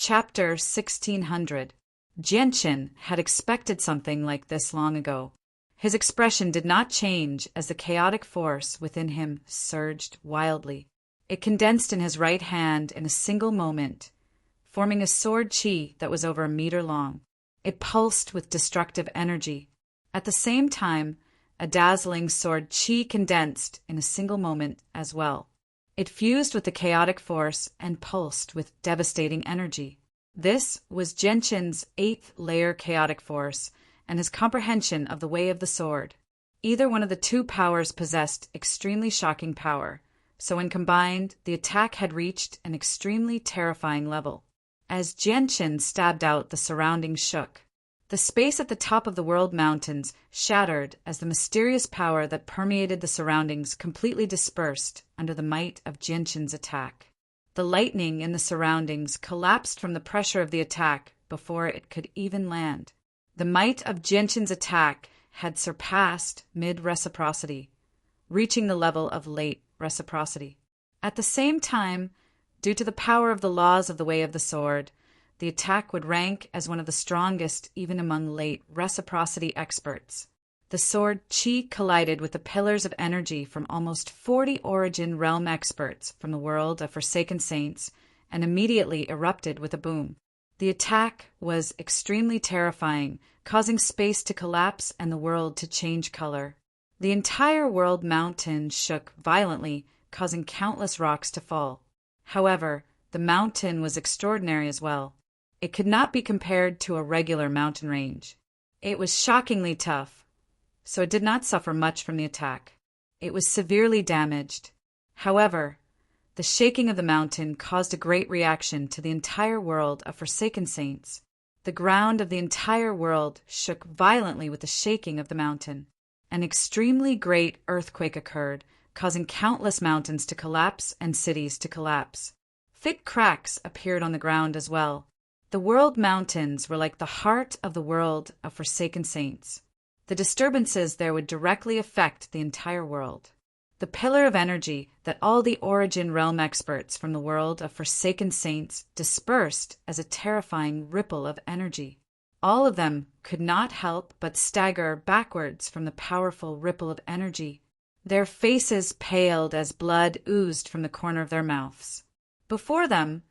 Chapter 1600. Jianqin had expected something like this long ago. His expression did not change as the chaotic force within him surged wildly. It condensed in his right hand in a single moment, forming a sword qi that was over a meter long. It pulsed with destructive energy. At the same time, a dazzling sword qi condensed in a single moment as well. It fused with the chaotic force and pulsed with devastating energy. This was Jianqin's 8th layer chaotic force and his comprehension of the way of the sword. Either one of the two powers possessed extremely shocking power, so when combined, the attack had reached an extremely terrifying level. As Jianqin stabbed out, the surroundings shook. The space at the top of the world mountains shattered as the mysterious power that permeated the surroundings completely dispersed under the might of Jianqin's attack. The lightning in the surroundings collapsed from the pressure of the attack before it could even land. The might of Jianqin's attack had surpassed mid-reciprocity, reaching the level of late reciprocity. At the same time, due to the power of the laws of the way of the sword, the attack would rank as one of the strongest even among late reciprocity experts. The sword qi collided with the pillars of energy from almost 40 origin realm experts from the world of Forsaken Saints and immediately erupted with a boom. The attack was extremely terrifying, causing space to collapse and the world to change color. The entire world mountain shook violently, causing countless rocks to fall. However, the mountain was extraordinary as well. It could not be compared to a regular mountain range. It was shockingly tough, so it did not suffer much from the attack. It was severely damaged. However, the shaking of the mountain caused a great reaction to the entire world of Forsaken Saints. The ground of the entire world shook violently with the shaking of the mountain. An extremely great earthquake occurred, causing countless mountains to collapse and cities to collapse. Thick cracks appeared on the ground as well. The world mountains were like the heart of the world of Forsaken Saints. The disturbances there would directly affect the entire world. The pillar of energy that all the origin realm experts from the world of Forsaken Saints dispersed as a terrifying ripple of energy. All of them could not help but stagger backwards from the powerful ripple of energy. Their faces paled as blood oozed from the corner of their mouths. Before them,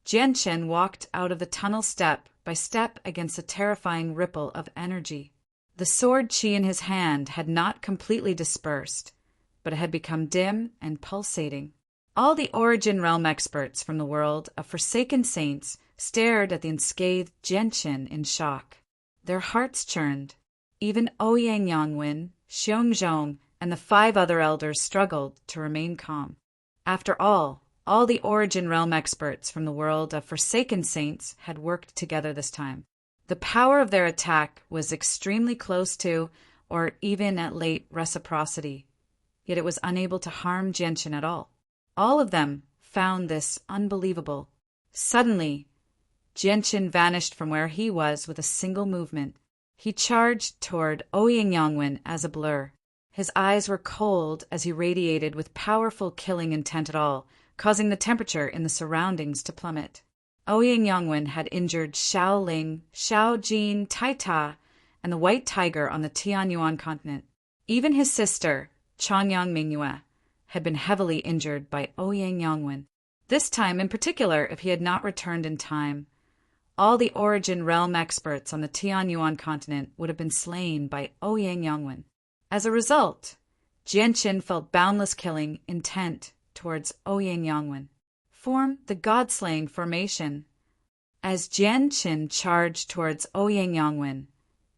Jianqin walked out of the tunnel step by step against a terrifying ripple of energy. The sword qi in his hand had not completely dispersed, but it had become dim and pulsating. All the origin realm experts from the world of Forsaken Saints stared at the unscathed Jianqin in shock. Their hearts churned. Even Ouyang Yangwen, Xiongzhong, and the 5 other elders struggled to remain calm. After all the origin realm experts from the world of Forsaken Saints had worked together this time. The power of their attack was extremely close to, or even at late reciprocity, yet it was unable to harm Jianqin at all. All of them found this unbelievable. Suddenly, Jianqin vanished from where he was with a single movement. He charged toward Ouyang Yangwen as a blur. His eyes were cold as he radiated with powerful killing intent at all, causing the temperature in the surroundings to plummet. Ouyang Yangwen had injured Xiao Ling, Xiao Jin, Tai Ta, and the White Tiger on the Tianyuan continent. Even his sister, Changyang Mingyue, had been heavily injured by Ouyang Yangwen. This time in particular, if he had not returned in time, all the origin realm experts on the Tianyuan continent would have been slain by Ouyang Yangwen. As a result, Jianqin felt boundless killing intent towards Ouyang Yangwen. Form the God-slaying formation. As Jianqin charged towards Ouyang Yangwen,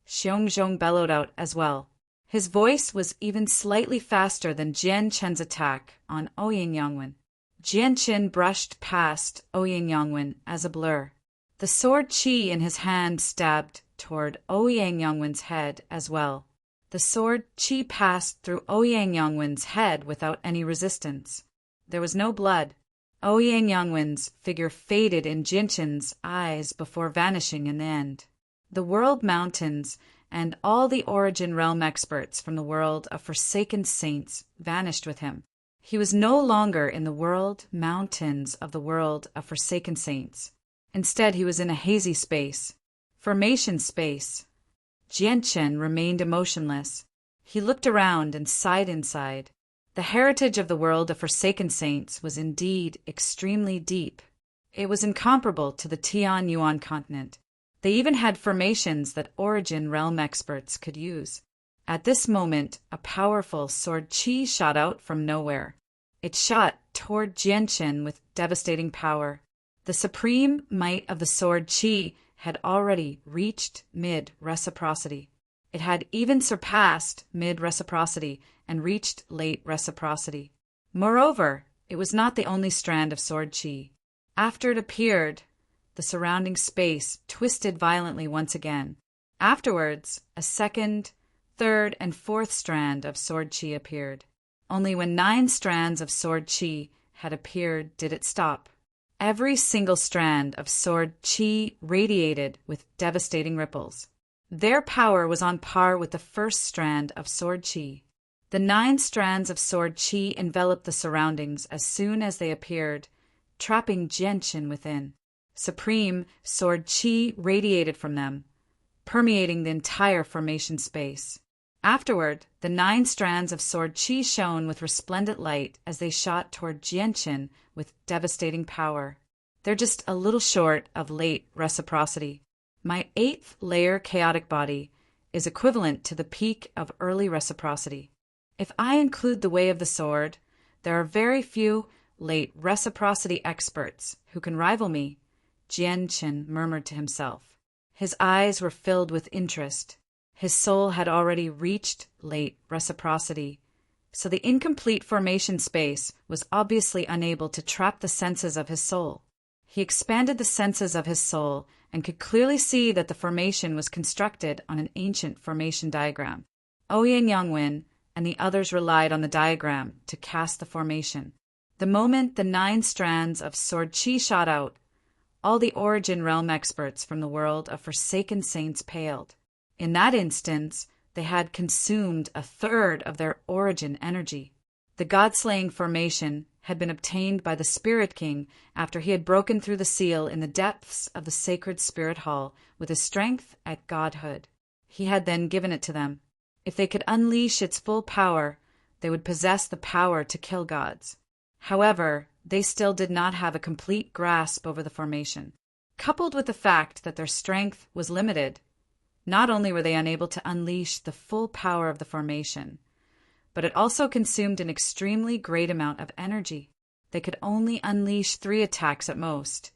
Xiongzhong bellowed out as well. His voice was even slightly faster than Jianqin's attack on Ouyang Yangwen. Jianqin brushed past Ouyang Yangwen as a blur. The sword qi in his hand stabbed toward Ouyang Yangwen's head as well. The sword qi passed through Ouyang Yangwen's head without any resistance. There was no blood. Ouyang Yangwen's figure faded in Jianqin's eyes before vanishing in the end. The world mountains and all the origin realm experts from the world of Forsaken Saints vanished with him. He was no longer in the world mountains of the world of Forsaken Saints. Instead, he was in a hazy space. Formation space. Jianchen remained emotionless. He looked around and sighed inside. The heritage of the world of Forsaken Saints was indeed extremely deep. It was incomparable to the Tian Yuan continent. They even had formations that Origin Realm experts could use. At this moment, a powerful sword qi shot out from nowhere. It shot toward Jianchen with devastating power. The supreme might of the sword qi had already reached mid-reciprocity. It had even surpassed mid-reciprocity and reached late reciprocity. Moreover, it was not the only strand of sword qi. After it appeared, the surrounding space twisted violently once again. Afterwards, a second, third, and fourth strand of sword qi appeared. Only when 9 strands of sword qi had appeared did it stop. Every single strand of sword qi radiated with devastating ripples. Their power was on par with the first strand of sword qi. The 9 strands of sword qi enveloped the surroundings as soon as they appeared, trapping Jianchen within. Supreme sword qi radiated from them, permeating the entire formation space. Afterward, the 9 strands of sword qi shone with resplendent light as they shot toward Jianchen with devastating power. They're just a little short of late reciprocity. My 8th layer chaotic body is equivalent to the peak of early reciprocity. If I include the way of the sword, there are very few late reciprocity experts who can rival me, Jianchen murmured to himself. His eyes were filled with interest. His soul had already reached late reciprocity, so the incomplete formation space was obviously unable to trap the senses of his soul. He expanded the senses of his soul and could clearly see that the formation was constructed on an ancient formation diagram. Ouyang Yangwen and the others relied on the diagram to cast the formation. The moment the 9 strands of sword qi shot out, all the Origin Realm experts from the world of Forsaken Saints paled. In that instance, they had consumed a third of their origin energy. The god-slaying formation had been obtained by the Spirit King after he had broken through the seal in the depths of the sacred Spirit Hall with his strength at godhood. He had then given it to them. If they could unleash its full power, they would possess the power to kill gods. However, they still did not have a complete grasp over the formation. Coupled with the fact that their strength was limited, not only were they unable to unleash the full power of the formation, but it also consumed an extremely great amount of energy. They could only unleash 3 attacks at most,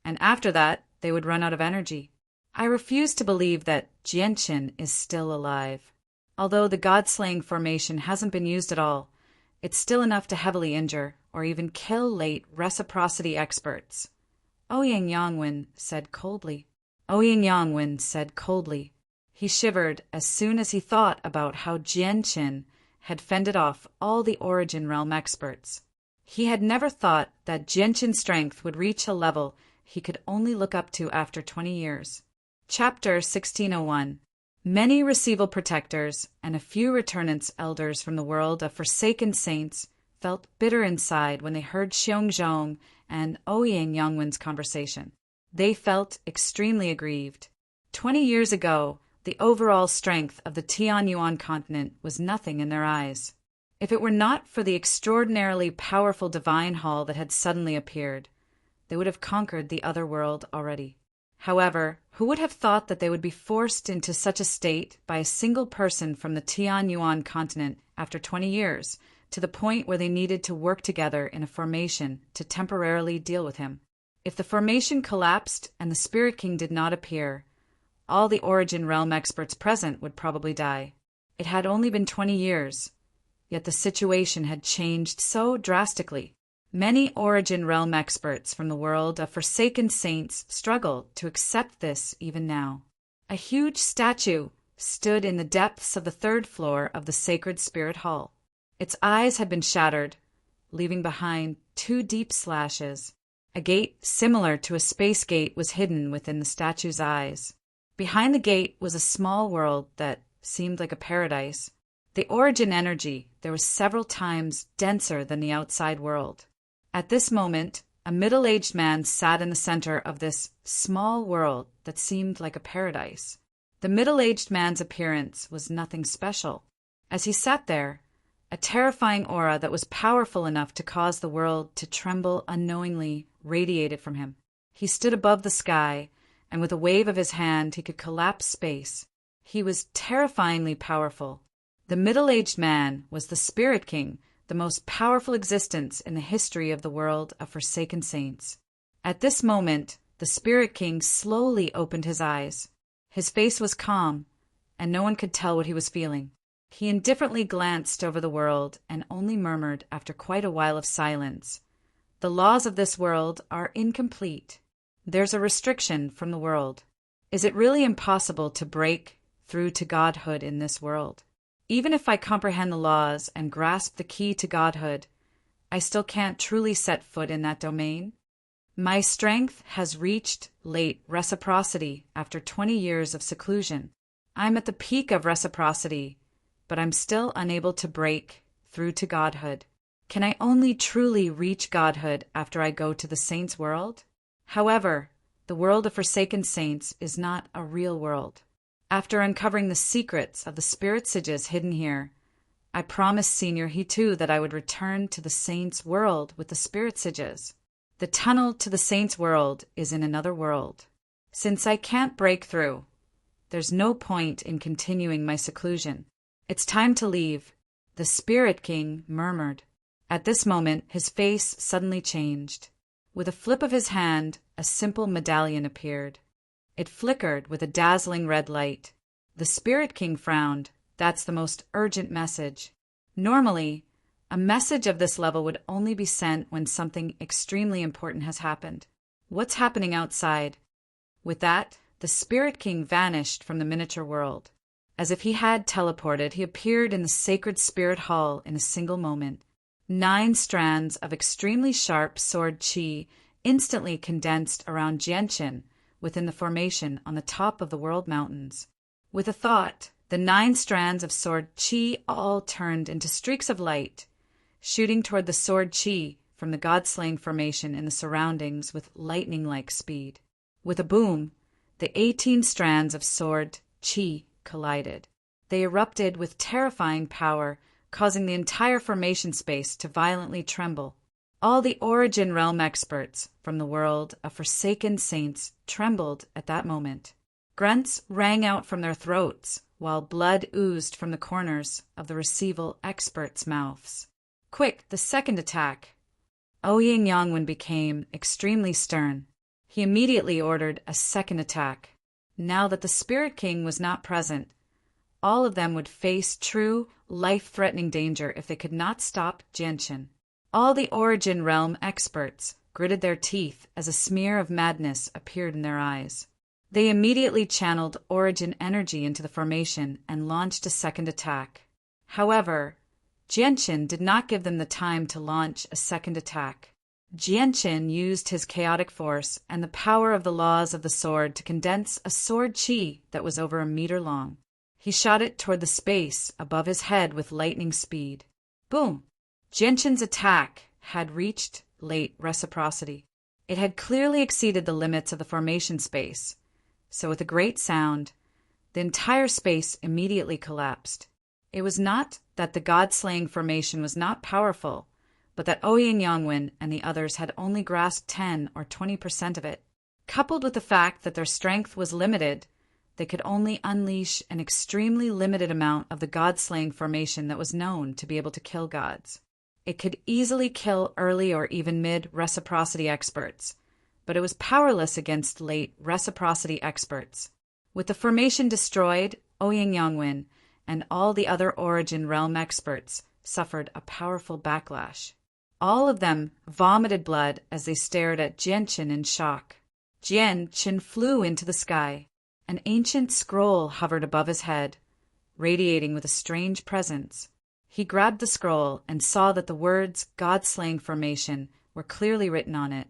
and after that, they would run out of energy. I refuse to believe that Jianchen is still alive. Although the god-slaying formation hasn't been used at all, it's still enough to heavily injure or even kill late reciprocity experts. Ouyang Yangwen said coldly. Ouyang Yangwen said coldly. He shivered as soon as he thought about how Jianchen had fended off all the Origin Realm experts. He had never thought that Jianchen's strength would reach a level he could only look up to after 20 years. Chapter 1601. Many Receival Protectors and a few Returnants elders from the world of Forsaken Saints felt bitter inside when they heard Xiongzhong and Ouyang Yangwen's conversation. They felt extremely aggrieved. 20 years ago, the overall strength of the Tianyuan continent was nothing in their eyes. If it were not for the extraordinarily powerful divine hall that had suddenly appeared, they would have conquered the other world already. However, who would have thought that they would be forced into such a state by a single person from the Tianyuan continent after 20 years, to the point where they needed to work together in a formation to temporarily deal with him? If the formation collapsed and the Spirit King did not appear, all the Origin Realm experts present would probably die. It had only been 20 years, yet the situation had changed so drastically. Many Origin Realm experts from the world of Forsaken Saints struggle to accept this even now. A huge statue stood in the depths of the 3rd floor of the Sacred Spirit Hall. Its eyes had been shattered, leaving behind 2 deep slashes. A gate similar to a space gate was hidden within the statue's eyes. Behind the gate was a small world that seemed like a paradise. The origin energy there was several times denser than the outside world. At this moment, a middle-aged man sat in the center of this small world that seemed like a paradise. The middle-aged man's appearance was nothing special. As he sat there, a terrifying aura that was powerful enough to cause the world to tremble unknowingly radiated from him. He stood above the sky, and with a wave of his hand he could collapse space. He was terrifyingly powerful. The middle-aged man was the Spirit King, the most powerful existence in the history of the world of forsaken saints. At this moment, the Spirit King slowly opened his eyes. His face was calm, and no one could tell what he was feeling. He indifferently glanced over the world and only murmured after quite a while of silence, "The laws of this world are incomplete. There's a restriction from the world. Is it really impossible to break through to godhood in this world? Even if I comprehend the laws and grasp the key to godhood, I still can't truly set foot in that domain. My strength has reached late reciprocity after 20 years of seclusion. I'm at the peak of reciprocity, but I'm still unable to break through to godhood. Can I only truly reach godhood after I go to the saints' world? However, the world of forsaken saints is not a real world. After uncovering the secrets of the spirit sages hidden here, I promised Senior Hitu that I would return to the saints' world with the spirit sages. The tunnel to the saints' world is in another world. Since I can't break through, there's no point in continuing my seclusion. It's time to leave," the Spirit King murmured. At this moment, his face suddenly changed. With a flip of his hand, a simple medallion appeared. It flickered with a dazzling red light. The Spirit King frowned. That's the most urgent message. Normally, a message of this level would only be sent when something extremely important has happened. What's happening outside? With that, the Spirit King vanished from the miniature world. As if he had teleported, he appeared in the sacred spirit hall in a single moment. 9 strands of extremely sharp sword chi instantly condensed around Jianshin within the formation on the top of the world mountains. With a thought, the 9 strands of sword chi all turned into streaks of light, shooting toward the sword chi from the god-slaying formation in the surroundings with lightning-like speed. With a boom, the 18 strands of sword chi collided. They erupted with terrifying power, causing the entire formation space to violently tremble. All the Origin Realm experts from the world of forsaken saints trembled at that moment. Grunts rang out from their throats, while blood oozed from the corners of the receival experts' mouths. Quick, the second attack! Ouyang Yangwen became extremely stern. He immediately ordered a second attack. Now that the Spirit King was not present, all of them would face true, life-threatening danger if they could not stop Jianshin. All the Origin Realm experts gritted their teeth as a smear of madness appeared in their eyes. They immediately channeled Origin energy into the formation and launched a second attack. However, Jianshin did not give them the time to launch a second attack. Jianshin used his chaotic force and the power of the laws of the sword to condense a sword chi that was over a meter long. He shot it toward the space above his head with lightning speed. Boom! Jianshin's attack had reached late reciprocity. It had clearly exceeded the limits of the formation space, so with a great sound, the entire space immediately collapsed. It was not that the god-slaying formation was not powerful, but that Ouyang Yangwen and the others had only grasped 10 or 20% of it. Coupled with the fact that their strength was limited, they could only unleash an extremely limited amount of the god-slaying formation that was known to be able to kill gods. It could easily kill early or even mid-reciprocity experts, but it was powerless against late reciprocity experts. With the formation destroyed, Ouyang Yangwen and all the other Origin Realm experts suffered a powerful backlash. All of them vomited blood as they stared at Jianshin in shock. Jianshin flew into the sky. An ancient scroll hovered above his head, radiating with a strange presence. He grabbed the scroll and saw that the words God-slaying formation were clearly written on it.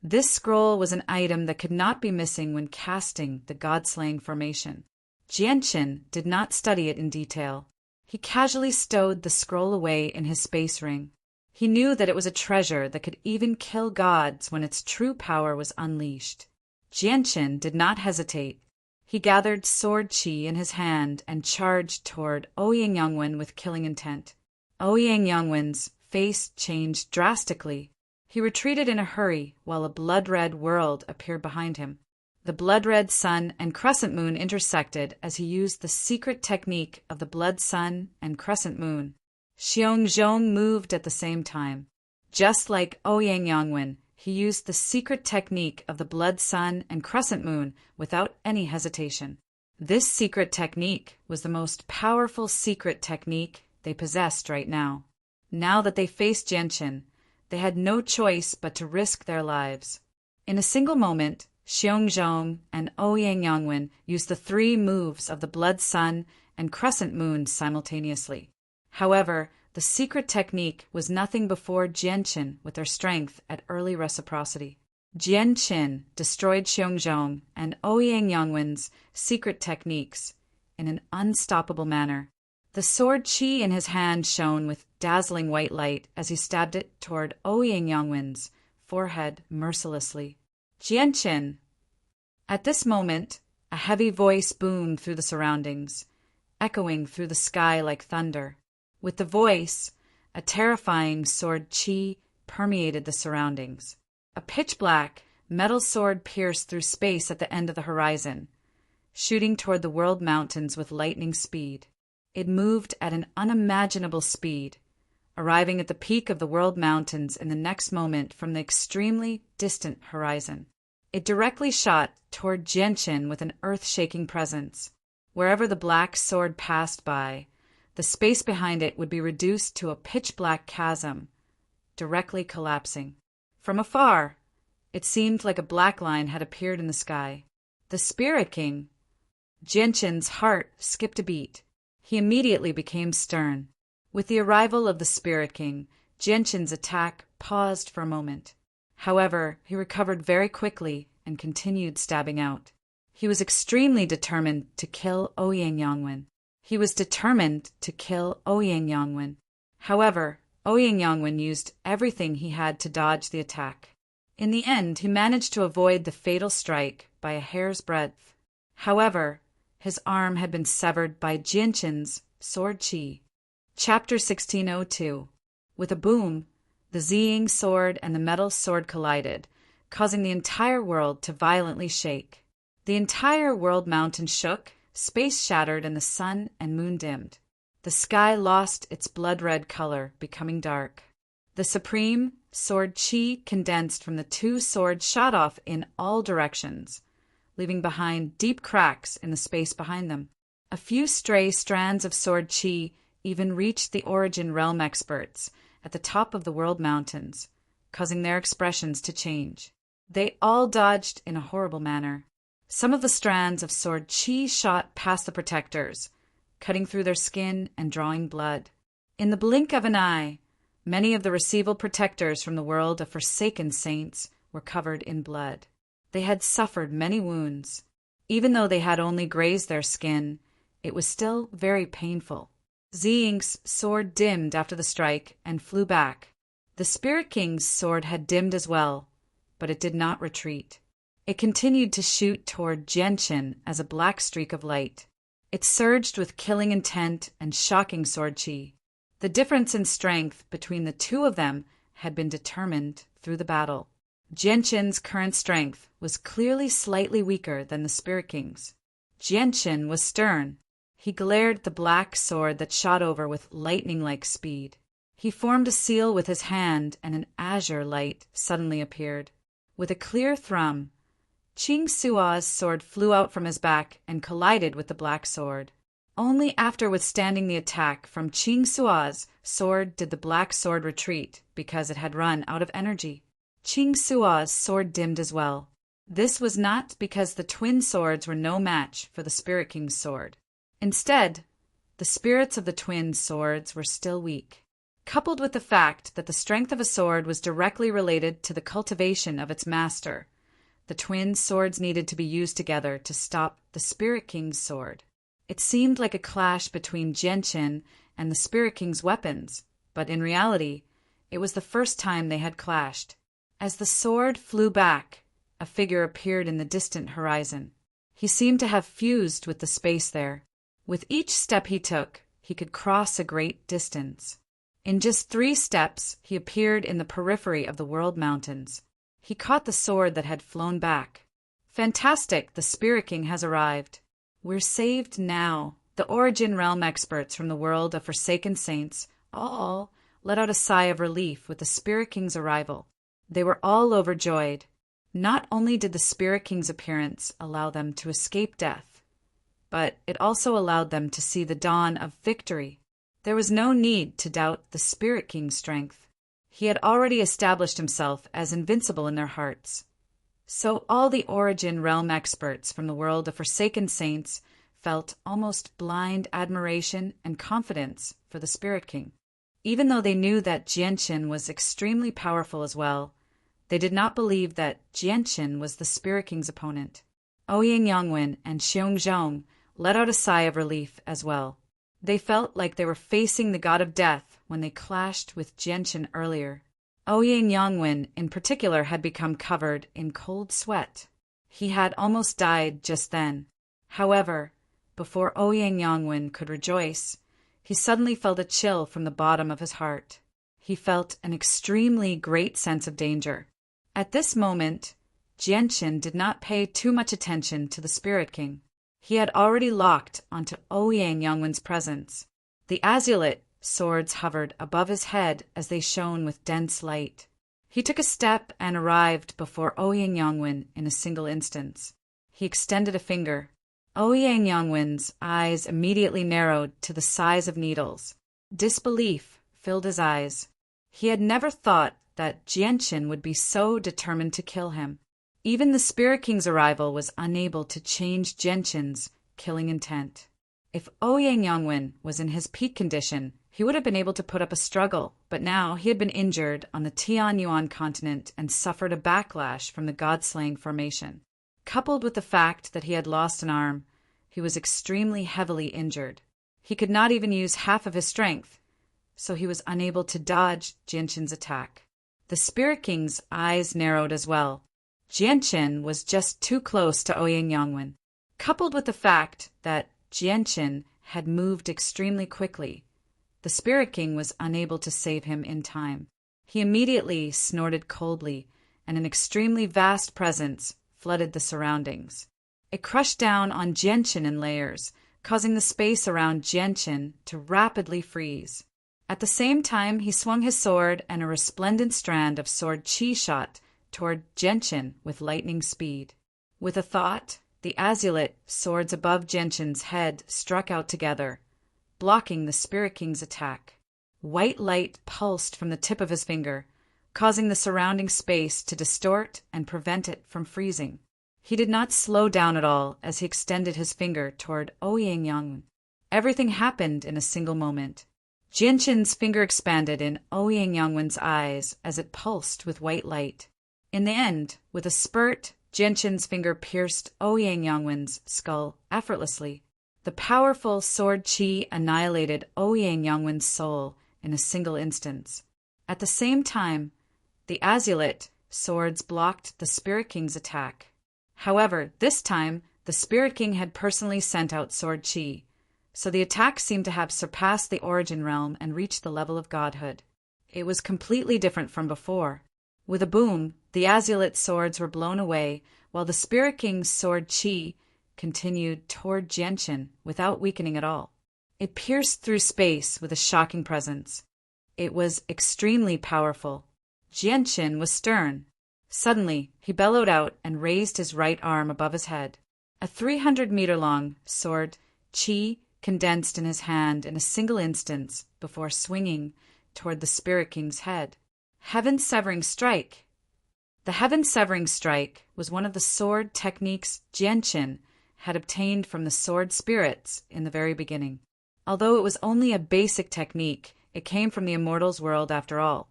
This scroll was an item that could not be missing when casting the God-slaying formation. Jianshin did not study it in detail. He casually stowed the scroll away in his space ring. He knew that it was a treasure that could even kill gods when its true power was unleashed. Jianqin did not hesitate. He gathered sword qi in his hand and charged toward Ouyang Yangwen with killing intent. Ouyang Yangwen's face changed drastically. He retreated in a hurry while a blood-red world appeared behind him. The blood-red sun and crescent moon intersected as he used the secret technique of the blood sun and crescent moon. Xiongzhong moved at the same time. Just like Ouyang Yangwen, he used the secret technique of the blood sun and crescent moon without any hesitation. This secret technique was the most powerful secret technique they possessed right now. Now that they faced Jianqin, they had no choice but to risk their lives. In a single moment, Xiongzhong and Ouyang Yangwen used the 3 moves of the blood sun and crescent moon simultaneously. However, the secret technique was nothing before Jianqin with their strength at early reciprocity. Jianqin destroyed Xiongzhong and Ouyang Yangwen's secret techniques in an unstoppable manner. The sword qi in his hand shone with dazzling white light as he stabbed it toward Ouyang Yangwen's forehead mercilessly. Jianqin! At this moment, a heavy voice boomed through the surroundings, echoing through the sky like thunder. With the voice, a terrifying sword qi permeated the surroundings. A pitch-black, metal sword pierced through space at the end of the horizon, shooting toward the world mountains with lightning speed. It moved at an unimaginable speed, arriving at the peak of the world mountains in the next moment from the extremely distant horizon. It directly shot toward Jianqin with an earth-shaking presence. Wherever the black sword passed by, the space behind it would be reduced to a pitch-black chasm, directly collapsing. From afar, it seemed like a black line had appeared in the sky. The Spirit King! Jianqin's heart skipped a beat. He immediately became stern. With the arrival of the Spirit King, Jianqin's attack paused for a moment. However, he recovered very quickly and continued stabbing out. He was extremely determined to kill Ouyang Yangwen. He was determined to kill Ouyang Yangwen. However, Ouyang Yangwen used everything he had to dodge the attack. In the end, he managed to avoid the fatal strike by a hair's breadth. However, his arm had been severed by Jianqin's sword qi. Chapter 1602. With a boom, the Ziying sword and the metal sword collided, causing the entire world to violently shake. The entire world mountain shook, space shattered, and the sun and moon dimmed. The sky lost its blood-red color, becoming dark. The supreme sword qi condensed from the 2 swords shot off in all directions, leaving behind deep cracks in the space behind them. A few stray strands of sword qi even reached the origin realm experts at the top of the world mountains, causing their expressions to change. They all dodged in a horrible manner. Some of the strands of sword qi shot past the protectors, cutting through their skin and drawing blood. In the blink of an eye, many of the receival protectors from the world of forsaken saints were covered in blood. They had suffered many wounds. Even though they had only grazed their skin, it was still very painful. Ziying's sword dimmed after the strike and flew back. The Spirit King's sword had dimmed as well, but it did not retreat. It continued to shoot toward Jianqin as a black streak of light. It surged with killing intent and shocking sword qi. The difference in strength between the 2 of them had been determined through the battle. Jianqin's current strength was clearly slightly weaker than the Spirit King's. Jianqin was stern. He glared at the black sword that shot over with lightning-like speed. He formed a seal with his hand, and an azure light suddenly appeared. With a clear thrum, Qing Sua's sword flew out from his back and collided with the black sword. Only after withstanding the attack from Qing Sua's sword did the black sword retreat, because it had run out of energy. Qing Sua's sword dimmed as well. This was not because the twin swords were no match for the Spirit King's sword. Instead, the spirits of the twin swords were still weak. Coupled with the fact that the strength of a sword was directly related to the cultivation of its master, the twin swords needed to be used together to stop the Spirit King's sword. It seemed like a clash between Jianqin and the Spirit King's weapons, but in reality, It was the first time they had clashed. As the sword flew back, a figure appeared in the distant horizon. He seemed to have fused with the space there. With each step he took, he could cross a great distance. In just 3 steps, he appeared in the periphery of the world mountains. He caught the sword that had flown back. Fantastic, the Spirit King has arrived. We're saved now. The Origin Realm experts from the world of Forsaken Saints all let out a sigh of relief with the Spirit King's arrival. They were all overjoyed. Not only did the Spirit King's appearance allow them to escape death, but it also allowed them to see the dawn of victory. There was no need to doubt the Spirit King's strength. He had already established himself as invincible in their hearts. So all the Origin Realm experts from the world of Forsaken Saints felt almost blind admiration and confidence for the Spirit King. Even though they knew that Jianqin was extremely powerful as well, they did not believe that Jianqin was the Spirit King's opponent. Ouyang Yangwen and Xiong Zhong let out a sigh of relief as well. They felt like they were facing the god of death when they clashed with Jianqin earlier. Ouyang Yangwen in particular had become covered in cold sweat. He had almost died just then. However, before Ouyang Yangwen could rejoice, he suddenly felt a chill from the bottom of his heart. He felt an extremely great sense of danger. At this moment, Jianqin did not pay too much attention to the Spirit King. He had already locked onto Ouyang Yangwen's presence. The azulite swords hovered above his head as they shone with dense light. He took a step and arrived before Ouyang Yangwen in a single instance. He extended a finger. Ouyang Yangwen's eyes immediately narrowed to the size of needles. Disbelief filled his eyes. He had never thought that Jianqin would be so determined to kill him. Even the Spirit King's arrival was unable to change Jianqin's killing intent. If Ouyang Yangwen was in his peak condition, he would have been able to put up a struggle, but now he had been injured on the Tianyuan continent and suffered a backlash from the God-slaying formation. Coupled with the fact that he had lost an arm, he was extremely heavily injured. He could not even use half of his strength, so he was unable to dodge Jianqin's attack. The Spirit King's eyes narrowed as well. Jianqin was just too close to Ouyang Yangwen. Coupled with the fact that Jianqin had moved extremely quickly, the Spirit King was unable to save him in time. He immediately snorted coldly, and an extremely vast presence flooded the surroundings. It crushed down on Jianqin in layers, causing the space around Jianqin to rapidly freeze. At the same time, he swung his sword, and a resplendent strand of sword qi shot toward Jianqin with lightning speed. With a thought, the azulite swords above Jianqin's head struck out together, blocking the Spirit King's attack. White light pulsed from the tip of his finger, causing the surrounding space to distort and prevent it from freezing. He did not slow down at all as he extended his finger toward Ouyang Yangwen. Everything happened in a single moment. Jianqin's finger expanded in Ouyang Yangwen's eyes as it pulsed with white light. In the end, with a spurt, Jianqin's finger pierced Ouyang Yangwen's skull effortlessly. The powerful sword qi annihilated Ouyang Yangwen's soul in a single instance. At the same time, the azulite swords blocked the Spirit King's attack. However, this time, the Spirit King had personally sent out sword qi, so the attack seemed to have surpassed the Origin Realm and reached the level of godhood. It was completely different from before. With a boom, the azulite swords were blown away, while the Spirit King's sword qi continued toward Jianqin without weakening at all. It pierced through space with a shocking presence. It was extremely powerful. Jianqin was stern. Suddenly, he bellowed out and raised his right arm above his head. A 300-meter-long sword qi condensed in his hand in a single instance before swinging toward the Spirit King's head. Heaven-severing strike. The heaven-severing strike was one of the sword techniques Jianqin had obtained from the sword spirits in the very beginning. Although it was only a basic technique, it came from the Immortals world after all,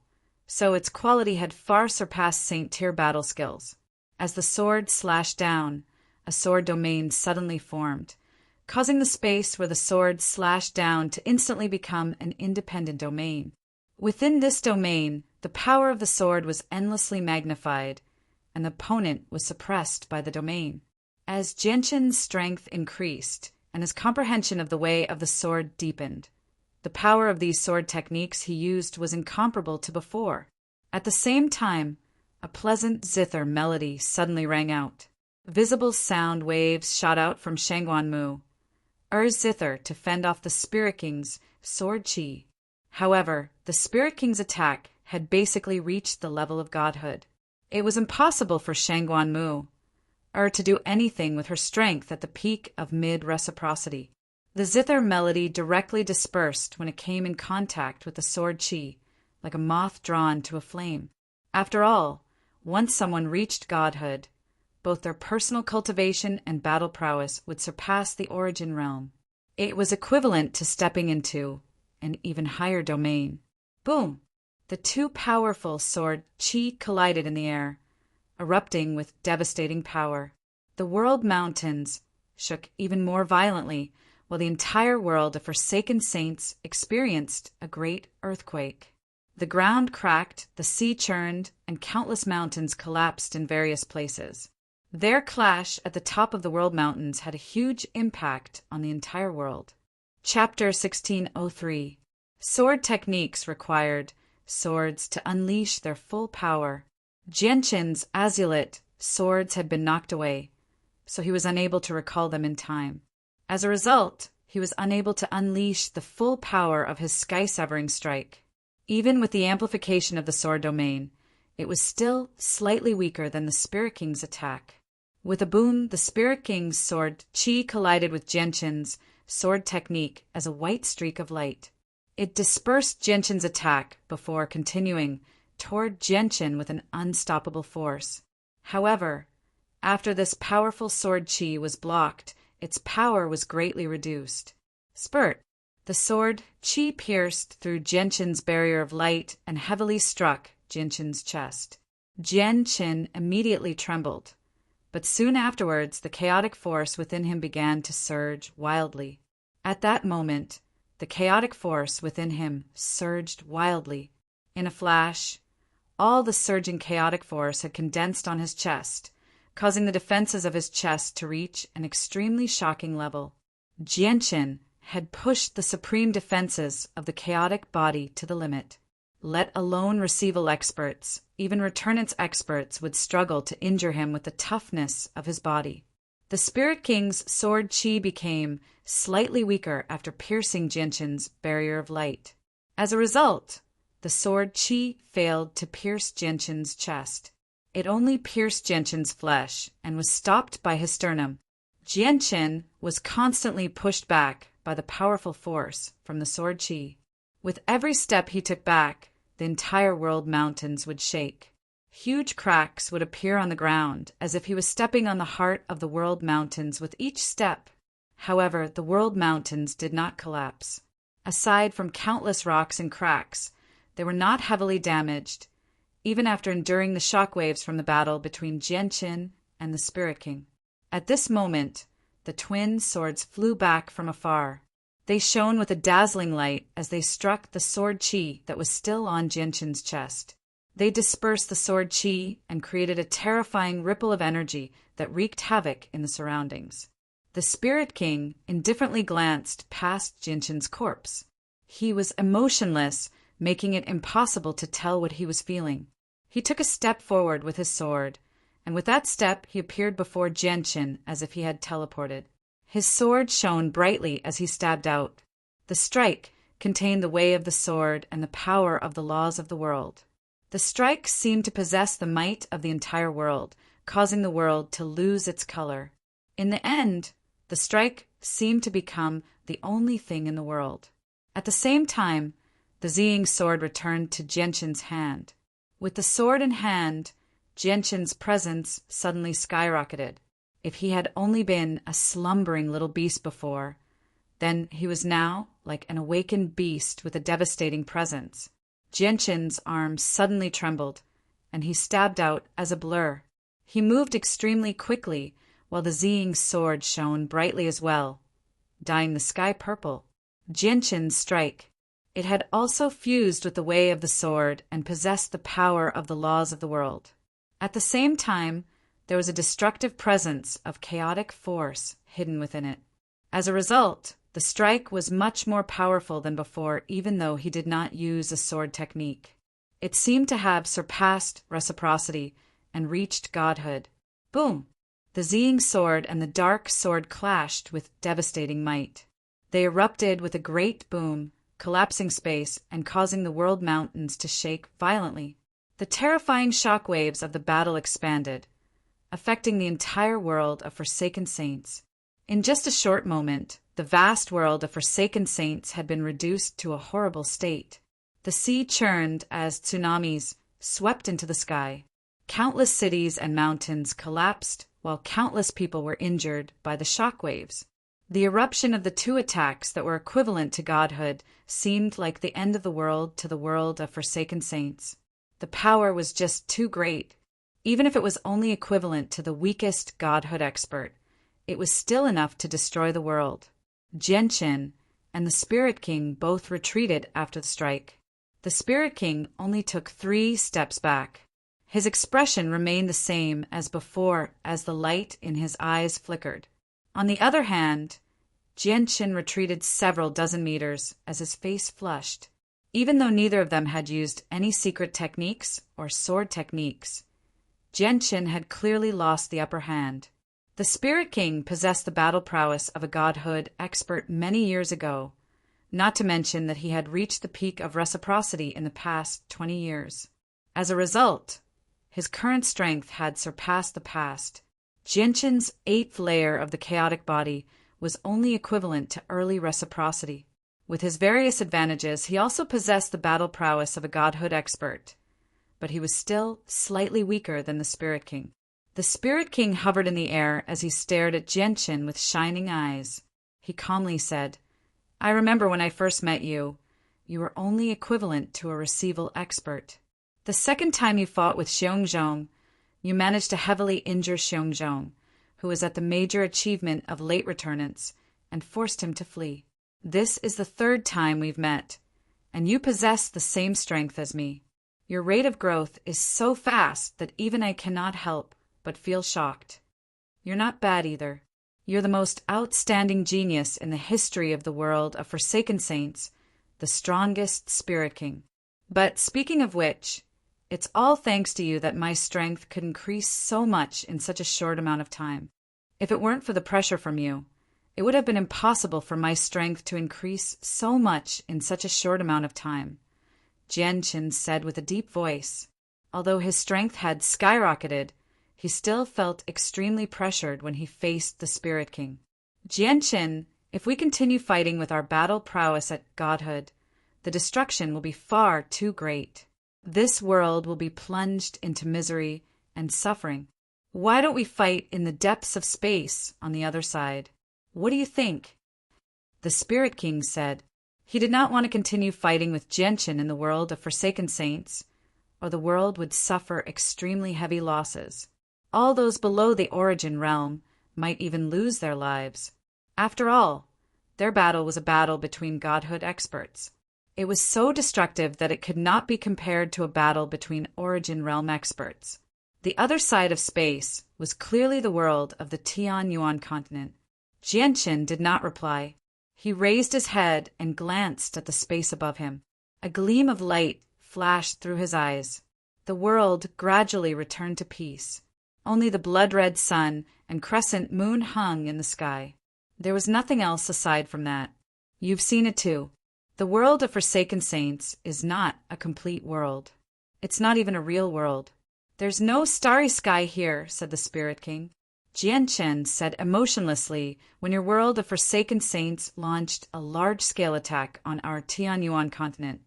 so its quality had far surpassed Saint Tier battle skills. As the sword slashed down, a sword domain suddenly formed, causing the space where the sword slashed down to instantly become an independent domain. Within this domain, The power of the sword was endlessly magnified, and the opponent was suppressed by the domain. As Genshin's strength increased, and his comprehension of the way of the sword deepened, the power of these sword techniques he used was incomparable to before. At the same time, a pleasant zither melody suddenly rang out. Visible sound waves shot out from Shangguan zither to fend off the Spirit King's sword chi. However, the Spirit King's attack had basically reached the level of godhood. It was impossible for Shangguan to do anything with her strength at the peak of mid-reciprocity. The zither melody directly dispersed when it came in contact with the sword chi, like a moth drawn to a flame. After all, once someone reached godhood, both their personal cultivation and battle prowess would surpass the origin realm. It was equivalent to stepping into an even higher domain. Boom! The two powerful sword chi collided in the air, erupting with devastating power. The world mountains shook even more violently, while the entire world of Forsaken Saints experienced a great earthquake. The ground cracked, the sea churned, and countless mountains collapsed in various places. Their clash at the top of the world mountains had a huge impact on the entire world. Chapter 1603. Sword techniques required swords to unleash their full power. Genshin's azulite swords had been knocked away, so he was unable to recall them in time. As a result, he was unable to unleash the full power of his sky-severing strike. Even with the amplification of the sword domain, it was still slightly weaker than the Spirit King's attack. With a boom, the Spirit King's sword chi collided with Genshin's sword technique as a white streak of light. It dispersed Genshin's attack before continuing toward Genshin with an unstoppable force. However, after this powerful sword chi was blocked, its power was greatly reduced. Spurt! The sword chi pierced through Genshin's barrier of light and heavily struck Genshin's chest. Genshin immediately trembled, but soon afterwards the chaotic force within him began to surge wildly. At that moment, the chaotic force within him surged wildly. In a flash, all the surging chaotic force had condensed on his chest, causing the defenses of his chest to reach an extremely shocking level. Genshin had pushed the supreme defenses of the chaotic body to the limit. Let alone receival experts, even returnance experts would struggle to injure him with the toughness of his body. The Spirit King's sword chi became slightly weaker after piercing Genshin's barrier of light. As a result, the sword chi failed to pierce Genshin's chest. It only pierced Genshin's flesh and was stopped by his sternum. Genshin was constantly pushed back by the powerful force from the sword chi. With every step he took back, the entire world mountains would shake. Huge cracks would appear on the ground as if he was stepping on the heart of the world mountains with each step. However, the world mountains did not collapse. Aside from countless rocks and cracks, they were not heavily damaged, even after enduring the shockwaves from the battle between Genshin and the Spirit King. At this moment, the twin swords flew back from afar. They shone with a dazzling light as they struck the sword chi that was still on Genshin's chest. They dispersed the sword chi and created a terrifying ripple of energy that wreaked havoc in the surroundings. The Spirit King indifferently glanced past Genshin's corpse. He was emotionless, making it impossible to tell what he was feeling. He took a step forward with his sword, and with that step he appeared before Genshin as if he had teleported. His sword shone brightly as he stabbed out. The strike contained the way of the sword and the power of the laws of the world. The strike seemed to possess the might of the entire world, causing the world to lose its color. In the end, the strike seemed to become the only thing in the world. At the same time, the Ziying sword returned to Genshin's hand. With the sword in hand, Genshin's presence suddenly skyrocketed. If he had only been a slumbering little beast before, then he was now like an awakened beast with a devastating presence. Genshin's arms suddenly trembled, and he stabbed out as a blur. He moved extremely quickly, while the Ziying sword shone brightly as well, dyeing the sky purple. Genshin's strike It had also fused with the way of the sword and possessed the power of the laws of the world. At the same time, there was a destructive presence of chaotic force hidden within it. As a result, the strike was much more powerful than before, even though he did not use a sword technique. It seemed to have surpassed reciprocity and reached godhood. Boom! The Ziying sword and the dark sword clashed with devastating might. They erupted with a great boom, collapsing space and causing the world mountains to shake violently. The terrifying shock waves of the battle expanded, affecting the entire world of Forsaken Saints. In just a short moment, the vast world of Forsaken Saints had been reduced to a horrible state. The sea churned as tsunamis swept into the sky. Countless cities and mountains collapsed, while countless people were injured by the shock waves. The eruption of the two attacks that were equivalent to godhood seemed like the end of the world to the world of Forsaken Saints. The power was just too great. Even if it was only equivalent to the weakest godhood expert, it was still enough to destroy the world. Genshin and the Spirit King both retreated after the strike. The Spirit King only took 3 steps back. His expression remained the same as before as the light in his eyes flickered. On the other hand, Genshin retreated several dozen meters as his face flushed. Even though neither of them had used any secret techniques or sword techniques, Genshin had clearly lost the upper hand. The Spirit King possessed the battle prowess of a godhood expert many years ago, not to mention that he had reached the peak of reciprocity in the past 20 years. As a result, his current strength had surpassed the past. Genshin's 8th layer of the chaotic body was only equivalent to early reciprocity. With his various advantages, he also possessed the battle prowess of a godhood expert, but he was still slightly weaker than the Spirit King. The Spirit King hovered in the air as he stared at Genshin with shining eyes. He calmly said, "I remember when I first met you. You were only equivalent to a receival expert. The second time you fought with Xiongzhong, you managed to heavily injure Xiongzhong, who was at the major achievement of late returnance, and forced him to flee. This is the 3rd time we've met, and you possess the same strength as me. Your rate of growth is so fast that even I cannot help but feel shocked. You're not bad either. You're the most outstanding genius in the history of the world of Forsaken Saints, the strongest Spirit King. But speaking of which, it's all thanks to you that my strength could increase so much in such a short amount of time. If it weren't for the pressure from you, it would have been impossible for my strength to increase so much in such a short amount of time," Genshin said with a deep voice. Although his strength had skyrocketed, he still felt extremely pressured when he faced the Spirit King. "Genshin, if we continue fighting with our battle prowess at godhood, the destruction will be far too great. This world will be plunged into misery and suffering. Why don't we fight in the depths of space on the other side? What do you think?" The Spirit King said he did not want to continue fighting with Genshin in the world of Forsaken Saints, or the world would suffer extremely heavy losses. All those below the origin realm might even lose their lives. After all, their battle was a battle between godhood experts. It was so destructive that it could not be compared to a battle between origin realm experts. The other side of space was clearly the world of the Tianyuan continent. Genshin did not reply. He raised his head and glanced at the space above him. A gleam of light flashed through his eyes. The world gradually returned to peace. Only the blood-red sun and crescent moon hung in the sky. There was nothing else aside from that. You've seen it too. The world of Forsaken Saints is not a complete world. It's not even a real world. "There's no starry sky here," said the Spirit King. Genshin said emotionlessly, "When your world of Forsaken Saints launched a large-scale attack on our Tianyuan continent,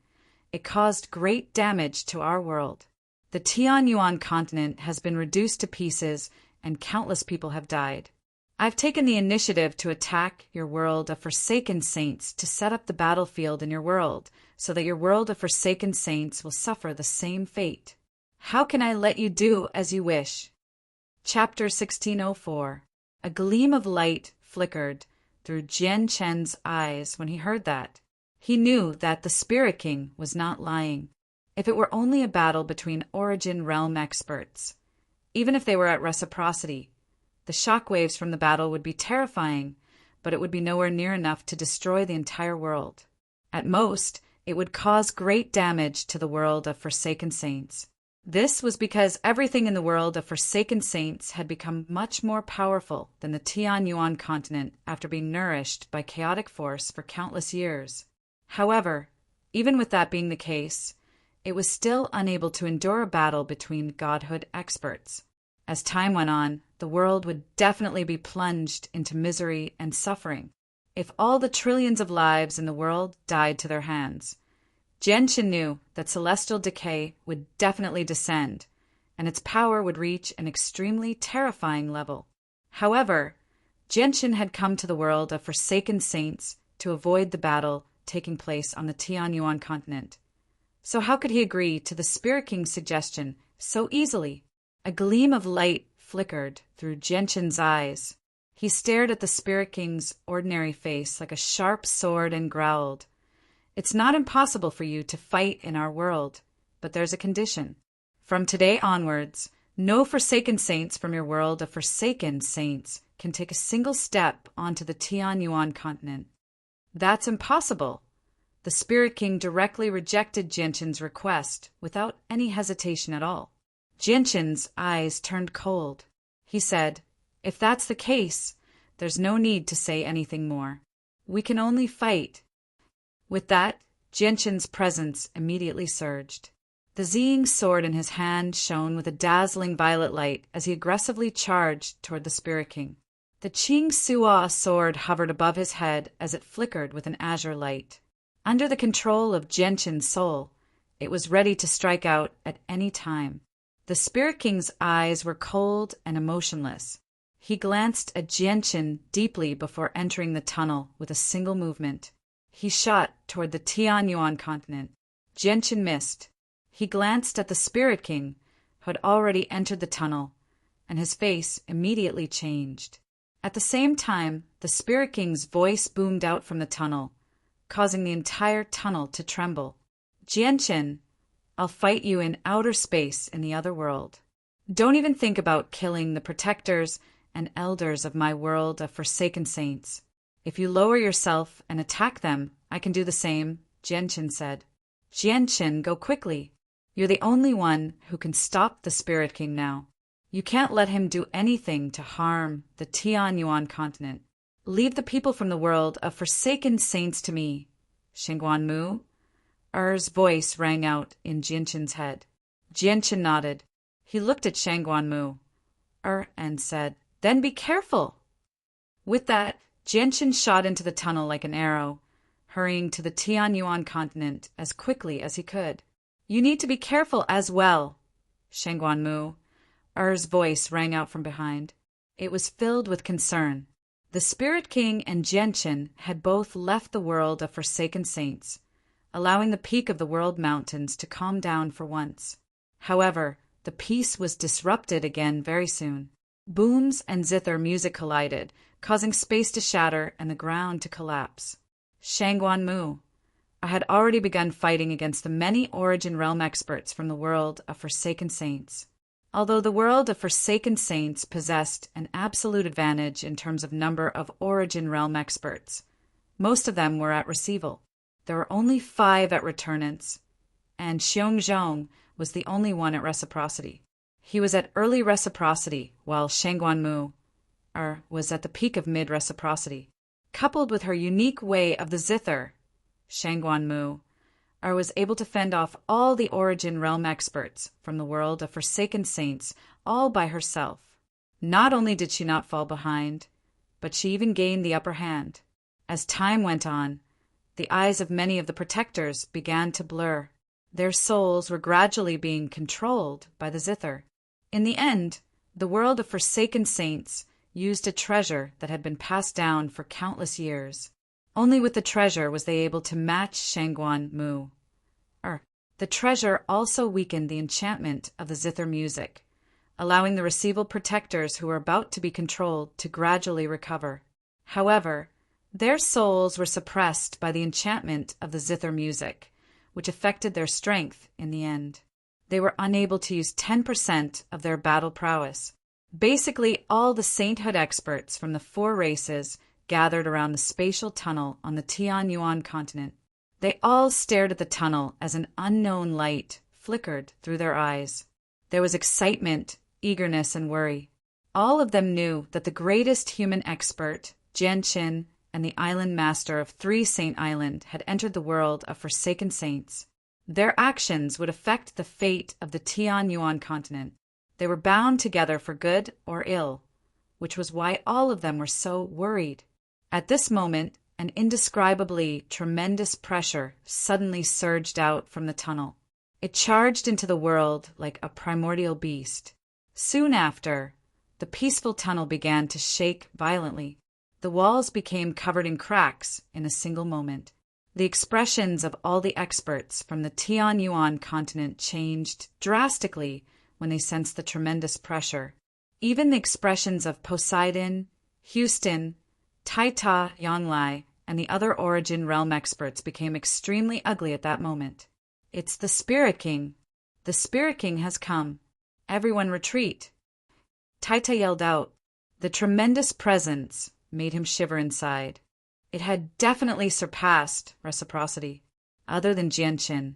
it caused great damage to our world. The Tianyuan continent has been reduced to pieces and countless people have died. I've taken the initiative to attack your world of Forsaken Saints to set up the battlefield in your world so that your world of Forsaken Saints will suffer the same fate. How can I let you do as you wish?" Chapter 1604. A gleam of light flickered through Genshin's eyes when he heard that. He knew that the Spirit King was not lying. If it were only a battle between Origin Realm experts, even if they were at reciprocity, the shockwaves from the battle would be terrifying, but it would be nowhere near enough to destroy the entire world. At most, it would cause great damage to the world of Forsaken Saints. This was because everything in the world of Forsaken Saints had become much more powerful than the Tianyuan continent after being nourished by chaotic force for countless years. However, even with that being the case, it was still unable to endure a battle between godhood experts. As time went on, the world would definitely be plunged into misery and suffering if all the trillions of lives in the world died to their hands. Genshin knew that celestial decay would definitely descend, and its power would reach an extremely terrifying level. However, Genshin had come to the world of Forsaken Saints to avoid the battle taking place on the Tianyuan continent. So how could he agree to the Spirit King's suggestion so easily? A gleam of light flickered through Genshin's eyes. He stared at the Spirit King's ordinary face like a sharp sword and growled, "It's not impossible for you to fight in our world, but there's a condition. From today onwards, no Forsaken Saints from your world of Forsaken Saints can take a single step onto the Tianyuan continent." "That's impossible." The Spirit King directly rejected Genshin's request without any hesitation at all. Genshin's eyes turned cold. He said, "If that's the case, there's no need to say anything more. We can only fight." With that, Genshin's presence immediately surged. The Ziying sword in his hand shone with a dazzling violet light as he aggressively charged toward the Spirit King. The Qing Suo sword hovered above his head as it flickered with an azure light. Under the control of Genshin's soul, it was ready to strike out at any time. The Spirit King's eyes were cold and emotionless. He glanced at Genshin deeply before entering the tunnel with a single movement. He shot toward the Tianyuan continent. Genshin missed. He glanced at the Spirit King, who had already entered the tunnel, and his face immediately changed. At the same time, the Spirit King's voice boomed out from the tunnel, causing the entire tunnel to tremble. "Genshin, I'll fight you in outer space in the other world. Don't even think about killing the protectors and elders of my world of Forsaken Saints. If you lower yourself and attack them, I can do the same," Genshin said. "Genshin, go quickly. You're the only one who can stop the Spirit King now. You can't let him do anything to harm the Tianyuan continent. Leave the people from the world of Forsaken Saints to me. Shengguan Mu?" Er's voice rang out in Genshin's head. Genshin nodded. He looked at Shengguan Mu and said, "Then be careful." With that, Genshin shot into the tunnel like an arrow, hurrying to the Tianyuan continent as quickly as he could. "You need to be careful as well, Shengguan Mu." Er's voice rang out from behind. It was filled with concern. The Spirit King and Genshin had both left the world of Forsaken Saints, allowing the peak of the World Mountains to calm down for once. However, the peace was disrupted again very soon. Booms and zither music collided, causing space to shatter and the ground to collapse. "Shengguan Mu, I had already begun fighting against the many Origin Realm experts from the world of Forsaken Saints. Although the world of Forsaken Saints possessed an absolute advantage in terms of number of Origin Realm experts, most of them were at receival. There were only 5 at returnance, and Xiongzhong was the only one at reciprocity. He was at early reciprocity, while Shengguan Mu was at the peak of mid-reciprocity. Coupled with her unique way of the zither, Shengguan Mu was able to fend off all the Origin Realm experts from the world of Forsaken Saints all by herself. Not only did she not fall behind, but she even gained the upper hand. As time went on, the eyes of many of the protectors began to blur. Their souls were gradually being controlled by the zither. In the end, the world of Forsaken Saints used a treasure that had been passed down for countless years. Only with the treasure was they able to match Shengguan Mu. The treasure also weakened the enchantment of the zither music, allowing the receival protectors who were about to be controlled to gradually recover. However, Their souls were suppressed by the enchantment of the zither music, which affected their strength in the end. They were unable to use 10% of their battle prowess. Basically, all the sainthood experts from the 4 races gathered around the spatial tunnel on the Tianyuan continent. They all stared at the tunnel as an unknown light flickered through their eyes. There was excitement, eagerness, and worry. All of them knew that the greatest human expert, Jianqin, and the island master of 3 Saint Island had entered the world of Forsaken Saints. Their actions would affect the fate of the Tianyuan continent. They were bound together for good or ill, which was why all of them were so worried. At this moment, an indescribably tremendous pressure suddenly surged out from the tunnel. It charged into the world like a primordial beast. Soon after, the peaceful tunnel began to shake violently. The walls became covered in cracks in a single moment. The expressions of all the experts from the Tianyuan continent changed drastically when they sensed the tremendous pressure. Even the expressions of Poseidon, Houston, Taita Yonglai, and the other Origin Realm experts became extremely ugly at that moment. It's the Spirit King. The Spirit King has come. Everyone retreat. Taita yelled out. The tremendous presence made him shiver inside. It had definitely surpassed reciprocity. Other than Jianqin,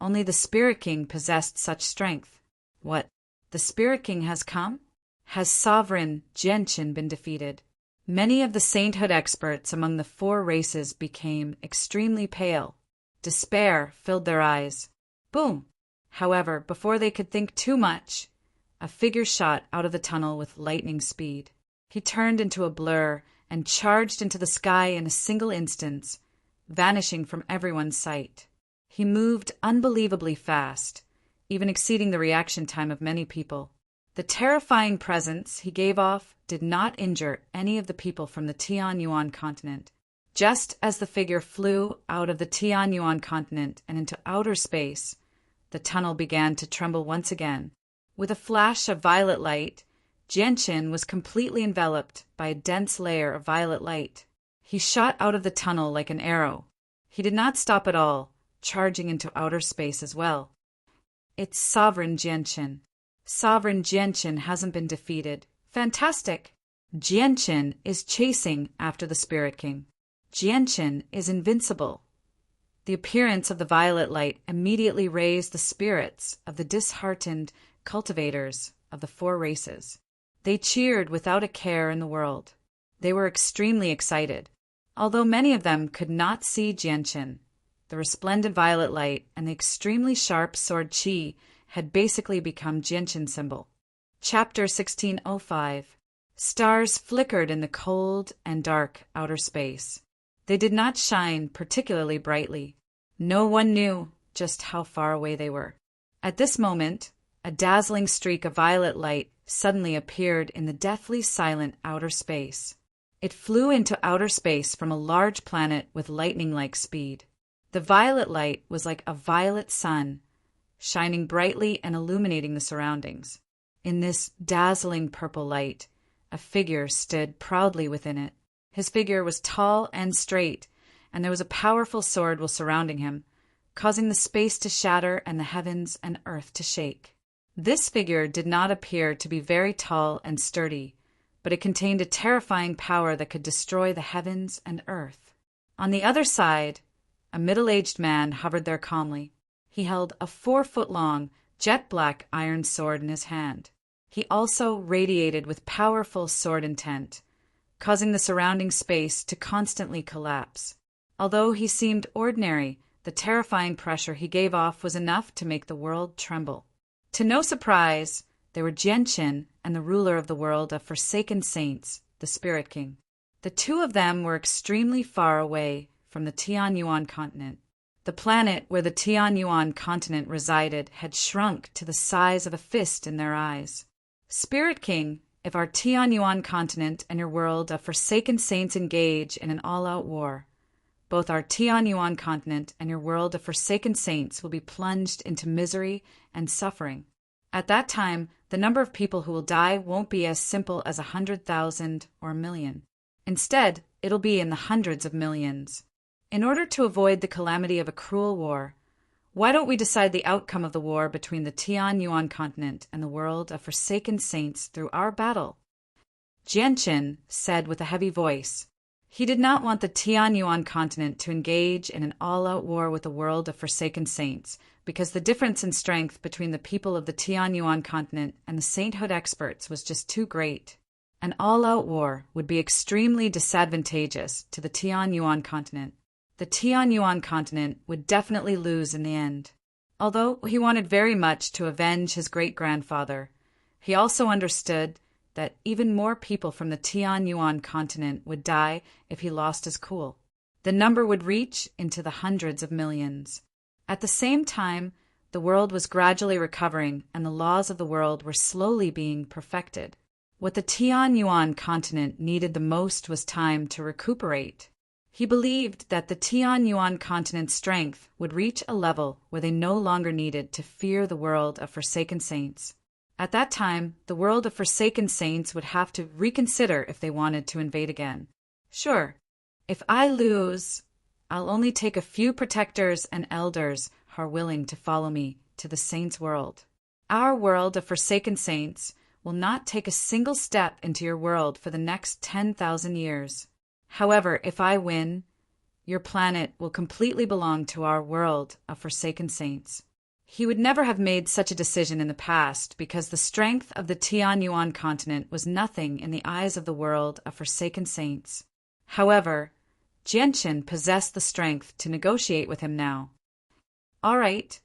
only the Spirit King possessed such strength. What? The Spirit King has come? Has sovereign Jianqin been defeated? Many of the sainthood experts among the 4 races became extremely pale. Despair filled their eyes. Boom! However, before they could think too much, a figure shot out of the tunnel with lightning speed. He turned into a blur and charged into the sky in a single instant, vanishing from everyone's sight. He moved unbelievably fast, even exceeding the reaction time of many people. The terrifying presence he gave off did not injure any of the people from the Tianyuan continent. Just as the figure flew out of the Tianyuan continent and into outer space, the tunnel began to tremble once again. With a flash of violet light, Jianqin was completely enveloped by a dense layer of violet light. He shot out of the tunnel like an arrow. He did not stop at all, charging into outer space as well. It's Sovereign Jianqin. Sovereign Jianqin hasn't been defeated. Fantastic! Jianqin is chasing after the Spirit King. Jianqin is invincible. The appearance of the violet light immediately raised the spirits of the disheartened cultivators of the 4 races. They cheered without a care in the world. They were extremely excited. Although many of them could not see Jianqin, the resplendent violet light and the extremely sharp sword qi had basically become Jianqin's symbol. Chapter 1605. Stars flickered in the cold and dark outer space. They did not shine particularly brightly. No one knew just how far away they were. At this moment, a dazzling streak of violet light suddenly appeared in the deathly silent outer space. It flew into outer space from a large planet with lightning-like speed. The violet light was like a violet sun, shining brightly and illuminating the surroundings. In this dazzling purple light, a figure stood proudly within it. His figure was tall and straight, and there was a powerful sword while surrounding him, causing the space to shatter and the heavens and earth to shake. This figure did not appear to be very tall and sturdy, but it contained a terrifying power that could destroy the heavens and earth. On the other side, a middle-aged man hovered there calmly. He held a 4-foot-long, jet-black iron sword in his hand. He also radiated with powerful sword intent, causing the surrounding space to constantly collapse. Although he seemed ordinary, the terrifying pressure he gave off was enough to make the world tremble. To no surprise, they were Jianqin and the ruler of the world of Forsaken Saints, the Spirit King. The 2 of them were extremely far away from the Tianyuan continent. The planet where the Tianyuan continent resided had shrunk to the size of a fist in their eyes. Spirit King, if our Tianyuan continent and your world of Forsaken Saints engage in an all-out war, both our Tianyuan continent and your world of Forsaken Saints will be plunged into misery and suffering. At that time, the number of people who will die won't be as simple as 100,000 or a million. Instead, it'll be in the hundreds of millions. In order to avoid the calamity of a cruel war, why don't we decide the outcome of the war between the Tian-Yuan continent and the world of forsaken saints through our battle? Jianqin said with a heavy voice. He did not want the Tian-Yuan continent to engage in an all-out war with the world of forsaken saints, because the difference in strength between the people of the Tian-Yuan continent and the sainthood experts was just too great. An all-out war would be extremely disadvantageous to the Tian-Yuan continent. The Tian-Yuan continent would definitely lose in the end. Although he wanted very much to avenge his great-grandfather, he also understood that even more people from the Tian-Yuan continent would die if he lost his cool. The number would reach into the hundreds of millions. At the same time, the world was gradually recovering and the laws of the world were slowly being perfected. What the Tian-Yuan continent needed the most was time to recuperate. He believed that the Tian-Yuan continent's strength would reach a level where they no longer needed to fear the world of forsaken saints. At that time, the world of forsaken saints would have to reconsider if they wanted to invade again. Sure, if I lose, I'll only take a few protectors and elders who are willing to follow me to the saints' world. Our world of forsaken saints will not take a single step into your world for the next 10,000 years. However, if I win, your planet will completely belong to our world of forsaken saints. He would never have made such a decision in the past because the strength of the Tian-Yuan continent was nothing in the eyes of the world of forsaken saints. However, Jianqin possessed the strength to negotiate with him now. All right,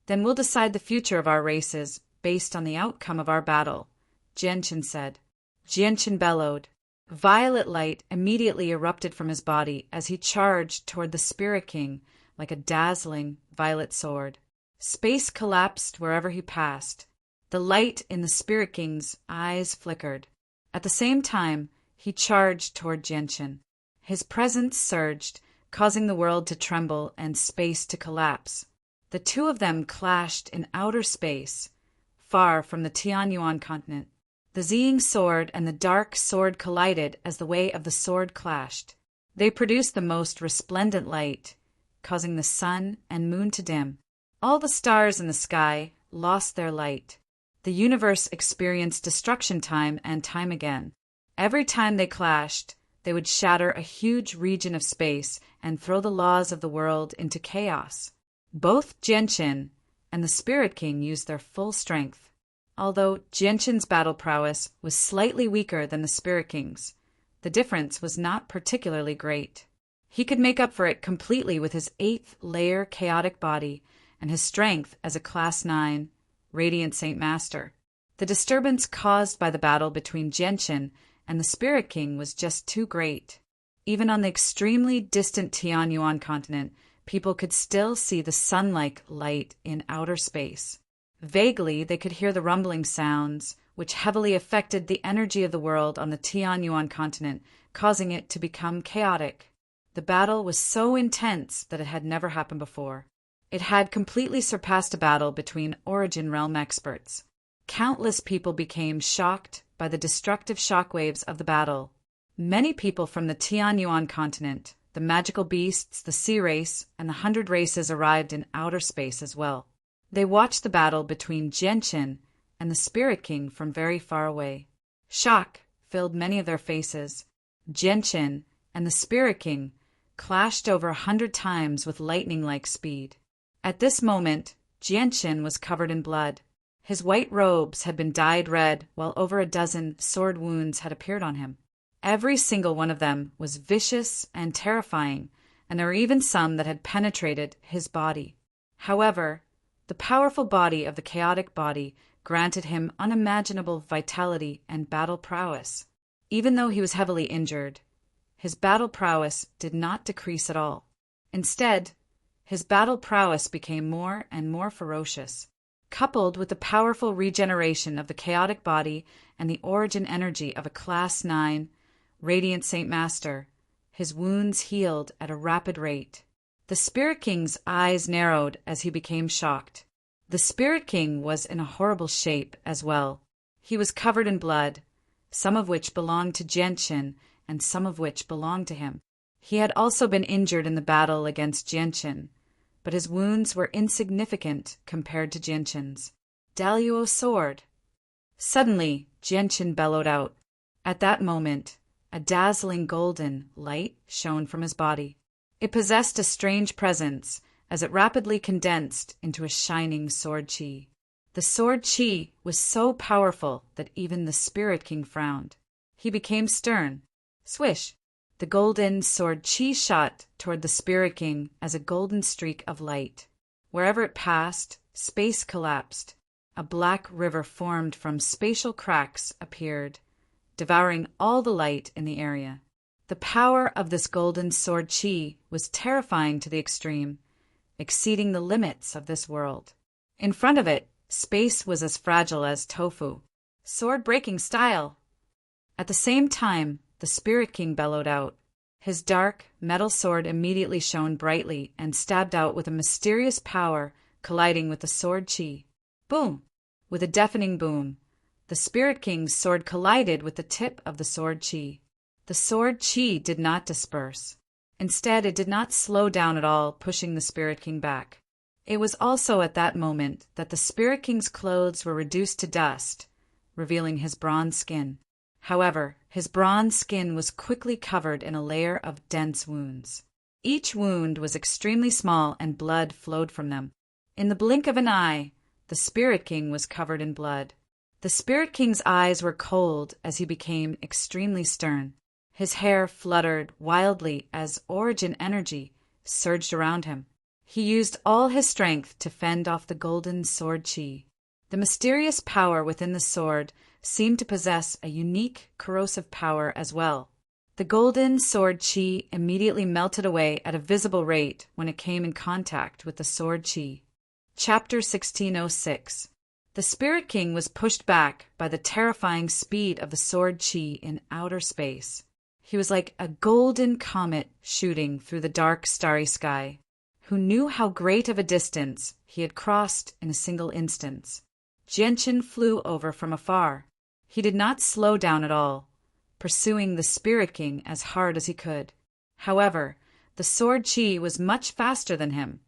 then we'll decide the future of our races based on the outcome of our battle, Jianqin said. Jianqin bellowed. Violet light immediately erupted from his body as he charged toward the Spirit King like a dazzling violet sword. Space collapsed wherever he passed. The light in the Spirit King's eyes flickered. At the same time, he charged toward Jianqin. His presence surged, causing the world to tremble and space to collapse. The two of them clashed in outer space, far from the Tian-Yuan continent. The Ziying sword and the dark sword collided as the way of the sword clashed. They produced the most resplendent light, causing the sun and moon to dim. All the stars in the sky lost their light. The universe experienced destruction time and time again. Every time they clashed, they would shatter a huge region of space and throw the laws of the world into chaos. Both Jianqin and the Spirit King used their full strength. Although Jianqin's battle prowess was slightly weaker than the Spirit King's, the difference was not particularly great. He could make up for it completely with his 8th layer chaotic body and his strength as a Class 9 Radiant Saint Master. The disturbance caused by the battle between Jianqin and the Spirit King was just too great. Even on the extremely distant Tian-Yuan continent, people could still see the sun-like light in outer space. Vaguely, they could hear the rumbling sounds, which heavily affected the energy of the world on the Tian-Yuan continent, causing it to become chaotic. The battle was so intense that it had never happened before. It had completely surpassed a battle between Origin Realm experts. Countless people became shocked by the destructive shockwaves of the battle. Many people from the Tian-Yuan continent, the magical beasts, the sea race, and the 100 races arrived in outer space as well. They watched the battle between Jianqin and the Spirit King from very far away. Shock filled many of their faces. Jianqin and the Spirit King clashed over 100 times with lightning-like speed. At this moment, Jianqin was covered in blood. His white robes had been dyed red, while over a dozen sword wounds had appeared on him. Every single one of them was vicious and terrifying, and there were even some that had penetrated his body. However, the powerful body of the chaotic body granted him unimaginable vitality and battle prowess. Even though he was heavily injured, his battle prowess did not decrease at all. Instead, his battle prowess became more and more ferocious. Coupled with the powerful regeneration of the chaotic body and the origin energy of a Class 9 Radiant Saint Master, his wounds healed at a rapid rate. The Spirit King's eyes narrowed as he became shocked. The Spirit King was in a horrible shape as well. He was covered in blood, some of which belonged to Jianqin and some of which belonged to him. He had also been injured in the battle against Jianqin, but his wounds were insignificant compared to Jianqin's. Daluo sword! Suddenly, Jianqin bellowed out. At that moment, a dazzling golden light shone from his body. It possessed a strange presence, as it rapidly condensed into a shining sword chi. The sword chi was so powerful that even the Spirit King frowned. He became stern. Swish! The golden sword chi shot toward the Spirit King as a golden streak of light. Wherever it passed, space collapsed. A black river formed from spatial cracks appeared, devouring all the light in the area. The power of this golden sword chi was terrifying to the extreme, exceeding the limits of this world. In front of it, space was as fragile as tofu. Sword-breaking style! At the same time, the Spirit King bellowed out. His dark, metal sword immediately shone brightly and stabbed out with a mysterious power, colliding with the sword chi. Boom! With a deafening boom, the Spirit King's sword collided with the tip of the sword chi. The sword chi did not disperse. Instead, it did not slow down at all, pushing the Spirit King back. It was also at that moment that the Spirit King's clothes were reduced to dust, revealing his bronze skin. However, his bronze skin was quickly covered in a layer of dense wounds. Each wound was extremely small and blood flowed from them. In the blink of an eye, the Spirit King was covered in blood. The Spirit King's eyes were cold as he became extremely stern. His hair fluttered wildly as origin energy surged around him. He used all his strength to fend off the golden sword chi. The mysterious power within the sword seemed to possess a unique corrosive power as well. The golden sword chi immediately melted away at a visible rate when it came in contact with the sword chi. Chapter 1606. The Spirit King was pushed back by the terrifying speed of the sword chi in outer space. He was like a golden comet shooting through the dark, starry sky. Who knew how great of a distance he had crossed in a single instance? Jianqin flew over from afar. He did not slow down at all, pursuing the Spirit King as hard as he could. However, the sword chi was much faster than him,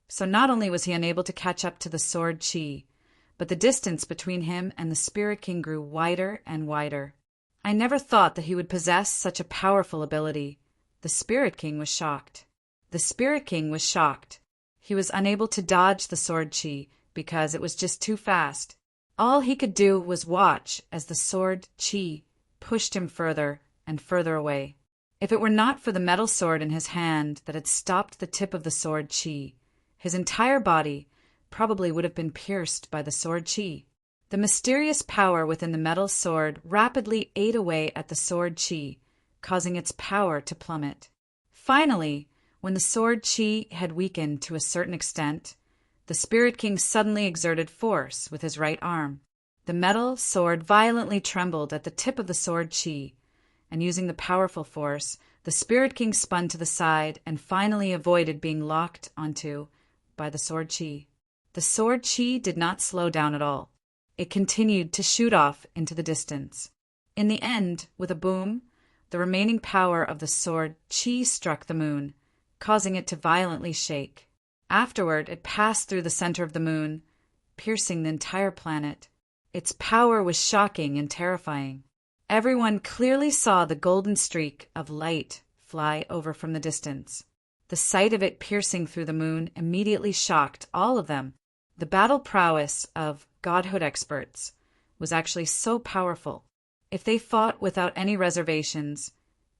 so not only was he unable to catch up to the sword chi, but the distance between him and the Spirit King grew wider and wider. I never thought that he would possess such a powerful ability. The Spirit King was shocked. The Spirit King was shocked. He was unable to dodge the sword chi because it was just too fast. All he could do was watch as the sword chi pushed him further and further away. If it were not for the metal sword in his hand that had stopped the tip of the sword chi, his entire body probably would have been pierced by the sword chi. The mysterious power within the metal sword rapidly ate away at the sword chi, causing its power to plummet. Finally, when the sword chi had weakened to a certain extent, the Spirit King suddenly exerted force with his right arm. The metal sword violently trembled at the tip of the sword chi, and using the powerful force, the Spirit King spun to the side and finally avoided being locked onto by the sword chi. The sword chi did not slow down at all. It continued to shoot off into the distance. In the end, with a boom, the remaining power of the sword chi struck the moon, causing it to violently shake. Afterward, it passed through the center of the moon, piercing the entire planet. Its power was shocking and terrifying. Everyone clearly saw the golden streak of light fly over from the distance. The sight of it piercing through the moon immediately shocked all of them. The battle prowess of godhood experts was actually so powerful. If they fought without any reservations,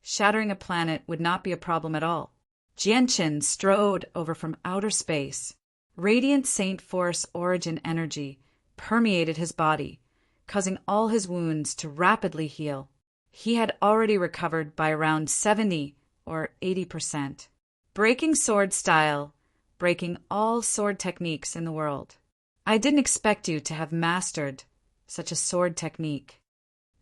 shattering a planet would not be a problem at all. Jianqin strode over from outer space. Radiant Saint Force origin energy permeated his body, causing all his wounds to rapidly heal. He had already recovered by around 70 or 80%. Breaking sword style, breaking all sword techniques in the world. I didn't expect you to have mastered such a sword technique.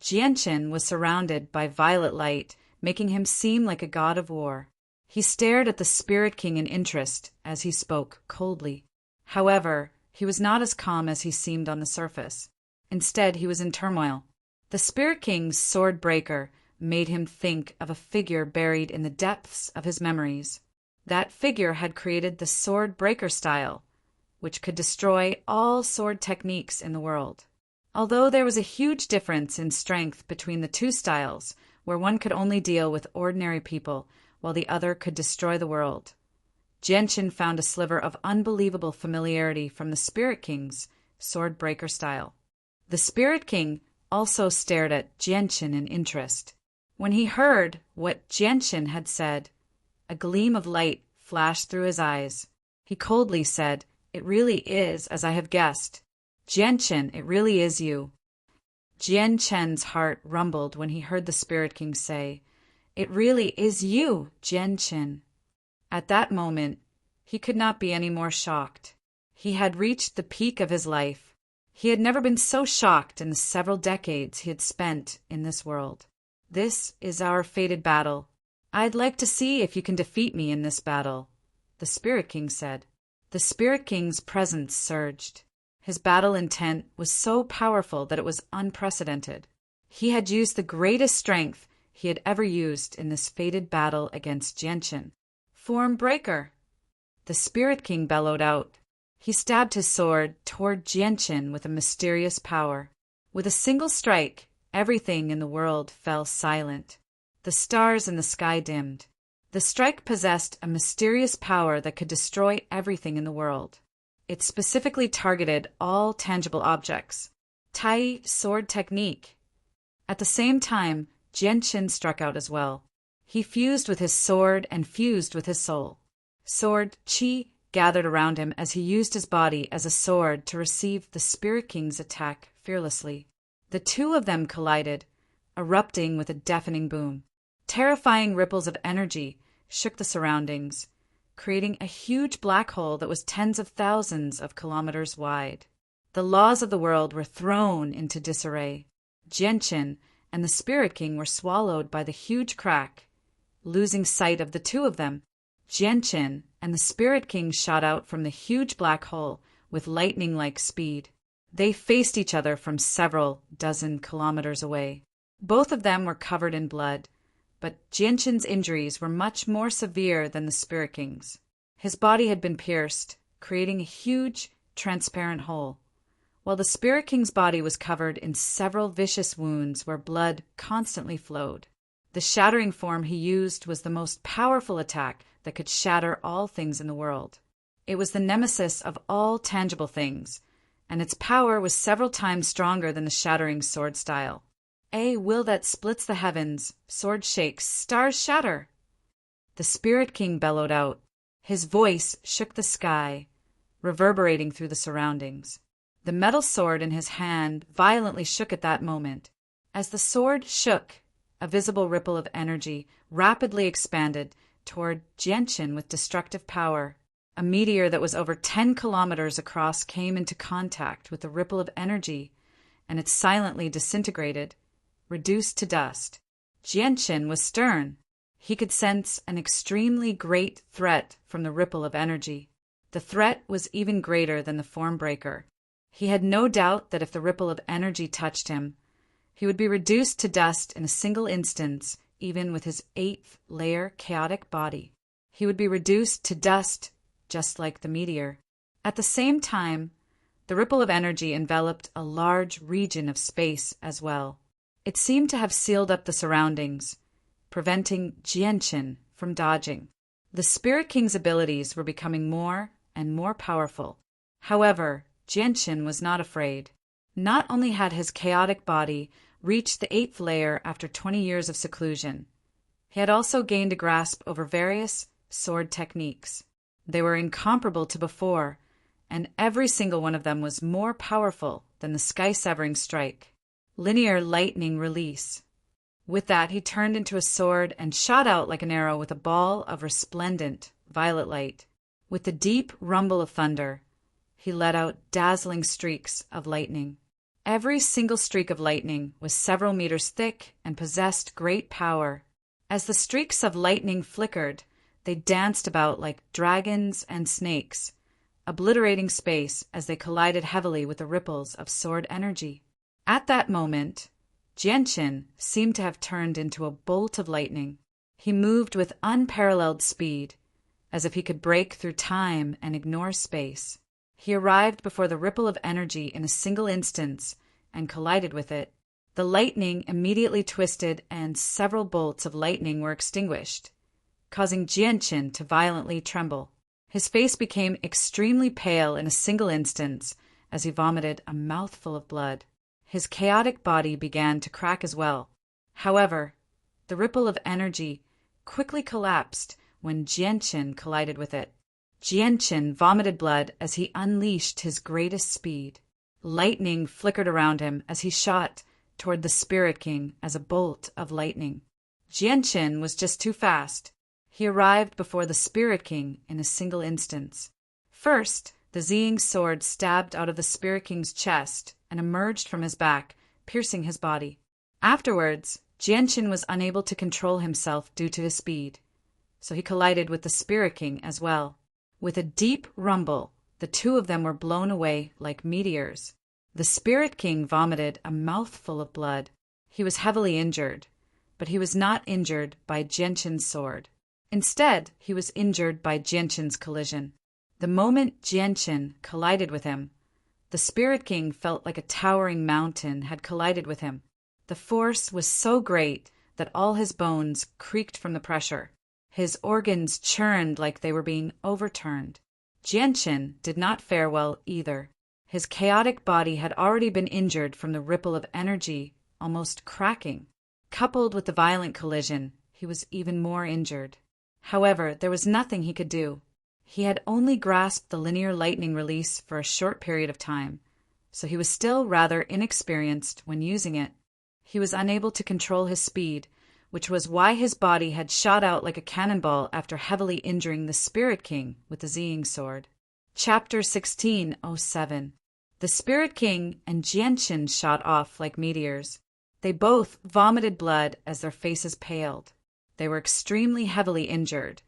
Jianqin was surrounded by violet light, making him seem like a god of war. He stared at the Spirit King in interest as he spoke coldly. However, he was not as calm as he seemed on the surface. Instead, he was in turmoil. The Spirit King's sword breaker made him think of a figure buried in the depths of his memories. That figure had created the sword breaker style, which could destroy all sword techniques in the world. Although there was a huge difference in strength between the two styles, where one could only deal with ordinary people while the other could destroy the world, Genshin found a sliver of unbelievable familiarity from the Spirit King's sword breaker style. The Spirit King also stared at Genshin in interest. When he heard what Genshin had said, a gleam of light flashed through his eyes. He coldly said, "It really is as I have guessed. Genshin, it really is you." Genshin's heart rumbled when he heard the Spirit King say, "It really is you, Genshin." At that moment, he could not be any more shocked. He had reached the peak of his life. He had never been so shocked in the several decades he had spent in this world. "This is our fated battle. I'd like to see if you can defeat me in this battle," the Spirit King said. The Spirit King's presence surged. His battle intent was so powerful that it was unprecedented. He had used the greatest strength he had ever used in this fated battle against Genshin. "Form breaker!" The Spirit King bellowed out. He stabbed his sword toward Genshin with a mysterious power. With a single strike, everything in the world fell silent. The stars in the sky dimmed. The strike possessed a mysterious power that could destroy everything in the world. It specifically targeted all tangible objects. Tai sword technique. At the same time, Genshin struck out as well. He fused with his sword and fused with his soul. Sword chi gathered around him as he used his body as a sword to receive the Spirit King's attack fearlessly. The two of them collided, erupting with a deafening boom. Terrifying ripples of energy shook the surroundings, creating a huge black hole that was tens of thousands of kilometers wide. The laws of the world were thrown into disarray. Genshin and the Spirit King were swallowed by the huge crack. Losing sight of the two of them, Genshin and the Spirit King shot out from the huge black hole with lightning-like speed. They faced each other from several dozen kilometers away. Both of them were covered in blood, but Genshin's injuries were much more severe than the Spirit King's. His body had been pierced, creating a huge, transparent hole, while the Spirit King's body was covered in several vicious wounds where blood constantly flowed. The shattering form he used was the most powerful attack that could shatter all things in the world. It was the nemesis of all tangible things, and its power was several times stronger than the shattering sword style. "A will that splits the heavens, sword shakes, stars shatter!" The Spirit King bellowed out. His voice shook the sky, reverberating through the surroundings. The metal sword in his hand violently shook at that moment. As the sword shook, a visible ripple of energy rapidly expanded toward Genshin with destructive power. A meteor that was over 10 kilometers across came into contact with the ripple of energy, and it silently disintegrated, reduced to dust. Genshin was stern. He could sense an extremely great threat from the ripple of energy. The threat was even greater than the form breaker. He had no doubt that if the ripple of energy touched him, he would be reduced to dust in a single instance, even with his 8th layer chaotic body. He would be reduced to dust, just like the meteor. At the same time, the ripple of energy enveloped a large region of space as well. It seemed to have sealed up the surroundings, preventing Genshin from dodging. The Spirit King's abilities were becoming more and more powerful. However, Genshin was not afraid. Not only had his chaotic body reached the 8th layer after 20 years of seclusion, he had also gained a grasp over various sword techniques. They were incomparable to before, and every single one of them was more powerful than the sky-severing strike. Linear lightning release. With that, he turned into a sword and shot out like an arrow with a ball of resplendent violet light. With the deep rumble of thunder, he let out dazzling streaks of lightning. Every single streak of lightning was several meters thick and possessed great power. As the streaks of lightning flickered, they danced about like dragons and snakes, obliterating space as they collided heavily with the ripples of sword energy. At that moment, Jianqin seemed to have turned into a bolt of lightning. He moved with unparalleled speed, as if he could break through time and ignore space. He arrived before the ripple of energy in a single instance and collided with it. The lightning immediately twisted and several bolts of lightning were extinguished, causing Jianqin to violently tremble. His face became extremely pale in a single instance as he vomited a mouthful of blood. His chaotic body began to crack as well. However, the ripple of energy quickly collapsed when Jianqin collided with it. Jianqin vomited blood as he unleashed his greatest speed. Lightning flickered around him as he shot toward the Spirit King as a bolt of lightning. Jianqin was just too fast. He arrived before the Spirit King in a single instance. First, the Ziying sword stabbed out of the Spirit King's chest and emerged from his back, piercing his body. Afterwards, Jianqin was unable to control himself due to his speed, so he collided with the Spirit King as well. With a deep rumble, the two of them were blown away like meteors. The Spirit King vomited a mouthful of blood. He was heavily injured, but he was not injured by Jianqin's sword. Instead, he was injured by Jianqin's collision. The moment Jianqin collided with him, the Spirit King felt like a towering mountain had collided with him. The force was so great that all his bones creaked from the pressure. His organs churned like they were being overturned. Jianqin did not fare well either. His chaotic body had already been injured from the ripple of energy, almost cracking. Coupled with the violent collision, he was even more injured. However, there was nothing he could do. He had only grasped the linear lightning release for a short period of time, so he was still rather inexperienced when using it. He was unable to control his speed, which was why his body had shot out like a cannonball after heavily injuring the Spirit King with the Ziying sword. Chapter 1607. The Spirit King and Jianqin shot off like meteors. They both vomited blood as their faces paled. They were extremely heavily injured,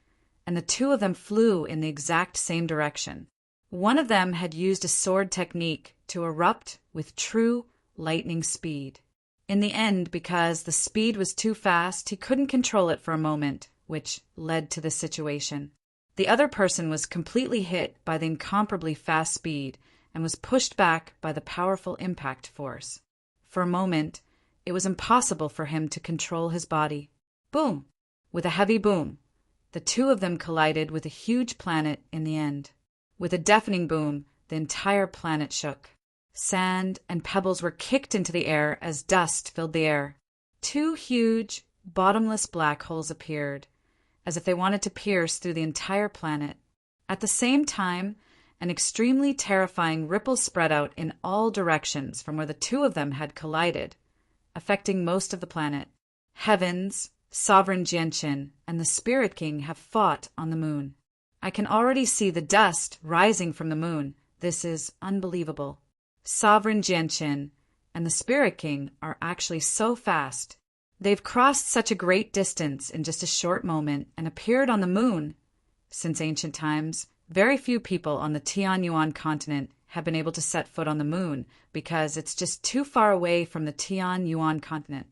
and the two of them flew in the exact same direction. One of them had used a sword technique to erupt with true lightning speed. In the end, because the speed was too fast, he couldn't control it for a moment, which led to the situation. The other person was completely hit by the incomparably fast speed and was pushed back by the powerful impact force. For a moment, it was impossible for him to control his body. Boom! With a heavy boom, the two of them collided with a huge planet in the end. With a deafening boom, the entire planet shook. Sand and pebbles were kicked into the air as dust filled the air. Two huge, bottomless black holes appeared, as if they wanted to pierce through the entire planet. At the same time, an extremely terrifying ripple spread out in all directions from where the two of them had collided, affecting most of the planet. Heavens, Sovereign Jianqin, and the Spirit King have fought on the moon. I can already see the dust rising from the moon. This is unbelievable. Sovereign Jianqin and the Spirit King are actually so fast. They've crossed such a great distance in just a short moment and appeared on the moon. Since ancient times, very few people on the Tianyuan continent have been able to set foot on the moon because it's just too far away from the Tianyuan continent.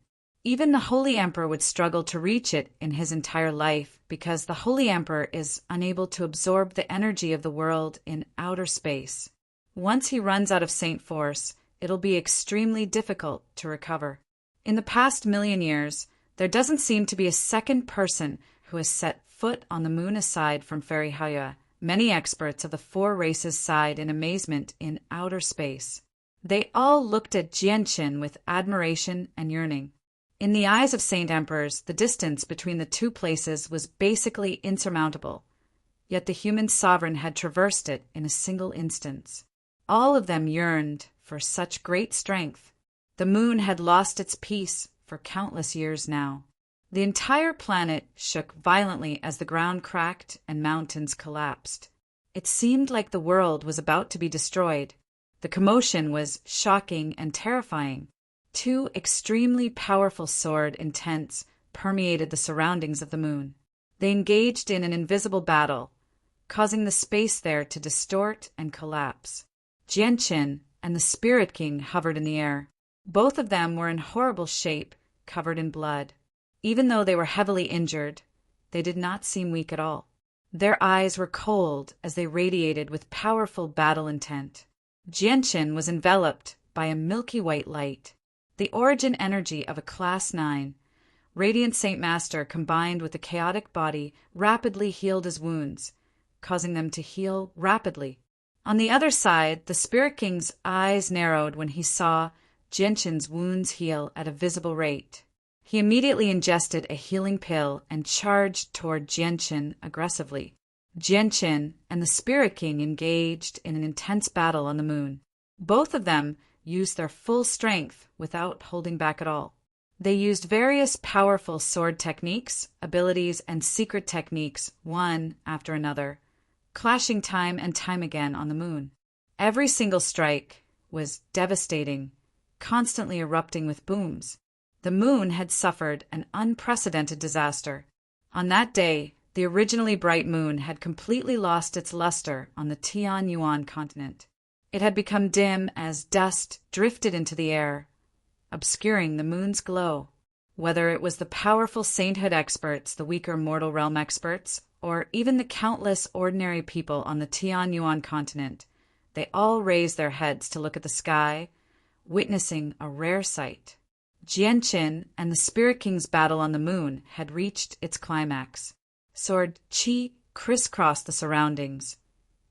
Even the Holy Emperor would struggle to reach it in his entire life because the Holy Emperor is unable to absorb the energy of the world in outer space. Once he runs out of Saint Force, it'll be extremely difficult to recover. In the past 1,000,000 years, there doesn't seem to be a second person who has set foot on the moon aside from Fairy Haya. Many experts of the four races sighed in amazement in outer space. They all looked at Jianqin with admiration and yearning. In the eyes of Saint Emperors, the distance between the two places was basically insurmountable, yet the human sovereign had traversed it in a single instance. All of them yearned for such great strength. The moon had lost its peace for countless years now. The entire planet shook violently as the ground cracked and mountains collapsed. It seemed like the world was about to be destroyed. The commotion was shocking and terrifying. Two extremely powerful sword intents permeated the surroundings of the moon. They engaged in an invisible battle, causing the space there to distort and collapse. Jianqin and the Spirit King hovered in the air. Both of them were in horrible shape, covered in blood. Even though they were heavily injured, they did not seem weak at all. Their eyes were cold as they radiated with powerful battle intent. Jianchen was enveloped by a milky white light, the origin energy of a Class 9. Radiant Saint Master combined with the chaotic body rapidly healed his wounds, causing them to heal rapidly. On the other side, the Spirit King's eyes narrowed when he saw Jianchen's wounds heal at a visible rate. He immediately ingested a healing pill and charged toward Jianchen aggressively. Jianchen and the Spirit King engaged in an intense battle on the moon. Both of them used their full strength without holding back at all. They used various powerful sword techniques, abilities, and secret techniques one after another, clashing time and time again on the moon. Every single strike was devastating, constantly erupting with booms. The moon had suffered an unprecedented disaster. On that day, the originally bright moon had completely lost its luster on the Tianyuan continent. It had become dim as dust drifted into the air, obscuring the moon's glow. Whether it was the powerful sainthood experts, the weaker mortal realm experts, or even the countless ordinary people on the Tianyuan continent, they all raised their heads to look at the sky, witnessing a rare sight. Jianchen and the Spirit King's battle on the moon had reached its climax. Sword Qi crisscrossed the surroundings,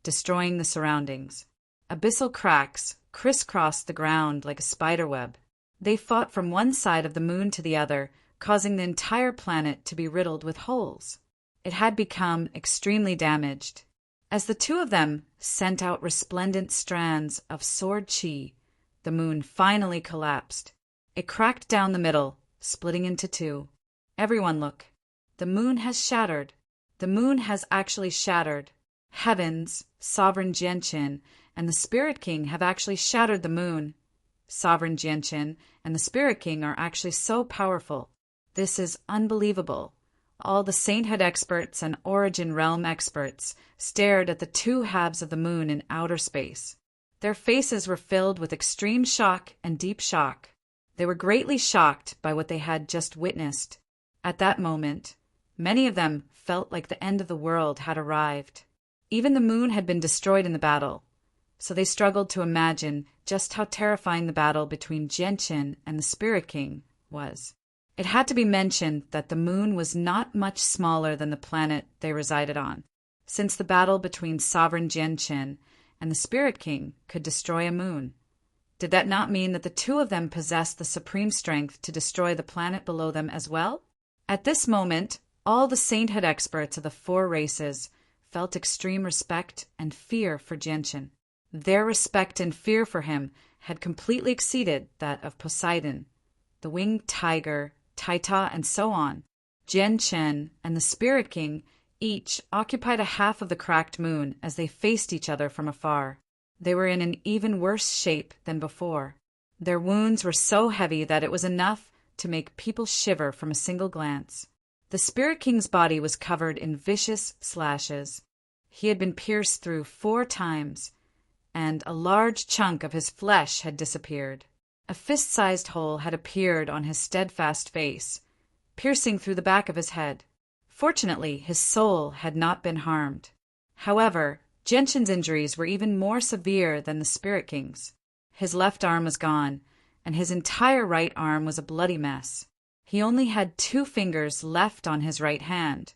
destroying the surroundings. Abyssal cracks crisscrossed the ground like a spiderweb. They fought from one side of the moon to the other, causing the entire planet to be riddled with holes. It had become extremely damaged. As the two of them sent out resplendent strands of sword Qi, the moon finally collapsed. It cracked down the middle, splitting into two. Everyone look. The moon has shattered. The moon has actually shattered. Heavens, Sovereign Jianchen, and the Spirit King have actually shattered the moon. Sovereign Jianchen and the Spirit King are actually so powerful. This is unbelievable. All the sainthood experts and origin realm experts stared at the two halves of the moon in outer space. Their faces were filled with extreme shock and deep shock. They were greatly shocked by what they had just witnessed. At that moment, many of them felt like the end of the world had arrived. Even the moon had been destroyed in the battle, so they struggled to imagine just how terrifying the battle between Jianchen and the Spirit King was. It had to be mentioned that the moon was not much smaller than the planet they resided on, since the battle between Sovereign Jianchen and the Spirit King could destroy a moon. Did that not mean that the two of them possessed the supreme strength to destroy the planet below them as well? At this moment, all the sainthood experts of the four races felt extreme respect and fear for Jianchen. Their respect and fear for him had completely exceeded that of Poseidon, the winged tiger, Taita, and so on. Jianchen and the Spirit King each occupied a half of the cracked moon as they faced each other from afar. They were in an even worse shape than before. Their wounds were so heavy that it was enough to make people shiver from a single glance. The Spirit King's body was covered in vicious slashes. He had been pierced through 4 times, and a large chunk of his flesh had disappeared. A fist-sized hole had appeared on his steadfast face, piercing through the back of his head. Fortunately, his soul had not been harmed. However, Jianchen's injuries were even more severe than the Spirit King's. His left arm was gone, and his entire right arm was a bloody mess. He only had 2 fingers left on his right hand,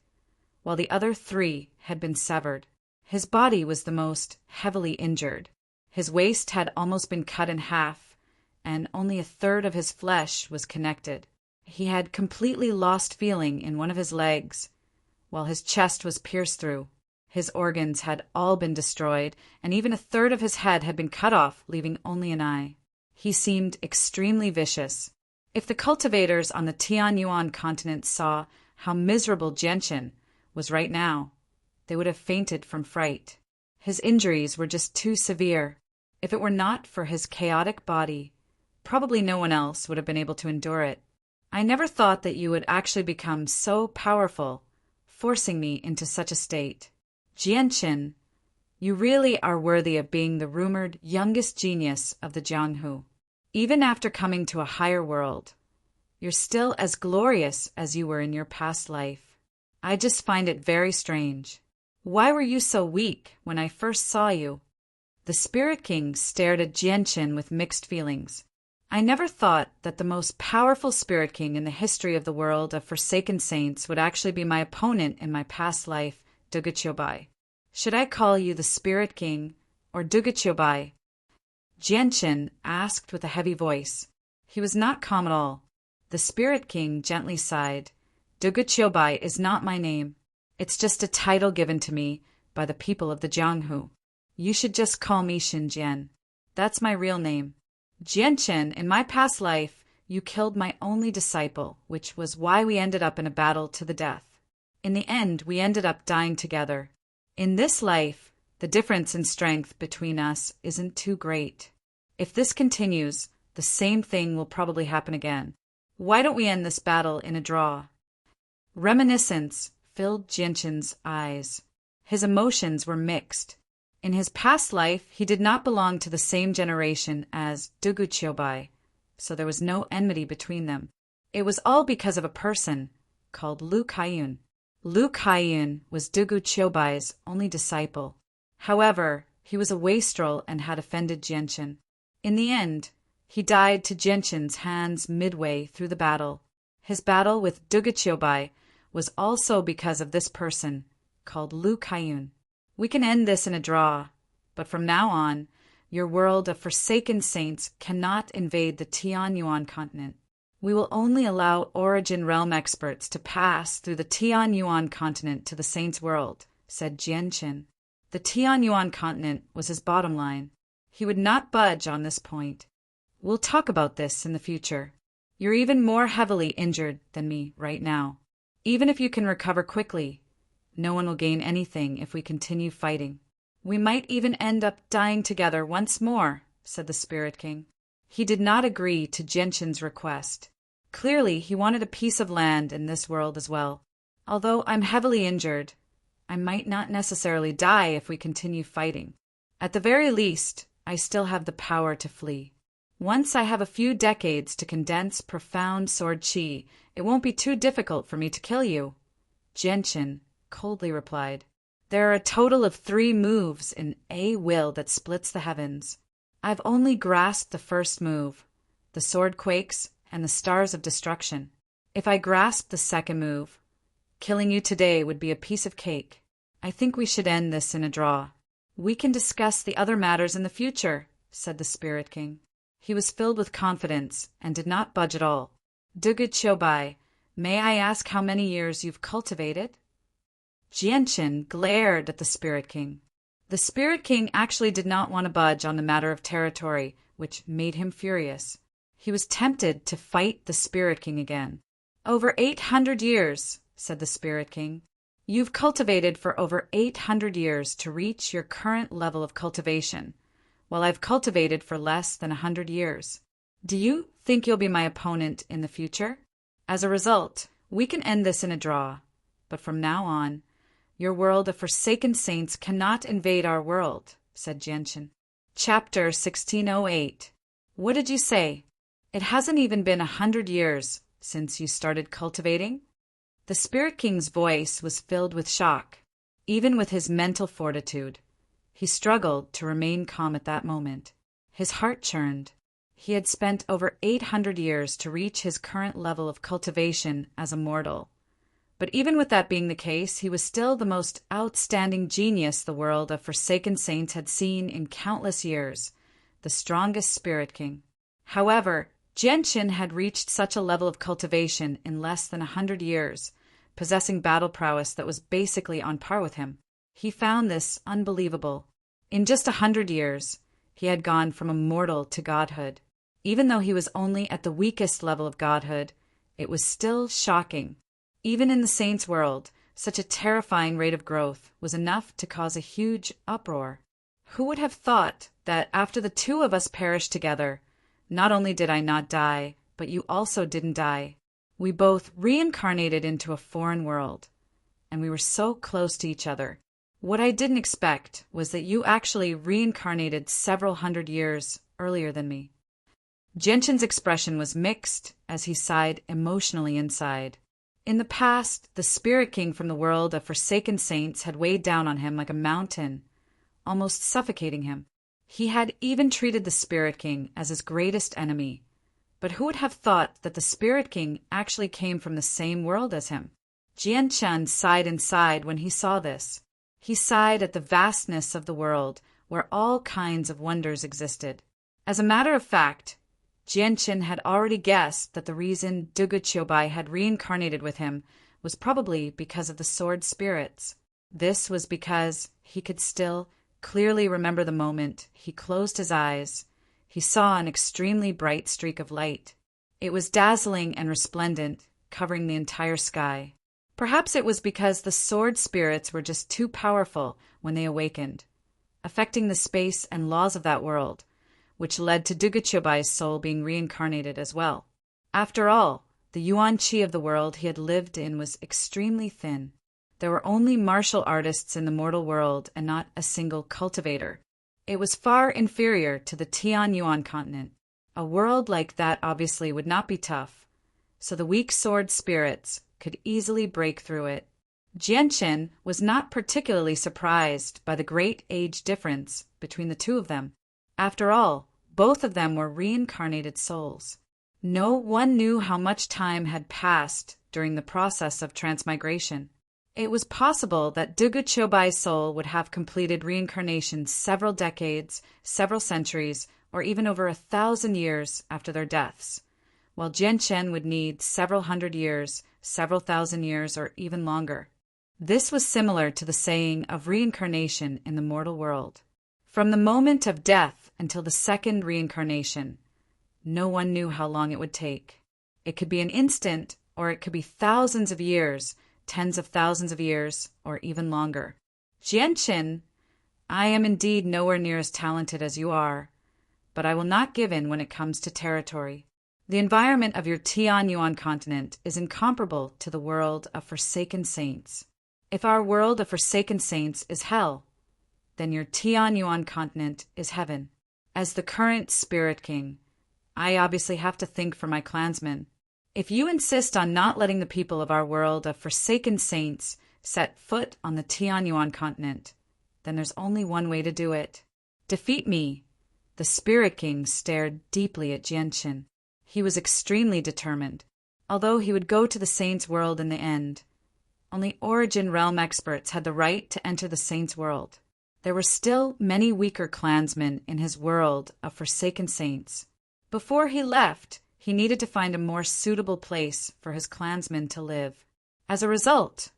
while the other 3 had been severed. His body was the most heavily injured. His waist had almost been cut in half, and only a third of his flesh was connected. He had completely lost feeling in one of his legs, while his chest was pierced through. His organs had all been destroyed, and even a third of his head had been cut off, leaving only an eye. He seemed extremely vicious. If the cultivators on the Tianyuan continent saw how miserable Jianchen was right now, they would have fainted from fright. His injuries were just too severe. If it were not for his chaotic body, probably no one else would have been able to endure it. I never thought that you would actually become so powerful, forcing me into such a state. Jianchen, you really are worthy of being the rumored youngest genius of the Jianghu. Even after coming to a higher world, you're still as glorious as you were in your past life. I just find it very strange. Why were you so weak when I first saw you?" The Spirit King stared at Jianchen with mixed feelings. "I never thought that the most powerful Spirit King in the history of the world of Forsaken Saints would actually be my opponent in my past life, Dugachyobai. Should I call you the Spirit King or Dugachyobai?" Jianchen asked with a heavy voice. He was not calm at all. The Spirit King gently sighed. "Dugachyobai is not my name. It's just a title given to me by the people of the Jianghu. You should just call me Xinjian. That's my real name. Jianchen, in my past life, you killed my only disciple, which was why we ended up in a battle to the death. In the end, we ended up dying together. In this life, the difference in strength between us isn't too great. If this continues, the same thing will probably happen again. Why don't we end this battle in a draw?" Reminiscence filled Jianchen's eyes. His emotions were mixed. In his past life, he did not belong to the same generation as Dugachyobai, so there was no enmity between them. It was all because of a person called Lu Kaiyun. Lu Kaiyun was Dugachyobai's only disciple. However, he was a wastrel and had offended Jianchen. In the end, he died to Jianchen's hands midway through the battle. His battle with Dugachyobai was also because of this person called Lu Kaiyun. We can end this in a draw, but from now on, your world of Forsaken Saints cannot invade the Tianyuan continent. We will only allow Origin Realm experts to pass through the Tianyuan continent to the Saints' world, said Jianchen. The Tianyuan continent was his bottom line. He would not budge on this point. We'll talk about this in the future. You're even more heavily injured than me right now. Even if you can recover quickly, no one will gain anything if we continue fighting. We might even end up dying together once more, said the Spirit King. He did not agree to Jianchen's request. Clearly, he wanted a piece of land in this world as well. Although I'm heavily injured, I might not necessarily die if we continue fighting. At the very least, I still have the power to flee. Once I have a few decades to condense profound sword chi, it won't be too difficult for me to kill you. Jianchen coldly replied, "There are a total of 3 moves in A will that splits the heavens. I've only grasped the first move, the sword quakes and the stars of destruction. If I grasp the second move, killing you today would be a piece of cake. I think we should end this in a draw. We can discuss the other matters in the future," said the Spirit King. He was filled with confidence and did not budge at all. "Dugachyobai, may I ask how many years you've cultivated?" Jianchen glared at the Spirit King. The Spirit King actually did not want to budge on the matter of territory, which made him furious. He was tempted to fight the Spirit King again. "Over 800 years, said the Spirit King. "You've cultivated for over 800 years to reach your current level of cultivation, while I've cultivated for less than 100 years. Do you think you'll be my opponent in the future? As a result, we can end this in a draw, but from now on, your world of Forsaken Saints cannot invade our world," said Jianchen. Chapter 1608. What did you say? It hasn't even been 100 years since you started cultivating? The Spirit King's voice was filled with shock. Even with his mental fortitude, he struggled to remain calm at that moment. His heart churned. He had spent over 800 years to reach his current level of cultivation as a mortal. But even with that being the case, he was still the most outstanding genius the world of Forsaken Saints had seen in countless years, the strongest Spirit King. However, Jianchen had reached such a level of cultivation in less than 100 years, possessing battle prowess that was basically on par with him. He found this unbelievable. In just 100 years, he had gone from a mortal to godhood. Even though he was only at the weakest level of godhood, it was still shocking. Even in the saints' world, such a terrifying rate of growth was enough to cause a huge uproar. Who would have thought that after the 2 of us perished together, not only did I not die, but you also didn't die. We both reincarnated into a foreign world, and we were so close to each other. What I didn't expect was that you actually reincarnated several hundred years earlier than me. Genshin's expression was mixed as he sighed emotionally inside. In the past, the Spirit King from the world of Forsaken Saints had weighed down on him like a mountain, almost suffocating him. He had even treated the Spirit King as his greatest enemy. But who would have thought that the Spirit King actually came from the same world as him? Genshin sighed inside when he saw this. He sighed at the vastness of the world where all kinds of wonders existed. As a matter of fact, Genshin had already guessed that the reason Duguchobai had reincarnated with him was probably because of the sword spirits. This was because he could still clearly remember the moment he closed his eyes. He saw an extremely bright streak of light. It was dazzling and resplendent, covering the entire sky. Perhaps it was because the sword spirits were just too powerful when they awakened, affecting the space and laws of that world, which led to Duguchobai's soul being reincarnated as well. After all, the yuan qi of the world he had lived in was extremely thin. There were only martial artists in the mortal world and not a single cultivator. It was far inferior to the Tian Yuan continent. A world like that obviously would not be tough, so the weak sword spirits could easily break through it. Genshin was not particularly surprised by the great age difference between the two of them. After all, both of them were reincarnated souls. No one knew how much time had passed during the process of transmigration. It was possible that Duguchobai's soul would have completed reincarnation several decades, several centuries, or even over 1,000 years after their deaths, while Genshin would need several hundred years, several thousand years, or even longer. This was similar to the saying of reincarnation in the mortal world. From the moment of death until the second reincarnation, no one knew how long it would take. It could be an instant, or it could be thousands of years, tens of thousands of years, or even longer. Genshin, I am indeed nowhere near as talented as you are, but I will not give in when it comes to territory. The environment of your Tian Yuan continent is incomparable to the world of Forsaken Saints. If our world of Forsaken Saints is hell, then your Tian Yuan continent is heaven. As the current Spirit King, I obviously have to think for my clansmen. If you insist on not letting the people of our world of Forsaken Saints set foot on the Tian Yuan continent, then there's only one way to do it. Defeat me. The Spirit King stared deeply at Genshin. He was extremely determined. Although he would go to the Saints' world in the end, only Origin Realm experts had the right to enter the Saints' world. There were still many weaker clansmen in his world of Forsaken Saints. Before he left, he needed to find a more suitable place for his clansmen to live. As a result,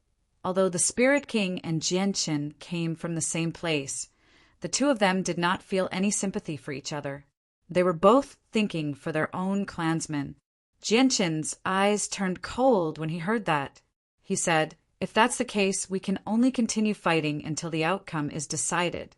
although the Spirit King and Genshin came from the same place, the two of them did not feel any sympathy for each other. They were both thinking for their own clansmen. Genshin's eyes turned cold when he heard that. He said, "If that's the case, we can only continue fighting until the outcome is decided."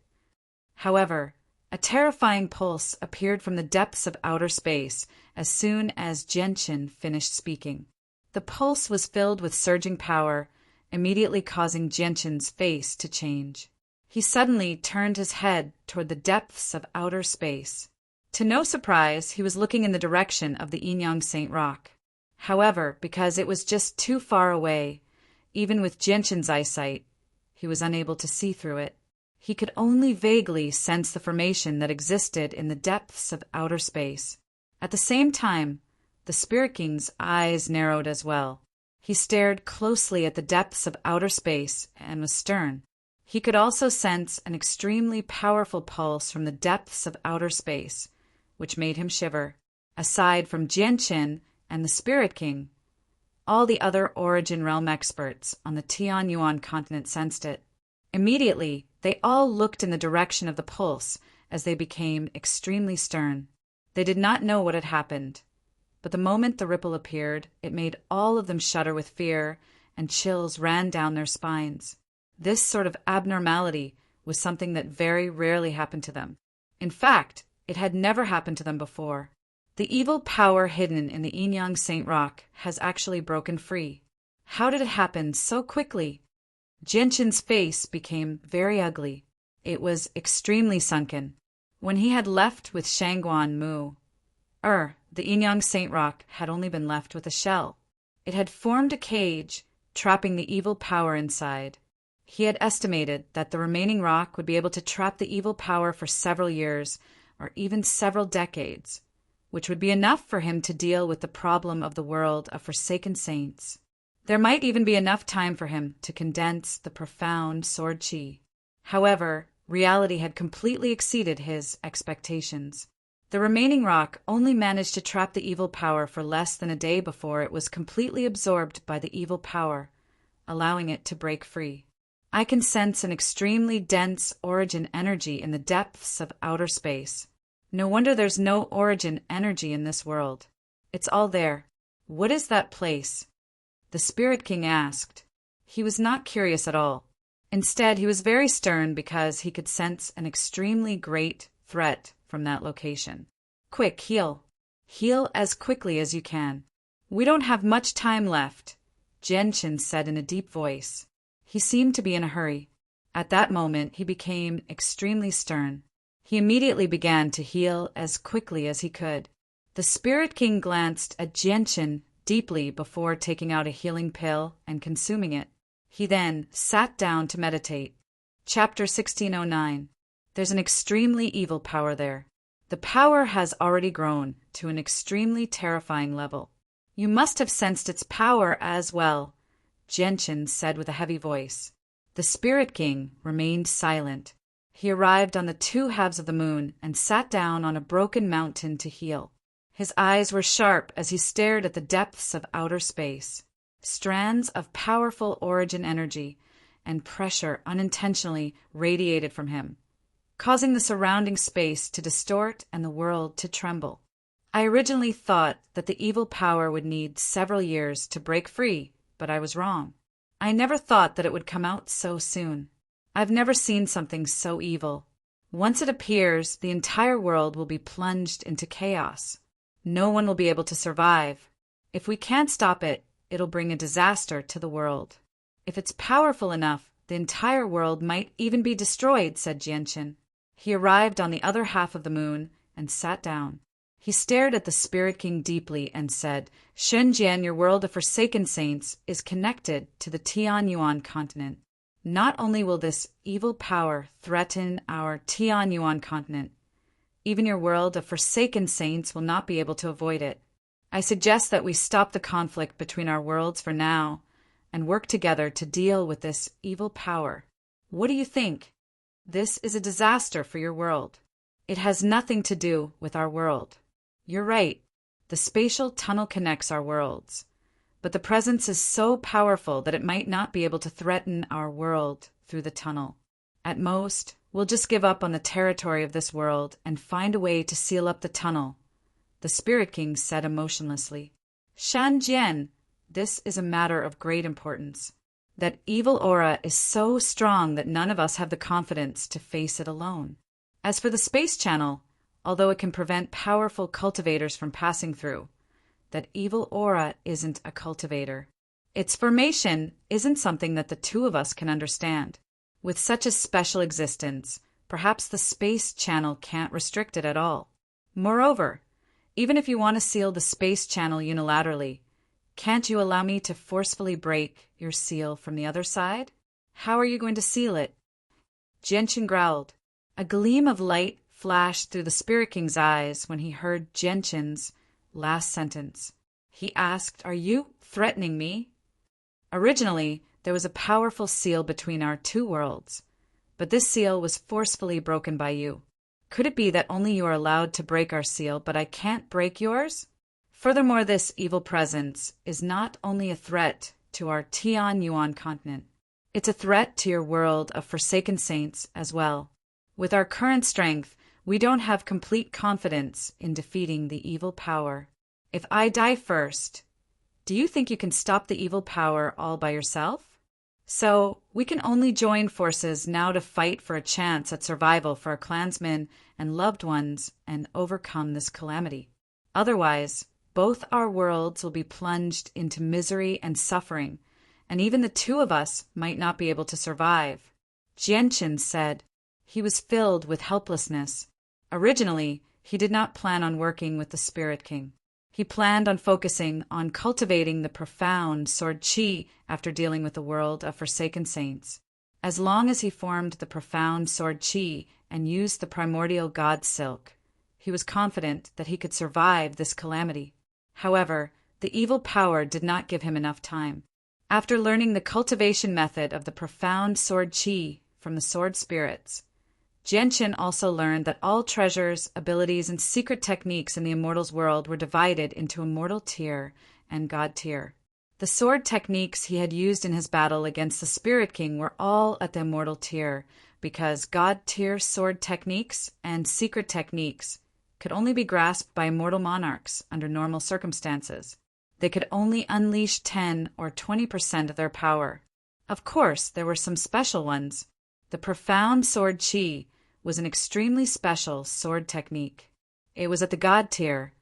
However, a terrifying pulse appeared from the depths of outer space as soon as Genshin finished speaking. The pulse was filled with surging power, immediately causing Genshin's face to change. He suddenly turned his head toward the depths of outer space. To no surprise, he was looking in the direction of the Inyang Saint Rock. However, because it was just too far away, even with Genshin's eyesight, he was unable to see through it. He could only vaguely sense the formation that existed in the depths of outer space. At the same time, the Spirit King's eyes narrowed as well. He stared closely at the depths of outer space and was stern. He could also sense an extremely powerful pulse from the depths of outer space, which made him shiver. Aside from Genshin and the Spirit King, all the other Origin Realm experts on the Tian Yuan continent sensed it. Immediately, they all looked in the direction of the pulse as they became extremely stern. They did not know what had happened, but the moment the ripple appeared, it made all of them shudder with fear, and chills ran down their spines. This sort of abnormality was something that very rarely happened to them. In fact, it had never happened to them before. The evil power hidden in the Inyang Saint Rock has actually broken free. How did it happen so quickly? Genshin's face became very ugly. It was extremely sunken. When he had left with Shangguan Mu, The Inyang Saint Rock had only been left with a shell. It had formed a cage, trapping the evil power inside. He had estimated that the remaining rock would be able to trap the evil power for several years, or even several decades, which would be enough for him to deal with the problem of the world of forsaken saints. There might even be enough time for him to condense the profound sword chi. However, reality had completely exceeded his expectations. The remaining rock only managed to trap the evil power for less than a day before it was completely absorbed by the evil power, allowing it to break free. I can sense an extremely dense origin energy in the depths of outer space. No wonder there's no origin energy in this world. It's all there. What is that place? The Spirit King asked. He was not curious at all. Instead, he was very stern because he could sense an extremely great threat from that location. Quick, heal. Heal as quickly as you can. We don't have much time left, Genshin said in a deep voice. He seemed to be in a hurry. At that moment, he became extremely stern. He immediately began to heal as quickly as he could. The Spirit King glanced at Genshin deeply before taking out a healing pill and consuming it. He then sat down to meditate. Chapter 1609. There's an extremely evil power there. The power has already grown to an extremely terrifying level. You must have sensed its power as well, Genshin said with a heavy voice. The Spirit King remained silent. He arrived on the two halves of the moon and sat down on a broken mountain to heal. His eyes were sharp as he stared at the depths of outer space. Strands of powerful origin energy and pressure unintentionally radiated from him, causing the surrounding space to distort and the world to tremble. I originally thought that the evil power would need several years to break free, but I was wrong. I never thought that it would come out so soon. I've never seen something so evil. Once it appears, the entire world will be plunged into chaos. No one will be able to survive. If we can't stop it, it'll bring a disaster to the world. If it's powerful enough, the entire world might even be destroyed, said Genshin. He arrived on the other half of the moon and sat down. He stared at the Spirit King deeply and said, Shenzhen, your world of forsaken saints, is connected to the Tianyuan continent. Not only will this evil power threaten our Tianyuan continent, even your world of forsaken saints will not be able to avoid it. I suggest that we stop the conflict between our worlds for now and work together to deal with this evil power. What do you think? This is a disaster for your world. It has nothing to do with our world. You're right. The spatial tunnel connects our worlds, but the presence is so powerful that it might not be able to threaten our world through the tunnel. At most, we'll just give up on the territory of this world and find a way to seal up the tunnel, the Spirit King said emotionlessly. Shan Jian, this is a matter of great importance. That evil aura is so strong that none of us have the confidence to face it alone. As for the space channel, although it can prevent powerful cultivators from passing through, that evil aura isn't a cultivator. Its formation isn't something that the two of us can understand. With such a special existence, perhaps the space channel can't restrict it at all. Moreover, even if you want to seal the space channel unilaterally, can't you allow me to forcefully break your seal from the other side? How are you going to seal it? Genshin growled. A gleam of light flashed through the Spirit King's eyes when he heard Genshin's last sentence. He asked, Are you threatening me? Originally, there was a powerful seal between our two worlds, but this seal was forcefully broken by you. Could it be that only you are allowed to break our seal, but I can't break yours? Furthermore, this evil presence is not only a threat to our Tianyuan continent, it's a threat to your world of forsaken saints as well. With our current strength, we don't have complete confidence in defeating the evil power. If I die first, do you think you can stop the evil power all by yourself? So, we can only join forces now to fight for a chance at survival for our clansmen and loved ones and overcome this calamity. Otherwise, both our worlds will be plunged into misery and suffering, and even the two of us might not be able to survive. Genshin said. He was filled with helplessness. Originally, he did not plan on working with the Spirit King. He planned on focusing on cultivating the profound sword chi after dealing with the world of forsaken saints. As long as he formed the profound sword chi and used the primordial god silk, he was confident that he could survive this calamity. However, the evil power did not give him enough time. After learning the cultivation method of the profound sword chi from the sword spirits, Genshin also learned that all treasures, abilities, and secret techniques in the Immortals world were divided into Immortal Tier and God Tier. The sword techniques he had used in his battle against the Spirit King were all at the Immortal Tier, because God Tier sword techniques and secret techniques could only be grasped by immortal monarchs under normal circumstances. They could only unleash 10 or 20% of their power. Of course, there were some special ones. The profound sword chi was an extremely special sword technique. It was at the God Tier,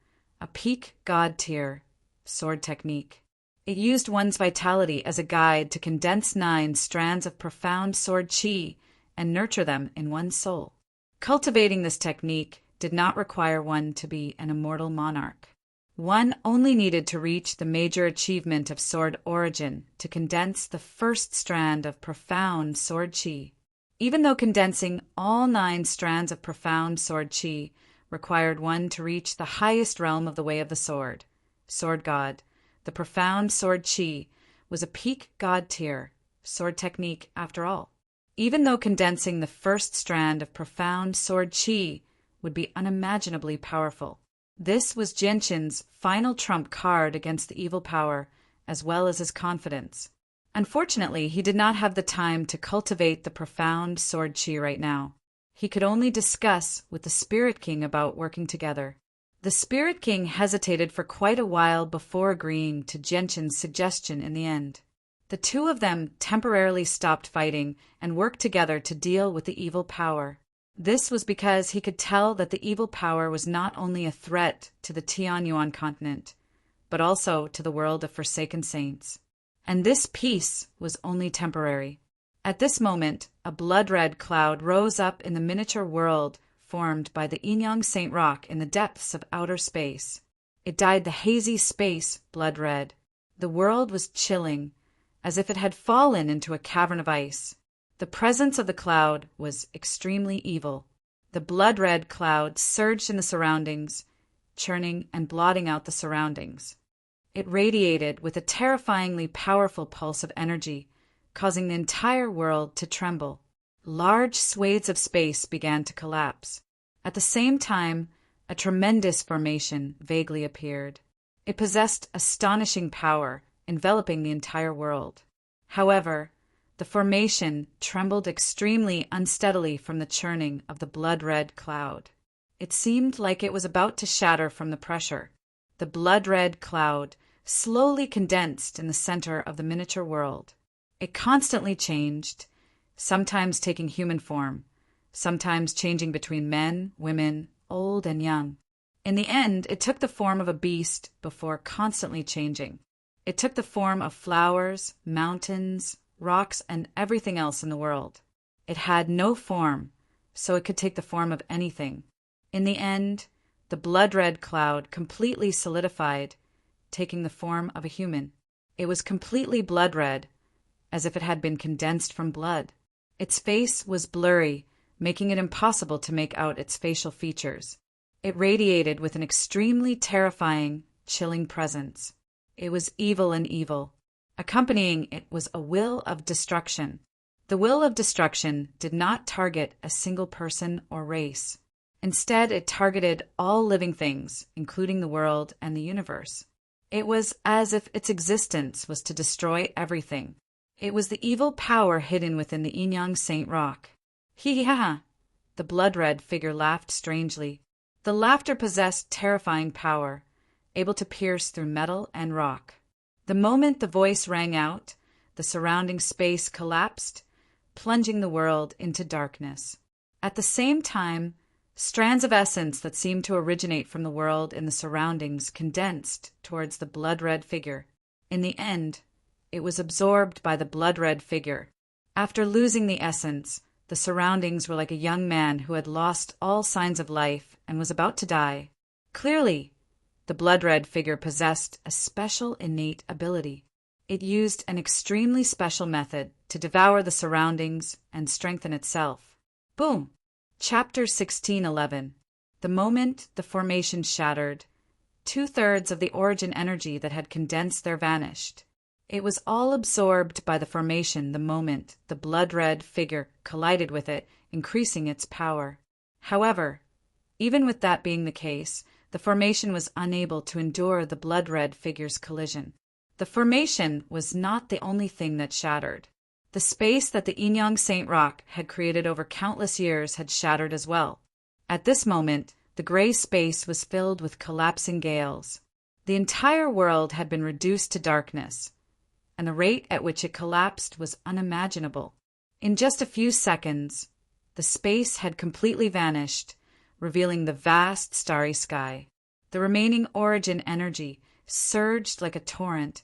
a peak God Tier sword technique. It used one's vitality as a guide to condense 9 strands of profound sword chi and nurture them in one's soul. Cultivating this technique did not require one to be an immortal monarch. One only needed to reach the major achievement of sword origin to condense the first strand of profound sword chi. Even though condensing all 9 strands of profound sword chi required one to reach the highest realm of the way of the sword, sword god, the profound sword chi was a peak god tier sword technique after all. Even though condensing the first strand of profound sword chi would be unimaginably powerful, this was Genshin's final trump card against the evil power, as well as his confidence. Unfortunately, he did not have the time to cultivate the profound sword chi right now. He could only discuss with the Spirit King about working together. The Spirit King hesitated for quite a while before agreeing to Genshin's suggestion in the end. The two of them temporarily stopped fighting and worked together to deal with the evil power. This was because he could tell that the evil power was not only a threat to the Tianyuan continent, but also to the world of forsaken saints. And this peace was only temporary. At this moment, a blood-red cloud rose up in the miniature world formed by the Inyang Saint Rock in the depths of outer space. It dyed the hazy space blood-red. The world was chilling, as if it had fallen into a cavern of ice. The presence of the cloud was extremely evil. The blood-red cloud surged in the surroundings, churning and blotting out the surroundings. It radiated with a terrifyingly powerful pulse of energy, causing the entire world to tremble. Large swathes of space began to collapse. At the same time, a tremendous formation vaguely appeared. It possessed astonishing power, enveloping the entire world. However, the formation trembled extremely unsteadily from the churning of the blood-red cloud. It seemed like it was about to shatter from the pressure. The blood-red cloud slowly condensed in the center of the miniature world. It constantly changed, sometimes taking human form, sometimes changing between men, women, old and young. In the end, it took the form of a beast before constantly changing. It took the form of flowers, mountains, rocks, and everything else in the world. It had no form, so it could take the form of anything. In the end, the blood-red cloud completely solidified, taking the form of a human. It was completely blood-red, as if it had been condensed from blood. Its face was blurry, making it impossible to make out its facial features. It radiated with an extremely terrifying, chilling presence. It was evil and evil. Accompanying it was a will of destruction. The will of destruction did not target a single person or race. Instead, it targeted all living things, including the world and the universe. It was as if its existence was to destroy everything. It was the evil power hidden within the Inyang Saint Rock. Hee-ha! The blood-red figure laughed strangely. The laughter possessed terrifying power, able to pierce through metal and rock. The moment the voice rang out, the surrounding space collapsed, plunging the world into darkness. At the same time, strands of essence that seemed to originate from the world in the surroundings condensed towards the blood-red figure. In the end, it was absorbed by the blood-red figure. After losing the essence, The surroundings were like a young man who had lost all signs of life and was about to die. Clearly, the blood-red figure possessed a special innate ability. It used an extremely special method to devour the surroundings and strengthen itself. Boom! Chapter 1611. The moment the formation shattered, 2/3 of the origin energy that had condensed there vanished. It was all absorbed by the formation the moment the blood-red figure collided with it, increasing its power. However, even with that being the case, the formation was unable to endure the blood-red figure's collision. The formation was not the only thing that shattered. The space that the Inyang Saint Rock had created over countless years had shattered as well. At this moment, the gray space was filled with collapsing gales. The entire world had been reduced to darkness, and the rate at which it collapsed was unimaginable. In just a few seconds, the space had completely vanished, revealing the vast starry sky. The remaining origin energy surged like a torrent,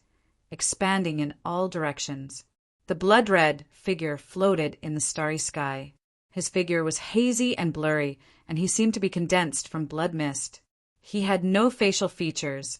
expanding in all directions. The blood-red figure floated in the starry sky. His figure was hazy and blurry, and he seemed to be condensed from blood mist. He had no facial features,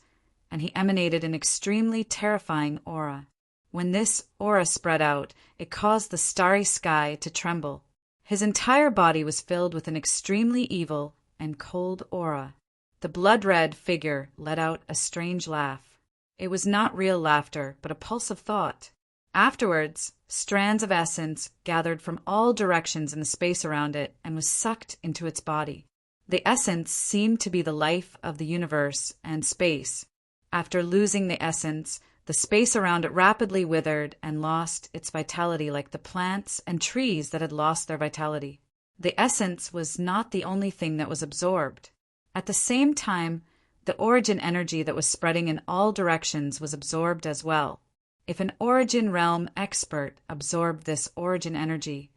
and he emanated an extremely terrifying aura. When this aura spread out, it caused the starry sky to tremble. His entire body was filled with an extremely evil and cold aura. The blood-red figure let out a strange laugh. It was not real laughter, but a pulse of thought. Afterwards, strands of essence gathered from all directions in the space around it and was sucked into its body. The essence seemed to be the life of the universe and space. After losing the essence, the space around it rapidly withered and lost its vitality like the plants and trees that had lost their vitality. The essence was not the only thing that was absorbed. At the same time, the origin energy that was spreading in all directions was absorbed as well. If an origin realm expert absorbed this origin energy,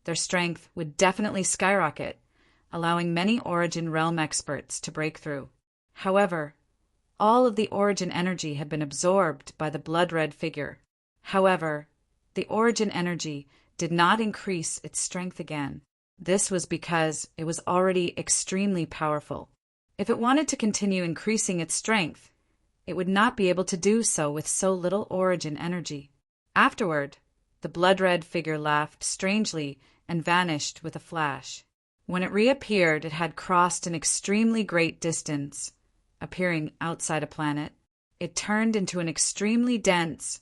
their strength would definitely skyrocket, allowing many origin realm experts to break through. However, all of the origin energy had been absorbed by the blood-red figure. However, the origin energy did not increase its strength again. This was because it was already extremely powerful. If it wanted to continue increasing its strength, it would not be able to do so with so little origin energy. Afterward, the blood-red figure laughed strangely and vanished with a flash. When it reappeared, it had crossed an extremely great distance. Appearing outside a planet, it turned into an extremely dense,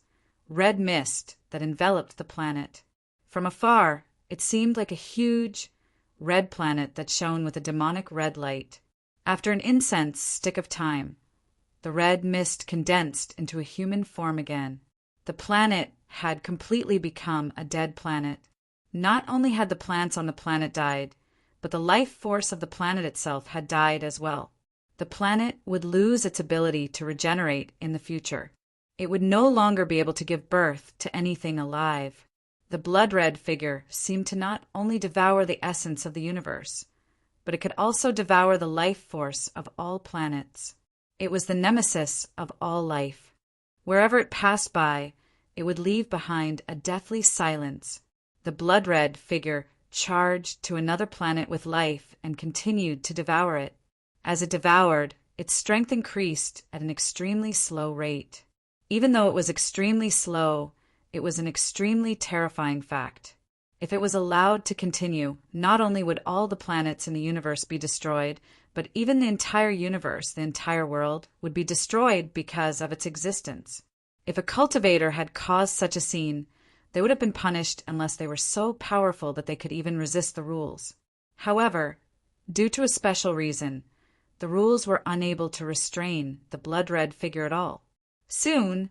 red mist that enveloped the planet. From afar, it seemed like a huge, red planet that shone with a demonic red light. After an incense stick of time, the red mist condensed into a human form again. The planet had completely become a dead planet. Not only had the plants on the planet died, but the life force of the planet itself had died as well. The planet would lose its ability to regenerate in the future. It would no longer be able to give birth to anything alive. The blood-red figure seemed to not only devour the essence of the universe, but it could also devour the life force of all planets. It was the nemesis of all life. Wherever it passed by, it would leave behind a deathly silence. The blood-red figure charged to another planet with life and continued to devour it. As it devoured, its strength increased at an extremely slow rate. Even though it was extremely slow, it was an extremely terrifying fact. If it was allowed to continue, not only would all the planets in the universe be destroyed, but even the entire universe, the entire world, would be destroyed because of its existence. If a cultivator had caused such a scene, they would have been punished unless they were so powerful that they could even resist the rules. However, due to a special reason, the rules were unable to restrain the blood-red figure at all. Soon,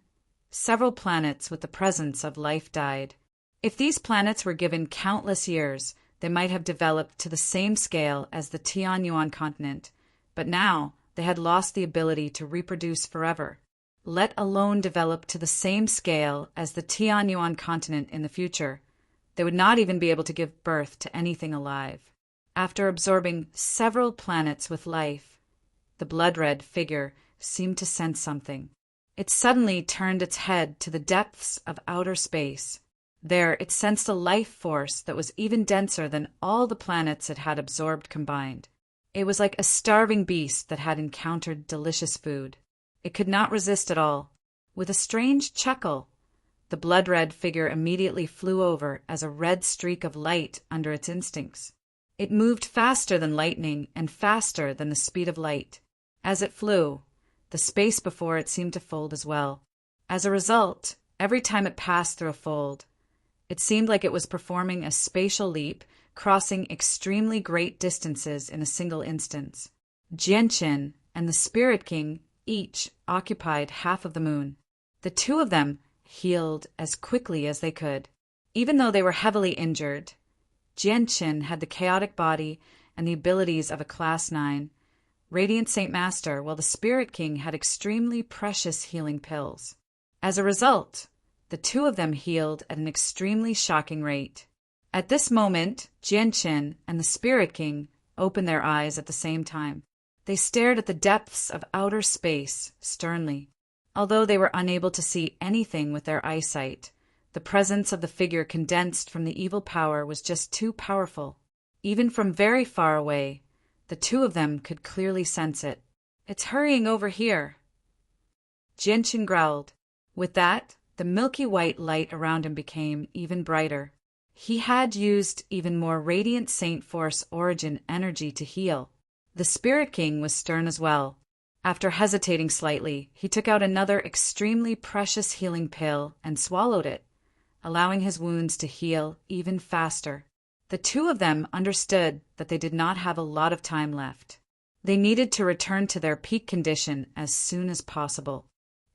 several planets with the presence of life died. If these planets were given countless years, they might have developed to the same scale as the Tianyuan continent, but now they had lost the ability to reproduce forever, let alone develop to the same scale as the Tianyuan continent in the future. They would not even be able to give birth to anything alive. After absorbing several planets with life, the blood-red figure seemed to sense something. It suddenly turned its head to the depths of outer space. There, it sensed a life force that was even denser than all the planets it had absorbed combined. It was like a starving beast that had encountered delicious food. It could not resist at all. With a strange chuckle, the blood-red figure immediately flew over as a red streak of light under its instincts. It moved faster than lightning and faster than the speed of light. As it flew, the space before it seemed to fold as well. As a result, every time it passed through a fold, it seemed like it was performing a spatial leap, crossing extremely great distances in a single instance. Jianqin and the Spirit King each occupied half of the moon. The two of them healed as quickly as they could. Even though they were heavily injured, Jianqin had the chaotic body and the abilities of a Class 9 Radiant Saint Master, while the Spirit King had extremely precious healing pills. As a result, the two of them healed at an extremely shocking rate. At this moment, Jianqin and the Spirit King opened their eyes at the same time. They stared at the depths of outer space sternly. Although they were unable to see anything with their eyesight, the presence of the figure condensed from the evil power was just too powerful. Even from very far away, the two of them could clearly sense it. "It's hurrying over here," Jianqin growled. With that, the milky white light around him became even brighter. He had used even more Radiant Saint Force Origin energy to heal. The Spirit King was stern as well. After hesitating slightly, he took out another extremely precious healing pill and swallowed it, allowing his wounds to heal even faster. The two of them understood that they did not have a lot of time left. They needed to return to their peak condition as soon as possible.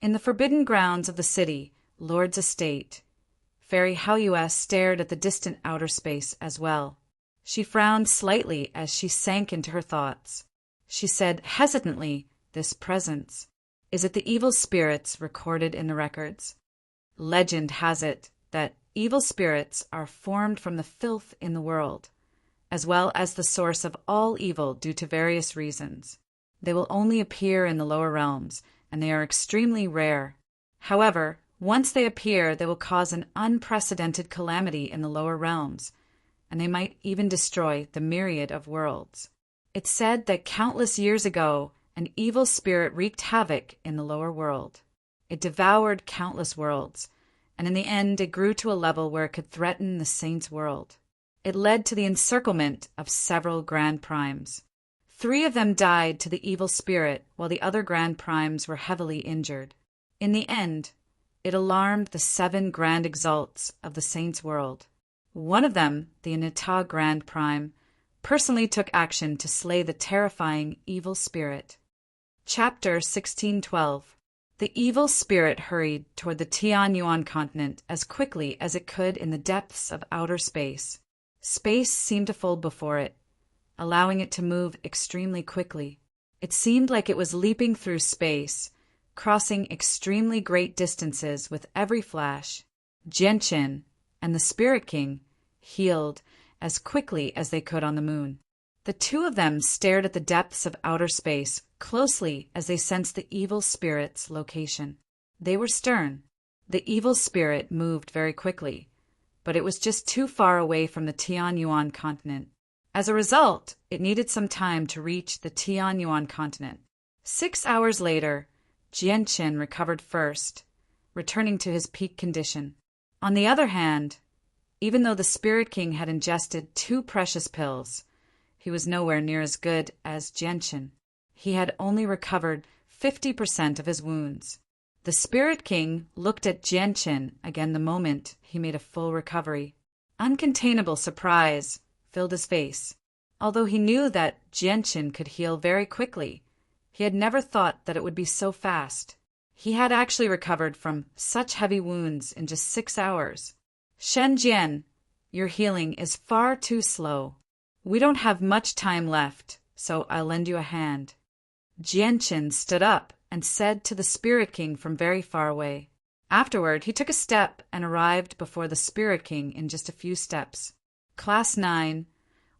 In the forbidden grounds of the city, Lord's estate, Fairy Haoyue stared at the distant outer space as well. She frowned slightly as she sank into her thoughts. She said hesitantly, "This presence, is it the evil spirits recorded in the records? Legend has it that evil spirits are formed from the filth in the world, as well as the source of all evil due to various reasons. They will only appear in the lower realms, and they are extremely rare. However, once they appear, they will cause an unprecedented calamity in the lower realms, and they might even destroy the myriad of worlds. It's said that countless years ago, an evil spirit wreaked havoc in the lower world. It devoured countless worlds, and in the end it grew to a level where it could threaten the saints' world. It led to the encirclement of several Grand Primes. 3 of them died to the evil spirit, while the other Grand Primes were heavily injured. In the end, it alarmed the 7 Grand Exalts of the saints' world. One of them, the Anita Grand Prime, personally took action to slay the terrifying evil spirit. Chapter 1612. The evil spirit hurried toward the Tianyuan continent as quickly as it could in the depths of outer space. Space seemed to fold before it, allowing it to move extremely quickly. It seemed like it was leaping through space, crossing extremely great distances with every flash. Jianqin and the Spirit King healed as quickly as they could on the moon. The two of them stared at the depths of outer space closely as they sensed the evil spirit's location. They were stern. The evil spirit moved very quickly, but it was just too far away from the Tianyuan continent. As a result, it needed some time to reach the Tianyuan continent. 6 hours later, Jianqin recovered first, returning to his peak condition. On the other hand, even though the Spirit King had ingested 2 precious pills, he was nowhere near as good as Jianqin. He had only recovered 50% of his wounds. The Spirit King looked at Jianqin again the moment he made a full recovery. Uncontainable surprise filled his face. Although he knew that Jianqin could heal very quickly, he had never thought that it would be so fast. He had actually recovered from such heavy wounds in just 6 hours. "Shen Jian, your healing is far too slow. We don't have much time left, so I'll lend you a hand." Jianqin stood up and said to the Spirit King from very far away. Afterward, he took a step and arrived before the Spirit King in just a few steps. Class 9,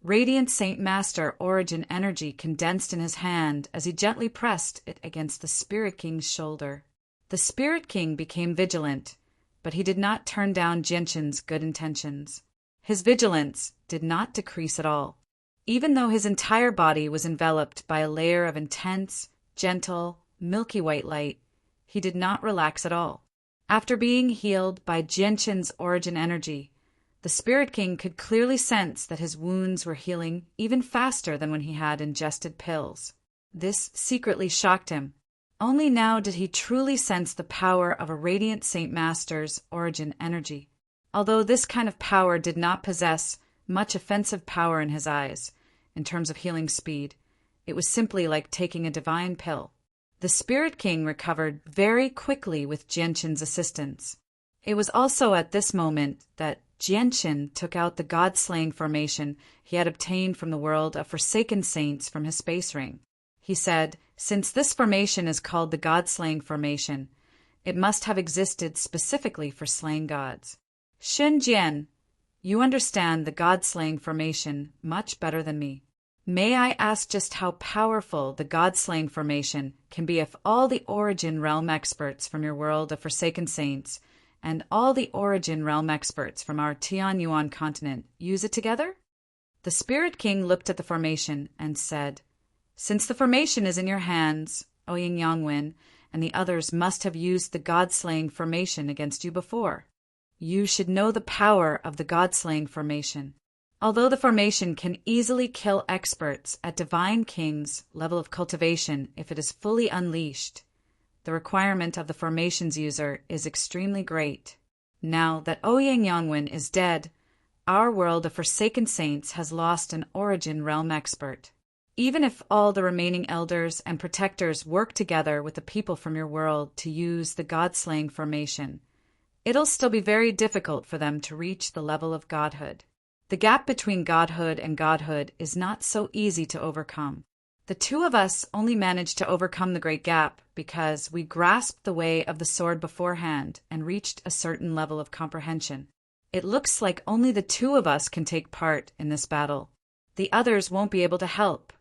Radiant Saint Master Origin energy condensed in his hand as he gently pressed it against the Spirit King's shoulder. The Spirit King became vigilant, but he did not turn down Jianqin's good intentions. His vigilance did not decrease at all. Even though his entire body was enveloped by a layer of intense, gentle, milky white light, he did not relax at all. After being healed by Jianqin's origin energy, the Spirit King could clearly sense that his wounds were healing even faster than when he had ingested pills. This secretly shocked him. Only now did he truly sense the power of a radiant Saint Master's origin energy. Although this kind of power did not possess much offensive power in his eyes, in terms of healing speed, it was simply like taking a divine pill. The Spirit King recovered very quickly with Jianqin's assistance. It was also at this moment that Jianqin took out the god-slaying formation he had obtained from the world of Forsaken Saints from his space ring. He said, "Since this formation is called the god-slaying formation, it must have existed specifically for slaying gods. Shen Jian, you understand the god-slaying formation much better than me. May I ask just how powerful the god-slaying formation can be if all the origin realm experts from your world of Forsaken Saints and all the origin realm experts from our Tianyuan continent use it together?" The Spirit King looked at the formation and said, "Since the formation is in your hands, O Yin Yangwen, and the others must have used the god-slaying formation against you before. You should know the power of the god-slaying formation. Although the formation can easily kill experts at Divine King's level of cultivation if it is fully unleashed, the requirement of the formation's user is extremely great. Now that Ouyang Yangwen is dead, our world of Forsaken Saints has lost an origin realm expert. Even if all the remaining elders and protectors work together with the people from your world to use the god-slaying formation, it'll still be very difficult for them to reach the level of godhood. The gap between godhood and godhood is not so easy to overcome. The two of us only managed to overcome the great gap because we grasped the way of the sword beforehand and reached a certain level of comprehension. It looks like only the two of us can take part in this battle. The others won't be able to help,"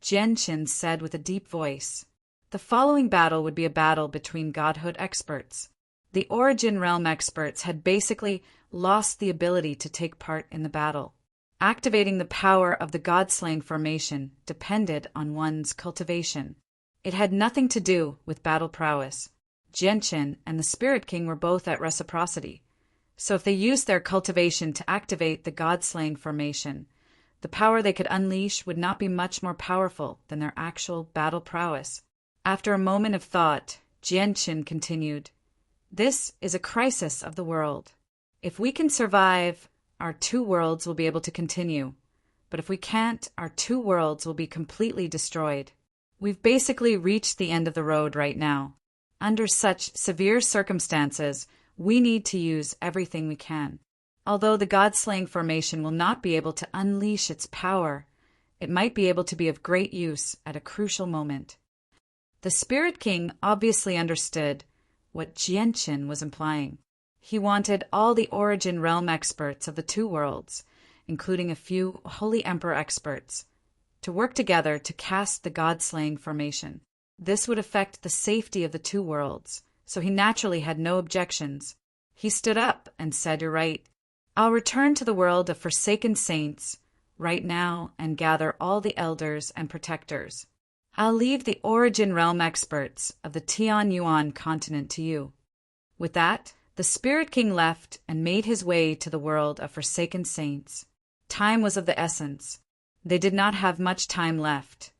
Jianqin said with a deep voice. The following battle would be a battle between godhood experts. The origin realm experts had basically lost the ability to take part in the battle. Activating the power of the god-slaying formation depended on one's cultivation. It had nothing to do with battle prowess. Jianqin and the Spirit King were both at reciprocity. So if they used their cultivation to activate the god-slaying formation, the power they could unleash would not be much more powerful than their actual battle prowess. After a moment of thought, Jianqin continued, "This is a crisis of the world. If we can survive, our two worlds will be able to continue. But if we can't, our two worlds will be completely destroyed. We've basically reached the end of the road right now. Under such severe circumstances, we need to use everything we can. Although the god-slaying formation will not be able to unleash its power, it might be able to be of great use at a crucial moment." The Spirit King obviously understood what Jianqin was implying. He wanted all the origin realm experts of the two worlds, including a few Holy Emperor experts, to work together to cast the god-slaying formation. This would affect the safety of the two worlds, so he naturally had no objections. He stood up and said, "You're right. I'll return to the world of Forsaken Saints right now and gather all the elders and protectors. I'll leave the origin realm experts of the Tianyuan continent to you." With that, the Spirit King left and made his way to the world of Forsaken Saints. Time was of the essence. They did not have much time left,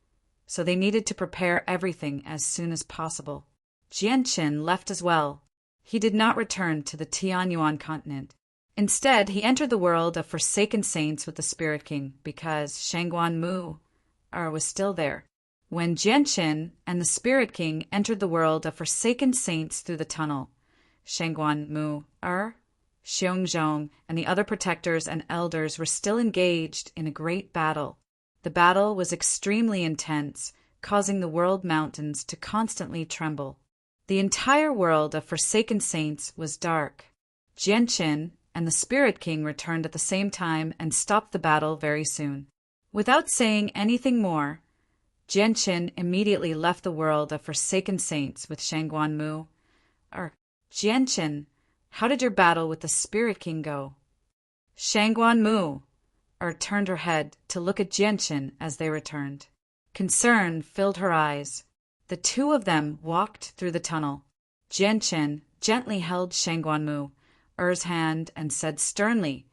so they needed to prepare everything as soon as possible. Jianqin left as well. He did not return to the Tianyuan continent. Instead, he entered the world of Forsaken Saints with the Spirit King because Shangguan Mu was still there. When Jianqin and the Spirit King entered the world of Forsaken Saints through the tunnel, Shangguan Mu, Xiongzhong, and the other protectors and elders were still engaged in a great battle. The battle was extremely intense, causing the world mountains to constantly tremble. The entire world of Forsaken Saints was dark. Jianqin and the Spirit King returned at the same time and stopped the battle very soon. Without saying anything more, Jianqin immediately left the world of Forsaken Saints with Shangguan Mu. Jianqin, How did your battle with the Spirit King go?" Shangguan Mu turned her head to look at Jianqin as they returned. Concern filled her eyes. The two of them walked through the tunnel. Jianqin gently held Shangguan Mu's hand and said sternly,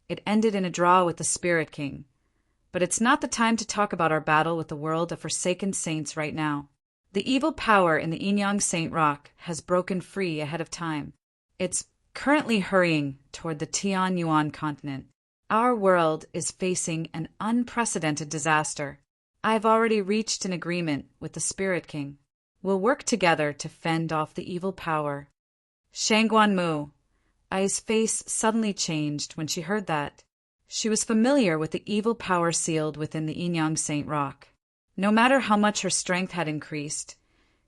"It ended in a draw with the Spirit King. But it's not the time to talk about our battle with the world of forsaken saints right now. The evil power in the Yinyang Saint Rock has broken free ahead of time. It's currently hurrying toward the Tianyuan continent. Our world is facing an unprecedented disaster. I've already reached an agreement with the Spirit King. We'll work together to fend off the evil power." Shangguan Mu's face suddenly changed when she heard that. She was familiar with the evil power sealed within the Yinyang Saint Rock. No matter how much her strength had increased,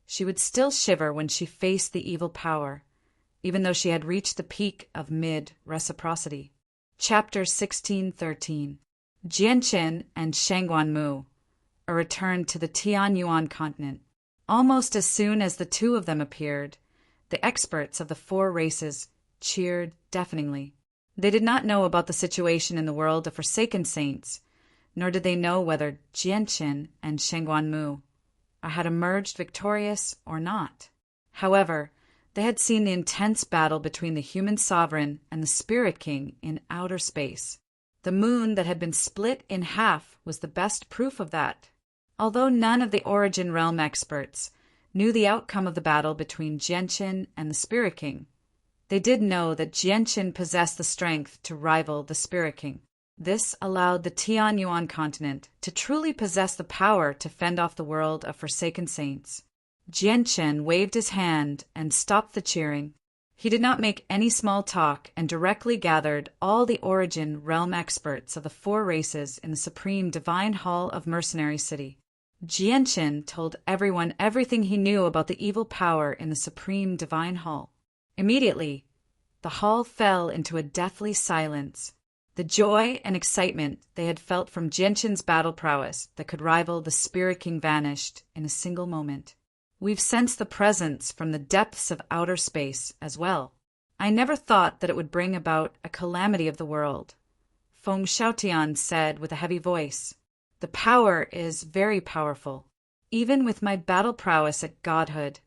she would still shiver when she faced the evil power, even though she had reached the peak of mid-reciprocity. Chapter 1613. Jianqin and Shangguan Mu returned to the Tianyuan continent. Almost as soon as the two of them appeared, the experts of the four races cheered deafeningly. They did not know about the situation in the world of forsaken saints, nor did they know whether Jianqin and Shangguan Mu had emerged victorious or not. However, they had seen the intense battle between the human sovereign and the Spirit King in outer space. The moon that had been split in half was the best proof of that. Although none of the Origin Realm experts knew the outcome of the battle between Jianqin and the Spirit King, they did know that Jianqin possessed the strength to rival the Spirit King. This allowed the Tianyuan continent to truly possess the power to fend off the world of forsaken saints. Jianqin waved his hand and stopped the cheering. He did not make any small talk and directly gathered all the Origin Realm experts of the four races in the Supreme Divine Hall of Mercenary City. Jianqin told everyone everything he knew about the evil power in the Supreme Divine Hall. Immediately, the hall fell into a deathly silence. The joy and excitement they had felt from Jianqin's battle prowess that could rival the Spirit King vanished in a single moment. "We've sensed the presence from the depths of outer space as well. I never thought that it would bring about a calamity of the world," Feng Xiaotian said with a heavy voice. "The power is very powerful. Even with my battle prowess at godhood,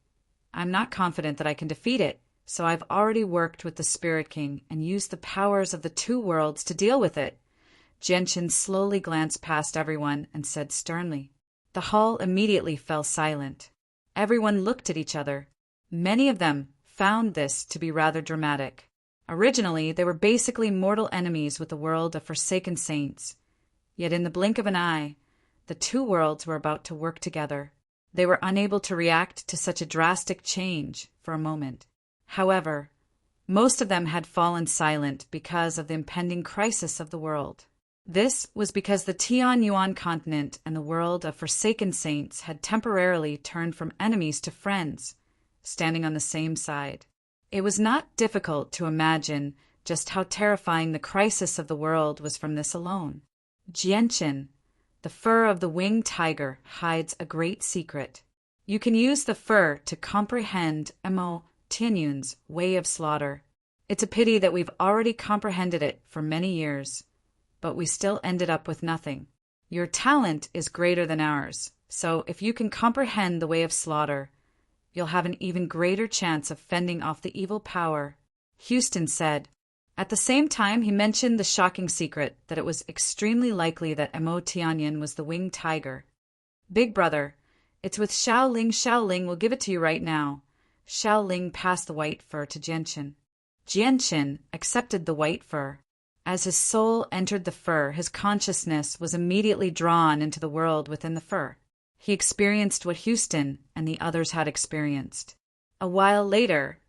I'm not confident that I can defeat it, so I've already worked with the Spirit King and used the powers of the two worlds to deal with it." Jianqin slowly glanced past everyone and said sternly. The hall immediately fell silent. Everyone looked at each other. Many of them found this to be rather dramatic. Originally, they were basically mortal enemies with the world of forsaken saints. Yet in the blink of an eye, the two worlds were about to work together. They were unable to react to such a drastic change for a moment. However, most of them had fallen silent because of the impending crisis of the world. This was because the Tianyuan continent and the world of forsaken saints had temporarily turned from enemies to friends, standing on the same side. It was not difficult to imagine just how terrifying the crisis of the world was from this alone. Jianqin, the fur of the winged tiger, hides a great secret. You can use the fur to comprehend Mo Tianyun's way of slaughter. It's a pity that we've already comprehended it for many years, but we still ended up with nothing. Your talent is greater than ours, so if you can comprehend the way of slaughter, you'll have an even greater chance of fending off the evil power," Houston said. At the same time, he mentioned the shocking secret that it was extremely likely that Mo Tianyan was the winged tiger. "Big brother, it's with Xiaoling. Xiaoling will give it to you right now." Xiaoling passed the white fur to Jianqin. Jianqin accepted the white fur. As his soul entered the fur, his consciousness was immediately drawn into the world within the fur. He experienced what Houston and the others had experienced. A while later,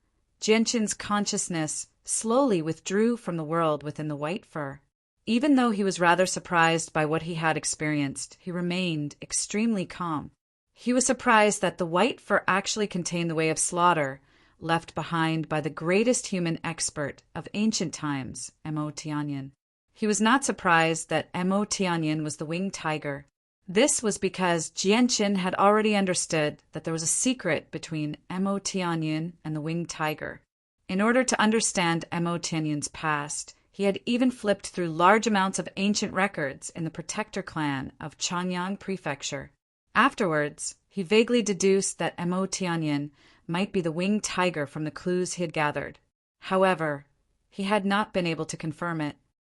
Jianqin's consciousness slowly withdrew from the world within the white fur. Even though he was rather surprised by what he had experienced, he remained extremely calm. He was surprised that the white fur actually contained the way of slaughter left behind by the greatest human expert of ancient times, Mo Tianyan. He was not surprised that Mo Tianyan was the winged tiger. This was because Jianqin had already understood that there was a secret between Mo Tianyan and the winged tiger. In order to understand Mo Tianyun's past, he had even flipped through large amounts of ancient records in the protector clan of Changyang Prefecture. Afterwards, he vaguely deduced that Mo Tianyun might be the winged tiger from the clues he had gathered. However, he had not been able to confirm it.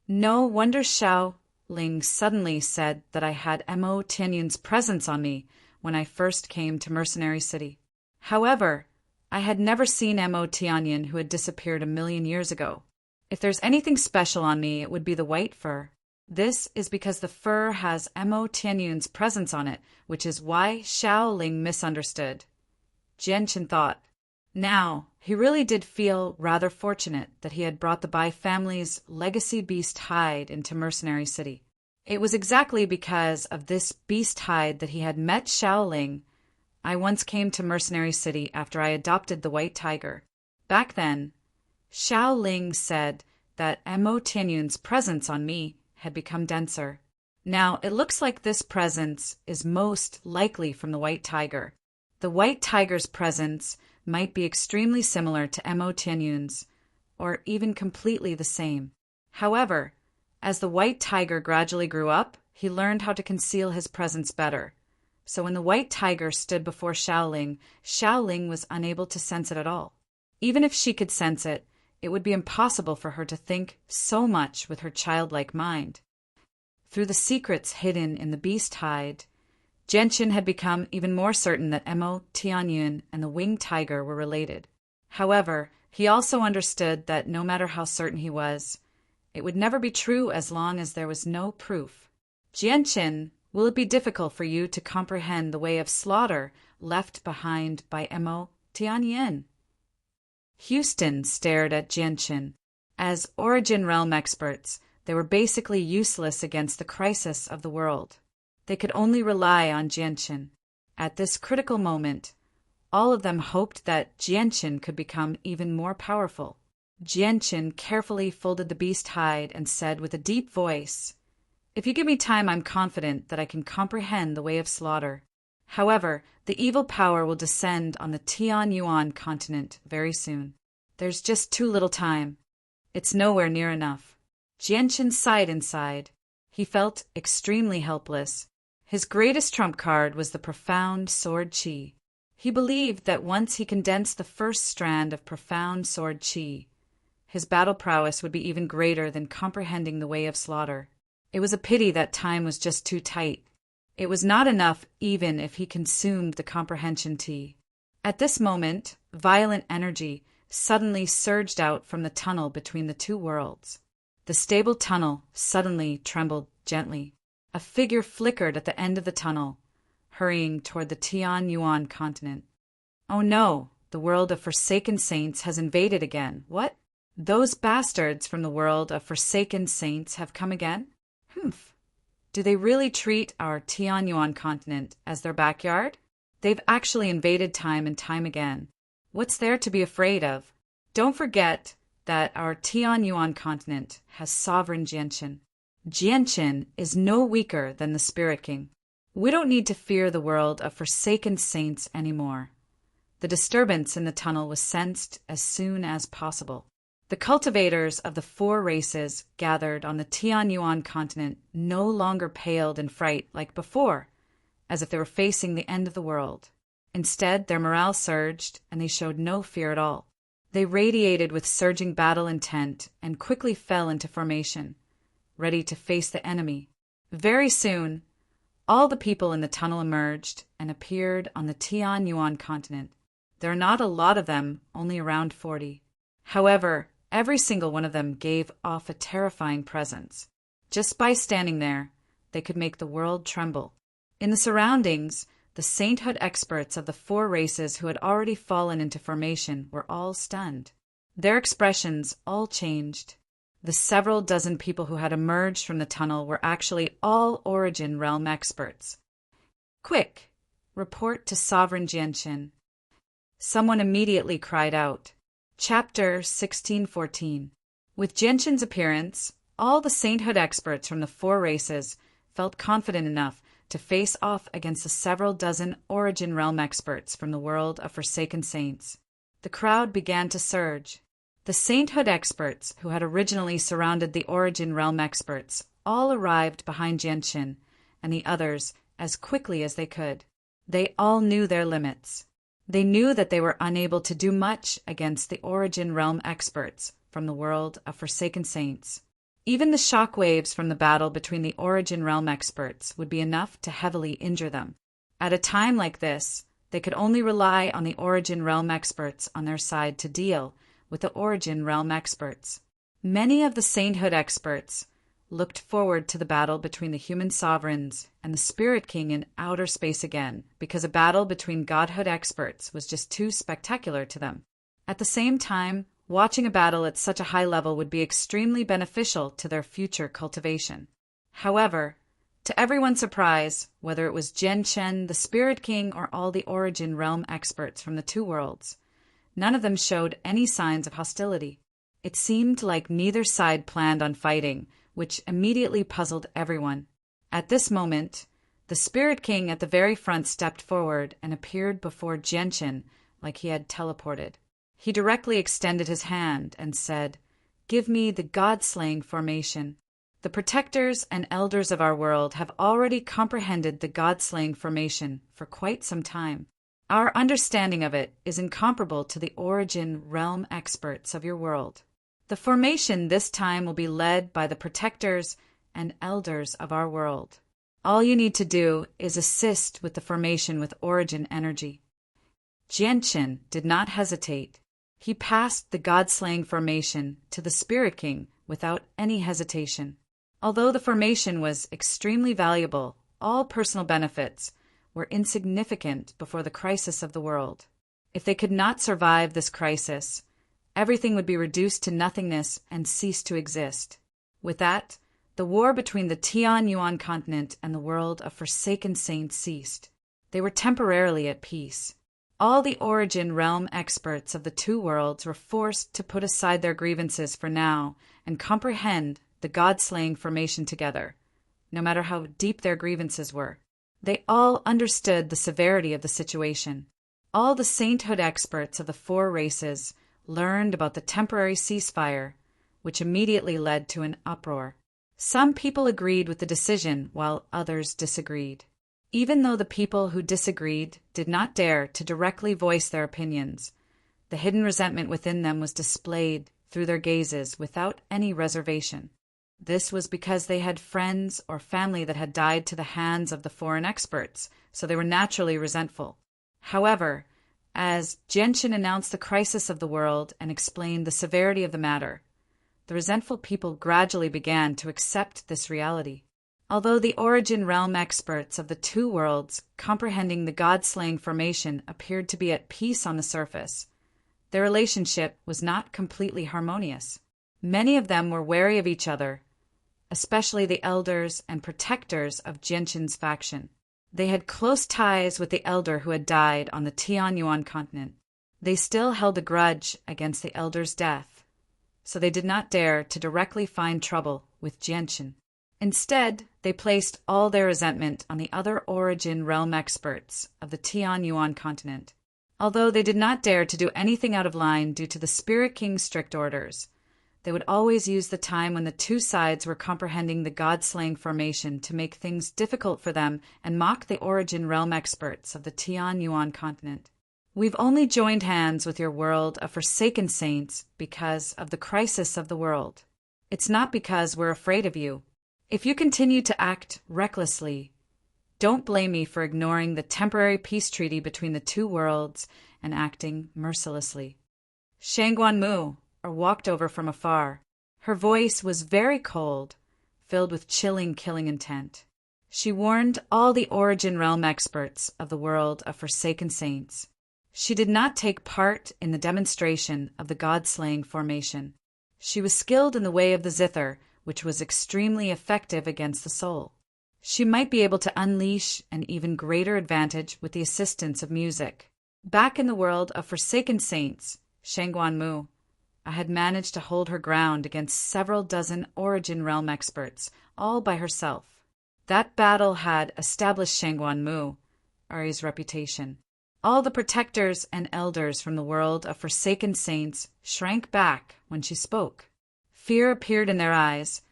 No wonder Xiao Ling suddenly said that I had Mo Tianyun's presence on me when I first came to Mercenary City. However, I had never seen Mo Tianyun, who had disappeared 1,000,000 years ago. If there's anything special on me, it would be the white fur. This is because the fur has Mo Tianyun's presence on it, which is why Xiao Ling misunderstood. Jianchen thought. Now, he really did feel rather fortunate that he had brought the Bai family's legacy beast hide into Mercenary City. It was exactly because of this beast hide that he had met Xiao Ling. I once came to Mercenary City after I adopted the white tiger. Back then, Xiao Ling said that Mo Tianyun's presence on me had become denser. Now, it looks like this presence is most likely from the white tiger. The white tiger's presence might be extremely similar to Mo Tianyun's, or even completely the same. However, as the white tiger gradually grew up, he learned how to conceal his presence better. So when the white tiger stood before Xiao Ling was unable to sense it at all. Even if she could sense it, it would be impossible for her to think so much with her childlike mind. Through the secrets hidden in the beast hide, Jianchen had become even more certain that Mo Tianyun and the winged tiger were related. However, he also understood that no matter how certain he was, it would never be true as long as there was no proof. Jianchen, will it be difficult for you to comprehend the way of slaughter left behind by Mo Tianyun? Houston stared at Jianchen. As Origin Realm experts, they were basically useless against the crisis of the world. They could only rely on Jianchen. At this critical moment, all of them hoped that Jianchen could become even more powerful. Jianchen carefully folded the beast hide and said with a deep voice, "If you give me time, I'm confident that I can comprehend the way of slaughter. However, the evil power will descend on the Tianyuan continent very soon. There's just too little time. It's nowhere near enough." Jianchen sighed inside. He felt extremely helpless. His greatest trump card was the profound sword chi. He believed that once he condensed the first strand of profound sword chi, his battle prowess would be even greater than comprehending the way of slaughter. It was a pity that time was just too tight. It was not enough even if he consumed the comprehension tea. At this moment, violent energy suddenly surged out from the tunnel between the two worlds. The stable tunnel suddenly trembled gently. A figure flickered at the end of the tunnel, hurrying toward the Tianyuan continent. Oh no, the world of Forsaken Saints has invaded again. What? Those bastards from the world of Forsaken Saints have come again? Humph. Do they really treat our Tianyuan continent as their backyard? They've actually invaded time and time again. What's there to be afraid of? Don't forget that our Tianyuan continent has sovereign Jianchen. Jianchen is no weaker than the Spirit King. We don't need to fear the world of Forsaken Saints anymore. The disturbance in the tunnel was sensed as soon as possible. The cultivators of the four races gathered on the Tianyuan continent no longer paled in fright like before, as if they were facing the end of the world. Instead, their morale surged, and they showed no fear at all. They radiated with surging battle intent and quickly fell into formation, ready to face the enemy. Very soon, all the people in the tunnel emerged and appeared on the Tianyuan continent. There are not a lot of them, only around 40. However, every single one of them gave off a terrifying presence. Just by standing there, they could make the world tremble. In the surroundings, the sainthood experts of the four races who had already fallen into formation were all stunned. Their expressions all changed. The several dozen people who had emerged from the tunnel were actually all Origin Realm experts. "Quick! Report to Sovereign Jianchen." Someone immediately cried out. Chapter 1614. With Jianchen's appearance, all the sainthood experts from the four races felt confident enough to face off against the several dozen Origin Realm experts from the world of Forsaken Saints. The crowd began to surge. The sainthood experts who had originally surrounded the origin realm experts all arrived behind Genshin and the others as quickly as they could. They all knew their limits. They knew that they were unable to do much against the origin realm experts from the world of Forsaken Saints. Even the shock waves from the battle between the origin realm experts would be enough to heavily injure them. At a time like this, they could only rely on the origin realm experts on their side to deal with the origin realm experts. Many of the sainthood experts looked forward to the battle between the human sovereigns and the Spirit King in outer space again, because a battle between godhood experts was just too spectacular to them. At the same time, watching a battle at such a high level would be extremely beneficial to their future cultivation. However, to everyone's surprise, whether it was Genshin, the Spirit King, or all the origin realm experts from the two worlds, none of them showed any signs of hostility. It seemed like neither side planned on fighting, which immediately puzzled everyone. At this moment, the Spirit King at the very front stepped forward and appeared before Genshin like he had teleported. He directly extended his hand and said, "Give me the God-slaying formation." The protectors and elders of our world have already comprehended the God-slaying formation for quite some time. Our understanding of it is incomparable to the origin realm experts of your world. The formation this time will be led by the protectors and elders of our world. All you need to do is assist with the formation with origin energy. Genshin did not hesitate. He passed the God-slaying formation to the Spirit King without any hesitation. Although the formation was extremely valuable, all personal benefits were insignificant before the crisis of the world. If they could not survive this crisis, everything would be reduced to nothingness and cease to exist. With that, the war between the Tianyuan continent and the world of Forsaken Saints ceased. They were temporarily at peace. All the origin realm experts of the two worlds were forced to put aside their grievances for now and comprehend the God-slaying formation together, no matter how deep their grievances were. They all understood the severity of the situation. All the sainthood experts of the four races learned about the temporary ceasefire, which immediately led to an uproar. Some people agreed with the decision while others disagreed. Even though the people who disagreed did not dare to directly voice their opinions, the hidden resentment within them was displayed through their gazes without any reservation. This was because they had friends or family that had died to the hands of the foreign experts, so they were naturally resentful. However, as Genshin announced the crisis of the world and explained the severity of the matter, the resentful people gradually began to accept this reality. Although the origin realm experts of the two worlds, comprehending the God-slaying formation, appeared to be at peace on the surface, their relationship was not completely harmonious. Many of them were wary of each other, especially the elders and protectors of Genshin's faction. They had close ties with the elder who had died on the Tianyuan continent. They still held a grudge against the elder's death, so they did not dare to directly find trouble with Genshin. Instead, they placed all their resentment on the other origin realm experts of the Tianyuan continent. Although they did not dare to do anything out of line due to the Spirit King's strict orders, they would always use the time when the two sides were comprehending the God-slaying formation to make things difficult for them and mock the origin realm experts of the Tianyuan continent. We've only joined hands with your world of Forsaken Saints because of the crisis of the world. It's not because we're afraid of you. If you continue to act recklessly, don't blame me for ignoring the temporary peace treaty between the two worlds and acting mercilessly. Shangguan walked over from afar. Her voice was very cold, filled with chilling killing intent. She warned all the origin realm experts of the world of Forsaken Saints. She did not take part in the demonstration of the God-slaying formation. She was skilled in the way of the zither, which was extremely effective against the soul. She might be able to unleash an even greater advantage with the assistance of music. Back in the world of Forsaken Saints, Shangguan I had managed to hold her ground against several dozen origin realm experts, all by herself. That battle had established Shangguan Ari's reputation. All the protectors and elders from the world of forsaken saints shrank back when she spoke. Fear appeared in their eyes,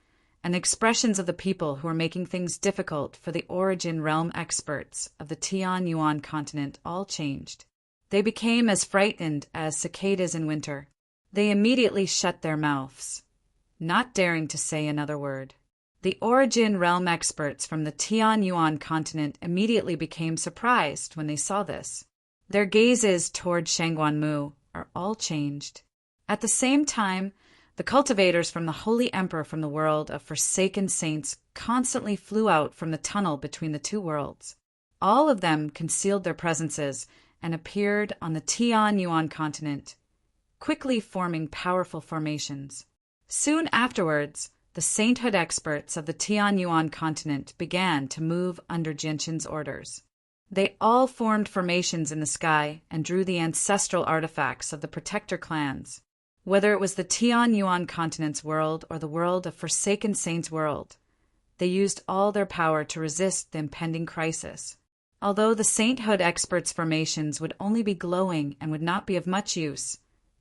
and the expressions of the people who were making things difficult for the origin realm experts of the Tianyuan continent all changed. They became as frightened as cicadas in winter. They immediately shut their mouths, not daring to say another word. The origin realm experts from the Tianyuan continent immediately became surprised when they saw this. Their gazes toward Shangguanmu are all changed. At the same time, the cultivators from the Holy Emperor from the world of forsaken saints constantly flew out from the tunnel between the two worlds. All of them concealed their presences and appeared on the Tianyuan continent, quickly forming powerful formations. Soon afterwards, the sainthood experts of the Tianyuan continent began to move under Jinshin's orders. They all formed formations in the sky and drew the ancestral artifacts of the protector clans. Whether it was the Tianyuan continent's world or the world of forsaken saints' world, they used all their power to resist the impending crisis. Although the sainthood experts' formations would only be glowing and would not be of much use,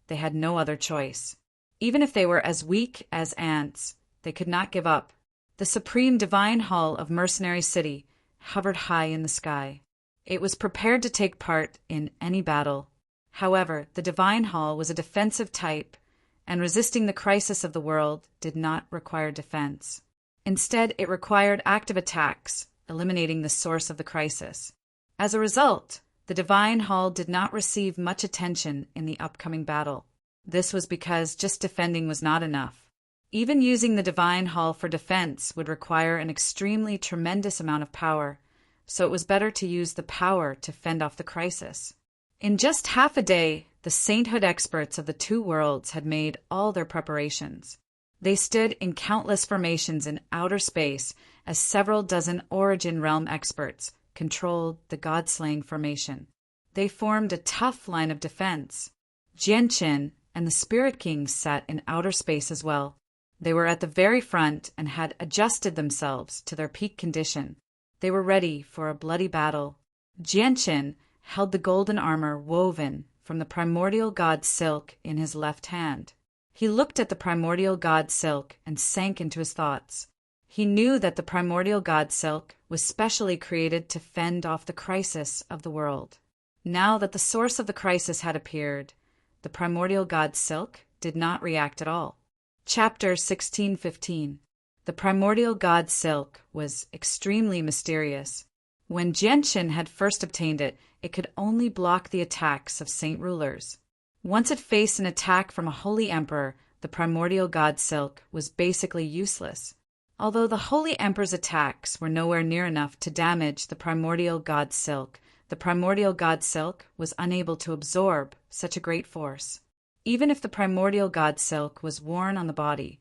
they had no other choice. Even if they were as weak as ants, they could not give up. The supreme divine hall of Mercenary City hovered high in the sky. It was prepared to take part in any battle. However, the divine hall was a defensive type, and resisting the crisis of the world did not require defense. Instead, it required active attacks, eliminating the source of the crisis. As a result, the divine hall did not receive much attention in the upcoming battle. This was because just defending was not enough. Even using the divine hall for defense would require an extremely tremendous amount of power, so it was better to use the power to fend off the crisis. In just half a day, the sainthood experts of the two worlds had made all their preparations. They stood in countless formations in outer space as several dozen origin realm experts controlled the god-slaying formation. They formed a tough line of defense. Jianshin and the Spirit Kings sat in outer space as well. They were at the very front and had adjusted themselves to their peak condition. They were ready for a bloody battle. Jianshin held the golden armor woven from the primordial god silk in his left hand. He looked at the primordial god silk and sank into his thoughts. He knew that the primordial god silk was specially created to fend off the crisis of the world. Now that the source of the crisis had appeared, the primordial god silk did not react at all. Chapter 1615. The primordial god silk was extremely mysterious. When Jianshin had first obtained it, it could only block the attacks of saint rulers. Once it faced an attack from a holy emperor, the primordial god silk was basically useless. Although the holy emperor's attacks were nowhere near enough to damage the primordial god silk, the primordial god silk was unable to absorb such a great force. Even if the primordial god silk was worn on the body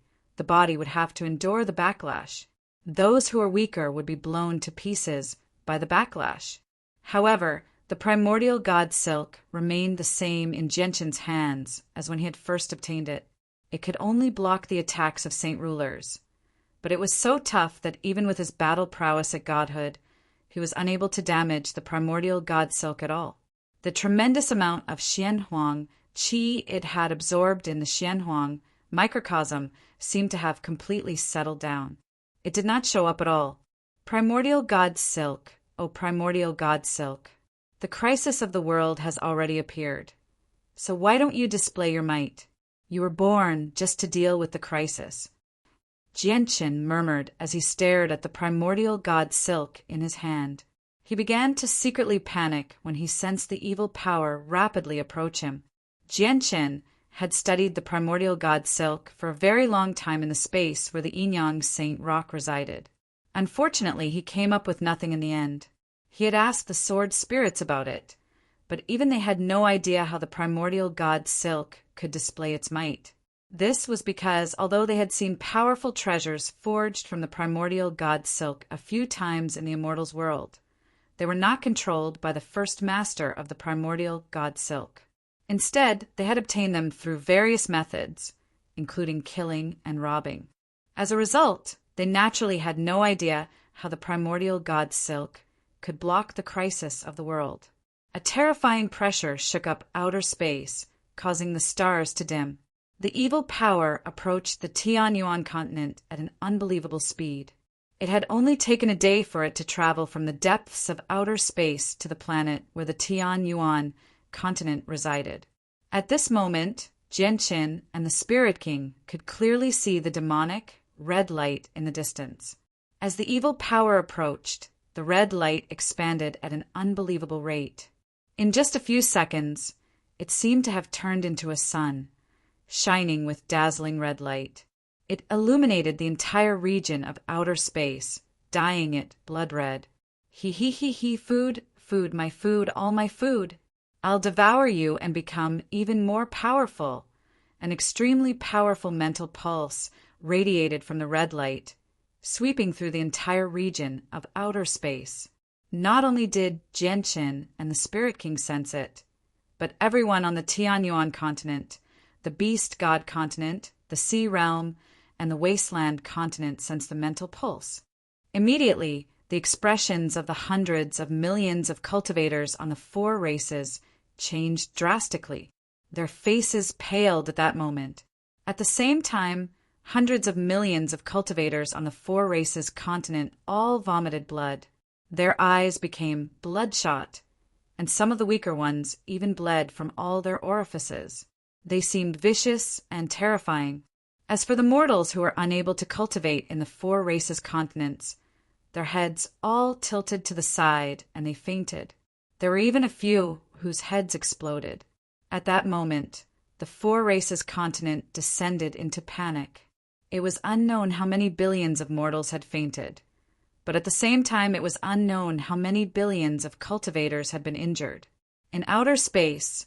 would have to endure the backlash. Those who were weaker would be blown to pieces by the backlash. However, the primordial god silk remained the same in Jianshin's hands as when he had first obtained it. It could only block the attacks of saint rulers. But it was so tough that even with his battle prowess at godhood, he was unable to damage the primordial god silk at all. The tremendous amount of Xianhuang qi it had absorbed in the Xianhuang microcosm seemed to have completely settled down. It did not show up at all. Primordial god silk, O primordial god silk, the crisis of the world has already appeared. So why don't you display your might? You were born just to deal with the crisis. Jianshin murmured as he stared at the primordial god silk in his hand. He began to secretly panic when he sensed the evil power rapidly approach him. Jianshin had studied the primordial god silk for a very long time in the space where the Yinyang Saint Rock resided. Unfortunately, he came up with nothing in the end. He had asked the sword spirits about it, but even they had no idea how the primordial god silk could display its might. This was because, although they had seen powerful treasures forged from the primordial god silk a few times in the immortals' world, they were not controlled by the first master of the primordial god silk. Instead, they had obtained them through various methods, including killing and robbing. As a result, they naturally had no idea how the primordial god silk could block the crisis of the world. A terrifying pressure shook up outer space, causing the stars to dim. The evil power approached the Tianyuan continent at an unbelievable speed. It had only taken a day for it to travel from the depths of outer space to the planet where the Tianyuan continent resided. At this moment, Jianqin and the Spirit King could clearly see the demonic, red light in the distance. As the evil power approached, the red light expanded at an unbelievable rate. In just a few seconds, it seemed to have turned into a sun, shining with dazzling red light. It illuminated the entire region of outer space, dyeing it blood red. He, food, food, my food, all my food. I'll devour you and become even more powerful. An extremely powerful mental pulse radiated from the red light, sweeping through the entire region of outer space. Not only did Jianqin and the Spirit King sense it, but everyone on the Tianyuan continent, the Beast God continent, the Sea Realm, and the Wasteland continent sensed the mental pulse. Immediately, the expressions of the hundreds of millions of cultivators on the four races changed drastically. Their faces paled at that moment. At the same time, hundreds of millions of cultivators on the four races continent all vomited blood. Their eyes became bloodshot, and some of the weaker ones even bled from all their orifices. They seemed vicious and terrifying. As for the mortals who were unable to cultivate in the four races continents, their heads all tilted to the side and they fainted. There were even a few whose heads exploded. At that moment, the four races continent descended into panic. It was unknown how many billions of mortals had fainted, but at the same time it was unknown how many billions of cultivators had been injured. In outer space,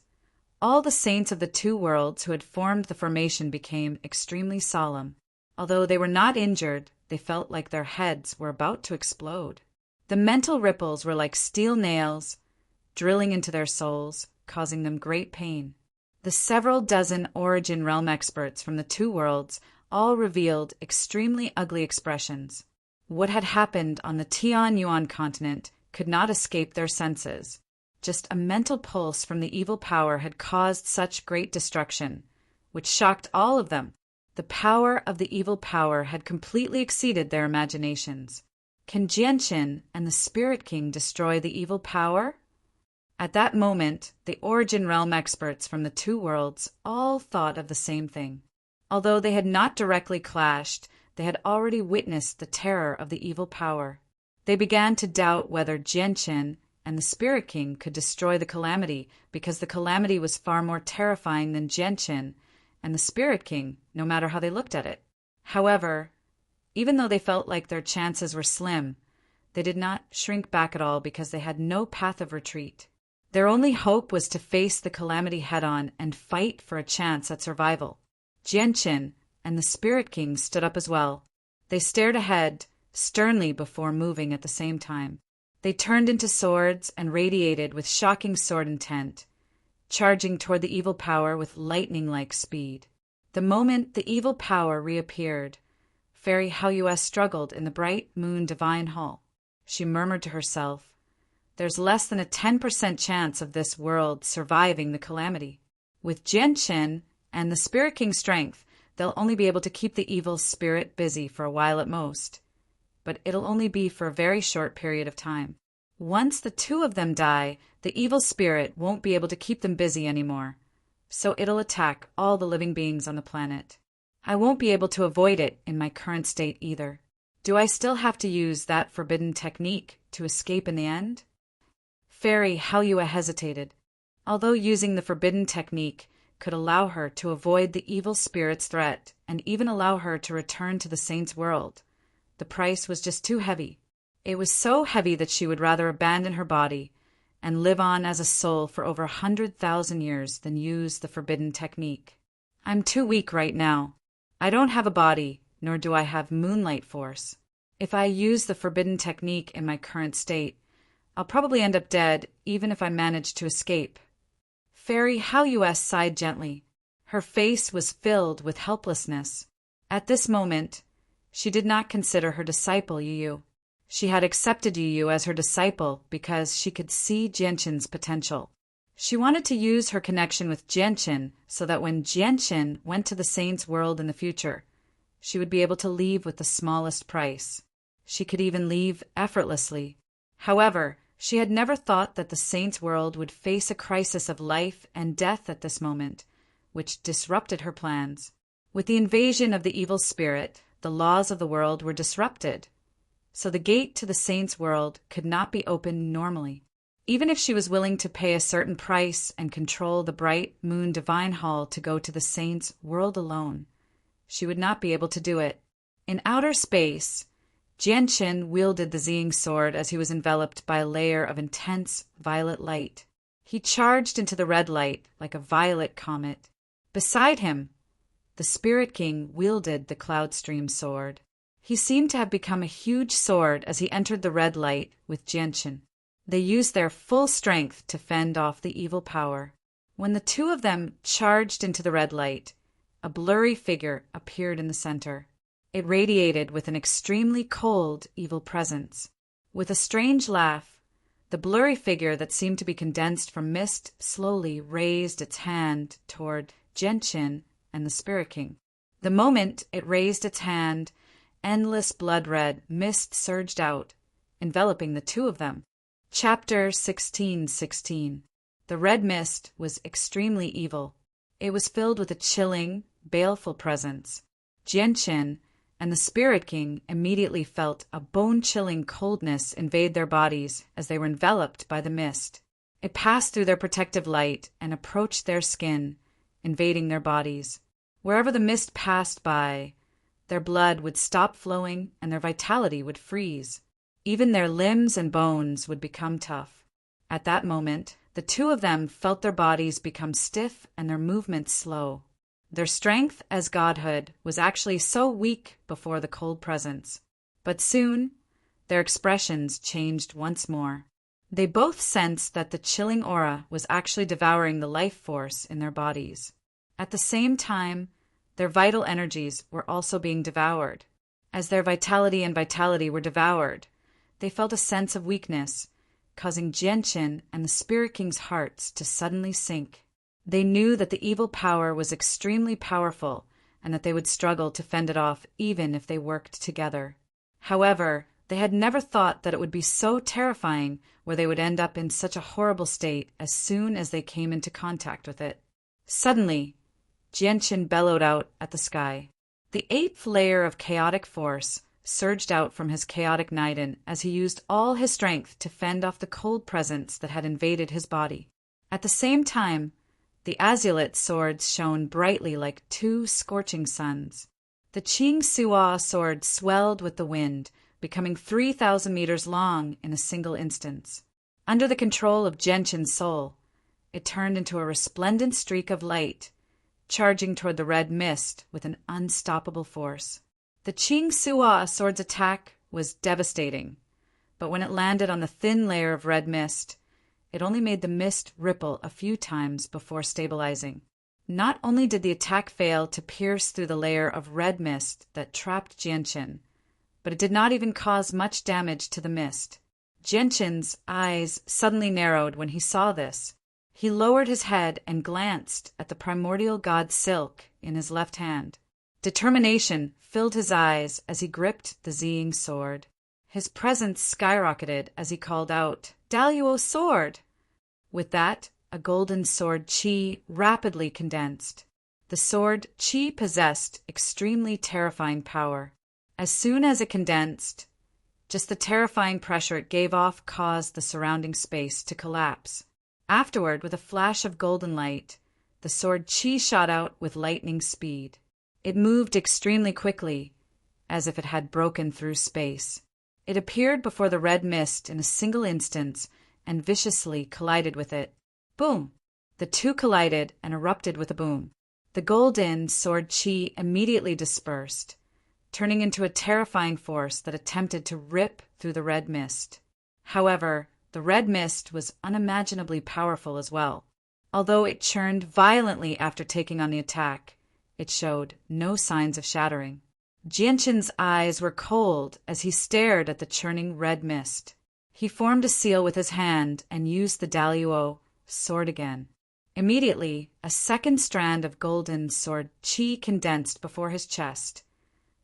all the saints of the two worlds who had formed the formation became extremely solemn. Although they were not injured, they felt like their heads were about to explode. The mental ripples were like steel nails, drilling into their souls, causing them great pain. The several dozen Origin Realm experts from the two worlds all revealed extremely ugly expressions. What had happened on the Tianyuan continent could not escape their senses. Just a mental pulse from the evil power had caused such great destruction, which shocked all of them. The power of the evil power had completely exceeded their imaginations. Can Jianqin and the Spirit King destroy the evil power? At that moment, the Origin Realm experts from the two worlds all thought of the same thing. Although they had not directly clashed, they had already witnessed the terror of the evil power. They began to doubt whether Jianqin and the Spirit King could destroy the calamity, because the calamity was far more terrifying than Jianqin and the Spirit King, no matter how they looked at it. However, even though they felt like their chances were slim, they did not shrink back at all because they had no path of retreat. Their only hope was to face the calamity head-on and fight for a chance at survival. Jianqin and the Spirit King stood up as well. They stared ahead, sternly before moving at the same time. They turned into swords and radiated with shocking sword intent, charging toward the evil power with lightning-like speed. The moment the evil power reappeared, Fairy Haoyues struggled in the bright moon divine hall. She murmured to herself, "There's less than a 10% chance of this world surviving the calamity. With Jianqin and the Spirit King's strength, they'll only be able to keep the evil spirit busy for a while at most. But it'll only be for a very short period of time. Once the two of them die, the evil spirit won't be able to keep them busy anymore, so it'll attack all the living beings on the planet. I won't be able to avoid it in my current state either. Do I still have to use that forbidden technique to escape in the end?" Fairy Haoyue hesitated. Although using the forbidden technique could allow her to avoid the evil spirit's threat and even allow her to return to the saint's world, the price was just too heavy. It was so heavy that she would rather abandon her body and live on as a soul for over 100,000 years than use the forbidden technique. "I'm too weak right now. I don't have a body, nor do I have moonlight force. If I use the forbidden technique in my current state, I'll probably end up dead even if I manage to escape." Fairy Haoyues sighed gently. Her face was filled with helplessness. At this moment, she did not consider her disciple Yu. She had accepted Yu as her disciple because she could see Jianqin's potential. She wanted to use her connection with Jianqin so that when Jianqin went to the saint's world in the future, she would be able to leave with the smallest price. She could even leave effortlessly. However, she had never thought that the saint's world would face a crisis of life and death at this moment, which disrupted her plans. With the invasion of the evil spirit, the laws of the world were disrupted, so the gate to the saint's world could not be opened normally. Even if she was willing to pay a certain price and control the bright moon divine hall to go to the saint's world alone, she would not be able to do it. In outer space, Jianqin wielded the Ziying sword as he was enveloped by a layer of intense violet light. He charged into the red light like a violet comet. Beside him, the Spirit King wielded the Cloudstream sword. He seemed to have become a huge sword as he entered the red light with Jianqin. They used their full strength to fend off the evil power. When the two of them charged into the red light, a blurry figure appeared in the center. It radiated with an extremely cold, evil presence. With a strange laugh, the blurry figure that seemed to be condensed from mist slowly raised its hand toward Jianqin and the Spirit King. The moment it raised its hand, endless blood-red mist surged out, enveloping the two of them. Chapter 16:16. The red mist was extremely evil. It was filled with a chilling, baleful presence. Jianqin and the Spirit King immediately felt a bone-chilling coldness invade their bodies as they were enveloped by the mist. It passed through their protective light and approached their skin, invading their bodies. Wherever the mist passed by, their blood would stop flowing and their vitality would freeze. Even their limbs and bones would become tough. At that moment, the two of them felt their bodies become stiff and their movements slow. Their strength as godhood was actually so weak before the cold presence. But soon, their expressions changed once more. They both sensed that the chilling aura was actually devouring the life force in their bodies. At the same time, their vital energies were also being devoured. As their vitality were devoured, they felt a sense of weakness, causing Jianqin and the Spirit King's hearts to suddenly sink. They knew that the evil power was extremely powerful and that they would struggle to fend it off even if they worked together. However, they had never thought that it would be so terrifying where they would end up in such a horrible state as soon as they came into contact with it. Suddenly, Jianqin bellowed out at the sky. The 8th layer of chaotic force surged out from his chaotic Naiden as he used all his strength to fend off the cold presence that had invaded his body. At the same time, the azulite swords shone brightly like two scorching suns. The Qing Suo sword swelled with the wind, becoming 3,000 meters long in a single instance. Under the control of Jianqin's soul, it turned into a resplendent streak of light, charging toward the red mist with an unstoppable force. The Qing Suo sword's attack was devastating, but when it landed on the thin layer of red mist, it only made the mist ripple a few times before stabilizing. Not only did the attack fail to pierce through the layer of red mist that trapped Jianqin, but it did not even cause much damage to the mist. Jianqin's eyes suddenly narrowed when he saw this. He lowered his head and glanced at the primordial god Silk in his left hand. Determination filled his eyes as he gripped the Ziying sword. His presence skyrocketed as he called out, "Daluo sword!" With that, a golden sword qi rapidly condensed. The sword qi possessed extremely terrifying power. As soon as it condensed, just the terrifying pressure it gave off caused the surrounding space to collapse. Afterward, with a flash of golden light, the sword qi shot out with lightning speed. It moved extremely quickly, as if it had broken through space. It appeared before the red mist in a single instance and viciously collided with it. Boom! The two collided and erupted with a boom. The golden sword qi immediately dispersed, turning into a terrifying force that attempted to rip through the red mist. However, the red mist was unimaginably powerful as well. Although it churned violently after taking on the attack, it showed no signs of shattering. Jianshin's eyes were cold as he stared at the churning red mist. He formed a seal with his hand and used the Daluo sword again. Immediately, a second strand of golden sword qi condensed before his chest,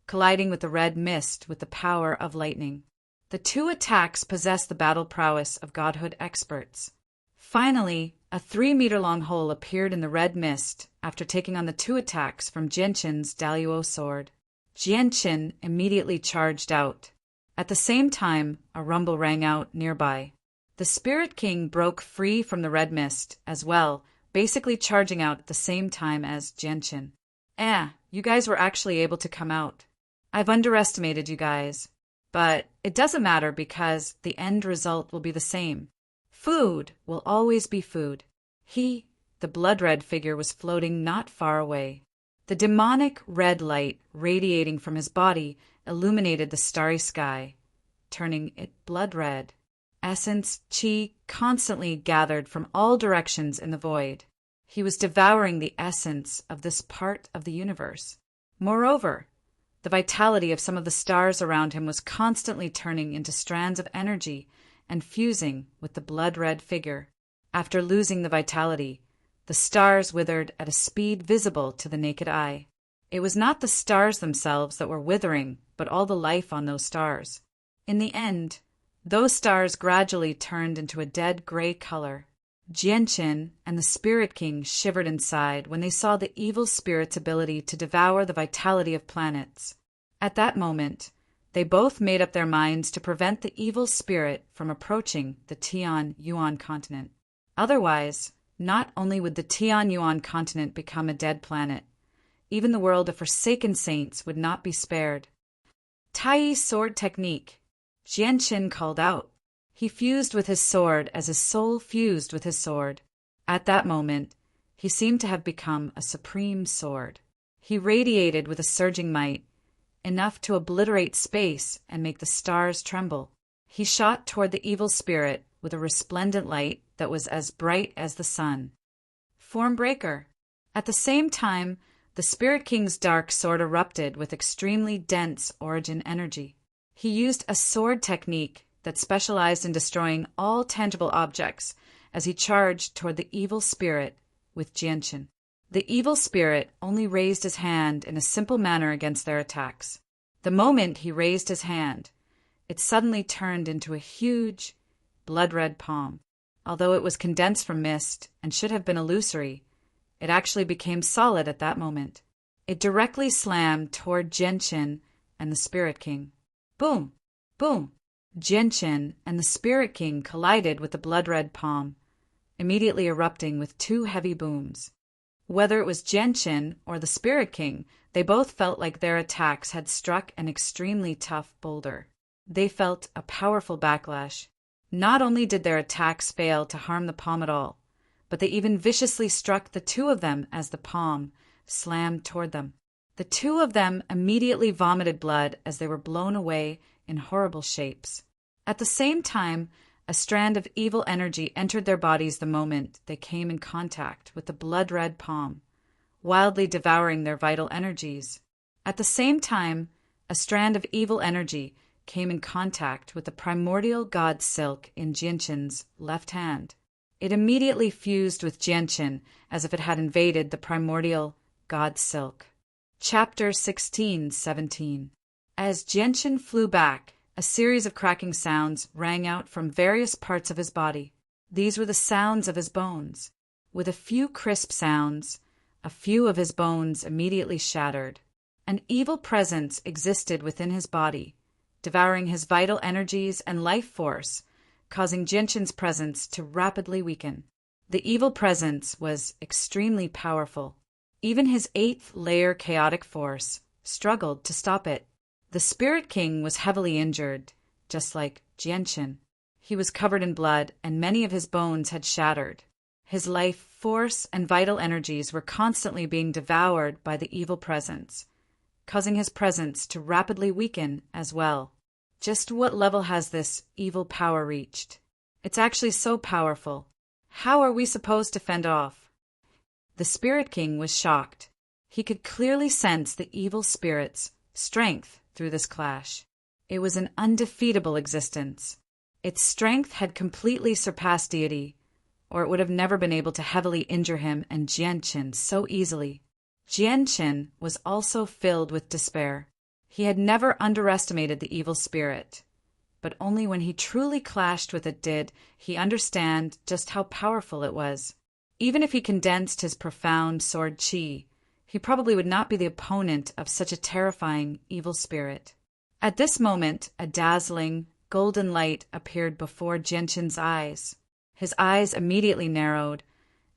colliding with the red mist with the power of lightning. The two attacks possessed the battle prowess of godhood experts. Finally, a 3-meter-long hole appeared in the red mist after taking on the two attacks from Jianshin's Daluo sword. Jianshin immediately charged out. At the same time, a rumble rang out nearby. The Spirit King broke free from the red mist as well, basically charging out at the same time as Jianshin. You guys were actually able to come out. I've underestimated you guys. But it doesn't matter because the end result will be the same. Food will always be food. The blood-red figure, was floating not far away. The demonic red light radiating from his body illuminated the starry sky, turning it blood-red. Essence qi constantly gathered from all directions in the void. He was devouring the essence of this part of the universe. Moreover, the vitality of some of the stars around him was constantly turning into strands of energy and fusing with the blood-red figure. After losing the vitality, the stars withered at a speed visible to the naked eye. It was not the stars themselves that were withering, but all the life on those stars. In the end, those stars gradually turned into a dead gray color. Jianshin and the Spirit King shivered inside when they saw the evil spirit's ability to devour the vitality of planets. At that moment, they both made up their minds to prevent the evil spirit from approaching the Tian-Yuan continent. Otherwise, not only would the Tian-Yuan continent become a dead planet, even the world of forsaken saints would not be spared. Tai sword technique, Jianshin called out. He fused with his sword as his soul fused with his sword. At that moment, he seemed to have become a supreme sword. He radiated with a surging might, enough to obliterate space and make the stars tremble. He shot toward the evil spirit with a resplendent light that was as bright as the sun. Form breaker. At the same time, the Spirit King's dark sword erupted with extremely dense origin energy. He used a sword technique that specialized in destroying all tangible objects as he charged toward the evil spirit with Jianshin. The evil spirit only raised his hand in a simple manner against their attacks. The moment he raised his hand, it suddenly turned into a huge, blood-red palm. Although it was condensed from mist and should have been illusory, it actually became solid at that moment. It directly slammed toward Jianshin and the Spirit King. Boom! Boom! Jianshin and the Spirit King collided with the blood-red palm, immediately erupting with two heavy booms. Whether it was Jianshin or the Spirit King, they both felt like their attacks had struck an extremely tough boulder. They felt a powerful backlash. Not only did their attacks fail to harm the palm at all, but they even viciously struck the two of them as the palm slammed toward them. The two of them immediately vomited blood as they were blown away in horrible shapes. At the same time, a strand of evil energy entered their bodies the moment they came in contact with the blood-red palm, wildly devouring their vital energies. At the same time, a strand of evil energy came in contact with the primordial god silk in Jianshin's left hand. It immediately fused with Jianshin as if it had invaded the primordial god silk. Chapter 16-17. As Jianshin flew back, a series of cracking sounds rang out from various parts of his body. These were the sounds of his bones. With a few crisp sounds, a few of his bones immediately shattered. An evil presence existed within his body, devouring his vital energies and life force, causing Jianshin's presence to rapidly weaken. The evil presence was extremely powerful. Even his 8th-layer chaotic force struggled to stop it. The Spirit King was heavily injured, just like Jianshin. He was covered in blood, and many of his bones had shattered. His life force and vital energies were constantly being devoured by the evil presence, causing his presence to rapidly weaken as well. Just what level has this evil power reached? It's actually so powerful. How are we supposed to fend off? The Spirit King was shocked. He could clearly sense the evil spirit's strength through this clash. It was an undefeatable existence. Its strength had completely surpassed Deity, or it would have never been able to heavily injure him and Jianqin so easily. Jianqin was also filled with despair. He had never underestimated the evil spirit, but only when he truly clashed with it did he understand just how powerful it was. Even if he condensed his profound sword qi, he probably would not be the opponent of such a terrifying evil spirit. At this moment, a dazzling, golden light appeared before Jianqin's eyes. His eyes immediately narrowed,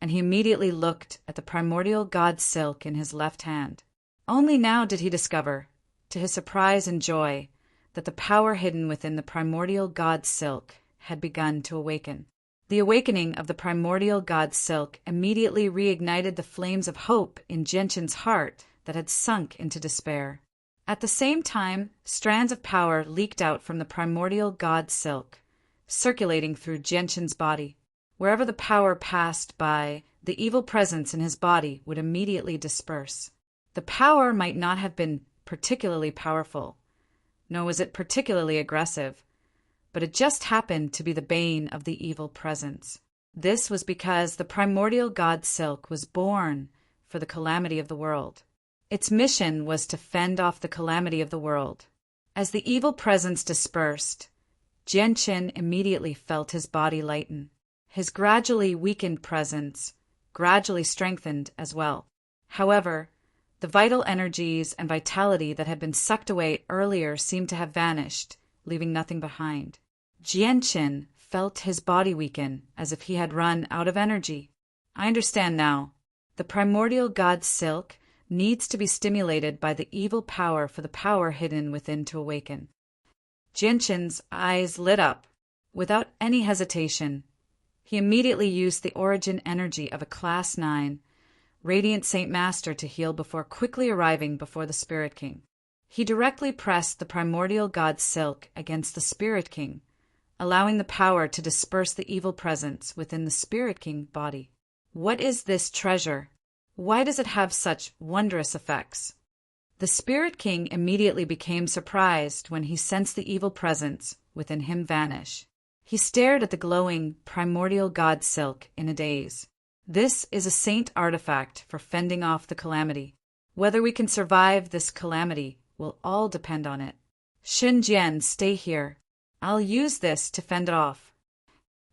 and he immediately looked at the primordial god silk in his left hand. Only now did he discover, to his surprise and joy, that the power hidden within the primordial god silk had begun to awaken. The awakening of the primordial god silk immediately reignited the flames of hope in Jianqin's heart that had sunk into despair. At the same time, strands of power leaked out from the primordial god silk, circulating through Jianqin's body. Wherever the power passed by, the evil presence in his body would immediately disperse. The power might not have been particularly powerful, nor was it particularly aggressive, but it just happened to be the bane of the evil presence. This was because the primordial god silk was born for the calamity of the world. Its mission was to fend off the calamity of the world. As the evil presence dispersed, Jianqin immediately felt his body lighten. His gradually weakened presence gradually strengthened as well. However, the vital energies and vitality that had been sucked away earlier seemed to have vanished, leaving nothing behind. Jianqin felt his body weaken as if he had run out of energy. I understand now. The primordial god silk needs to be stimulated by the evil power for the power hidden within to awaken. Jianqin's eyes lit up. Without any hesitation, he immediately used the origin energy of a Class 9 Radiant Saint Master to heal before quickly arriving before the Spirit King. He directly pressed the primordial god silk against the Spirit King, allowing the power to disperse the evil presence within the Spirit King body. What is this treasure? Why does it have such wondrous effects? The Spirit King immediately became surprised when he sensed the evil presence within him vanish. He stared at the glowing primordial god silk in a daze. This is a saint artifact for fending off the calamity. Whether we can survive this calamity will all depend on it. Xinjian, stay here. I'll use this to fend it off.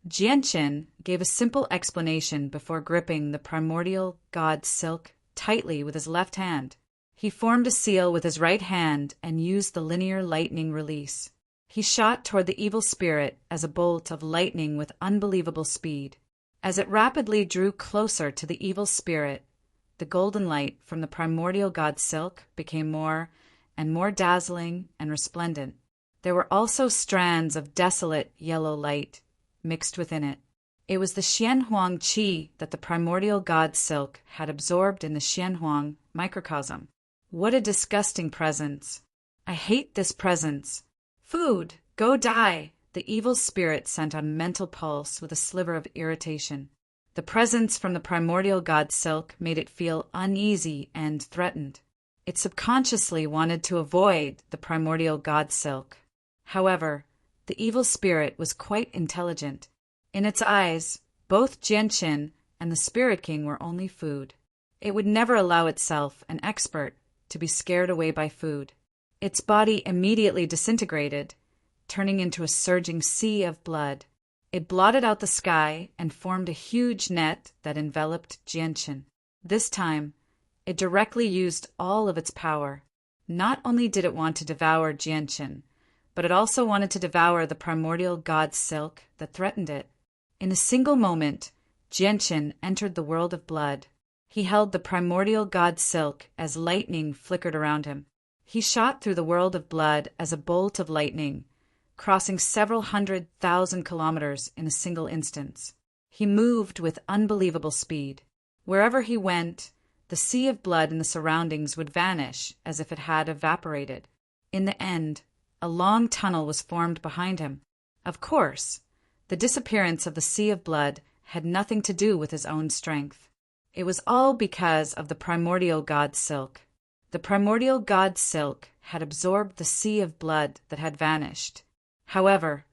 Jianqin gave a simple explanation before gripping the primordial god silk tightly with his left hand. He formed a seal with his right hand and used the linear lightning release. He shot toward the evil spirit as a bolt of lightning with unbelievable speed. As it rapidly drew closer to the evil spirit, the golden light from the primordial god silk became more and more dazzling and resplendent. There were also strands of desolate yellow light mixed within it. It was the Xianhuang qi that the primordial god silk had absorbed in the Xianhuang microcosm. What a disgusting presence! I hate this presence. Food! Go die! The evil spirit sent on mental pulse with a sliver of irritation. The presence from the primordial god silk made it feel uneasy and threatened. It subconsciously wanted to avoid the primordial god silk. However, the evil spirit was quite intelligent. In its eyes, both Jianqin and the Spirit King were only food. It would never allow itself, an expert, to be scared away by food. Its body immediately disintegrated, turning into a surging sea of blood. It blotted out the sky and formed a huge net that enveloped Jianqin. This time, it directly used all of its power. Not only did it want to devour Jianqin, but it also wanted to devour the primordial god silk that threatened it. In a single moment, Jianqin entered the world of blood. He held the primordial god silk as lightning flickered around him. He shot through the world of blood as a bolt of lightning, crossing several 100,000 kilometers in a single instance. He moved with unbelievable speed. Wherever he went, the sea of blood in the surroundings would vanish as if it had evaporated. In the end, a long tunnel was formed behind him. Of course, the disappearance of the sea of blood had nothing to do with his own strength. It was all because of the primordial god silk. The The primordial god Silk had absorbed the sea of blood that had vanished. However,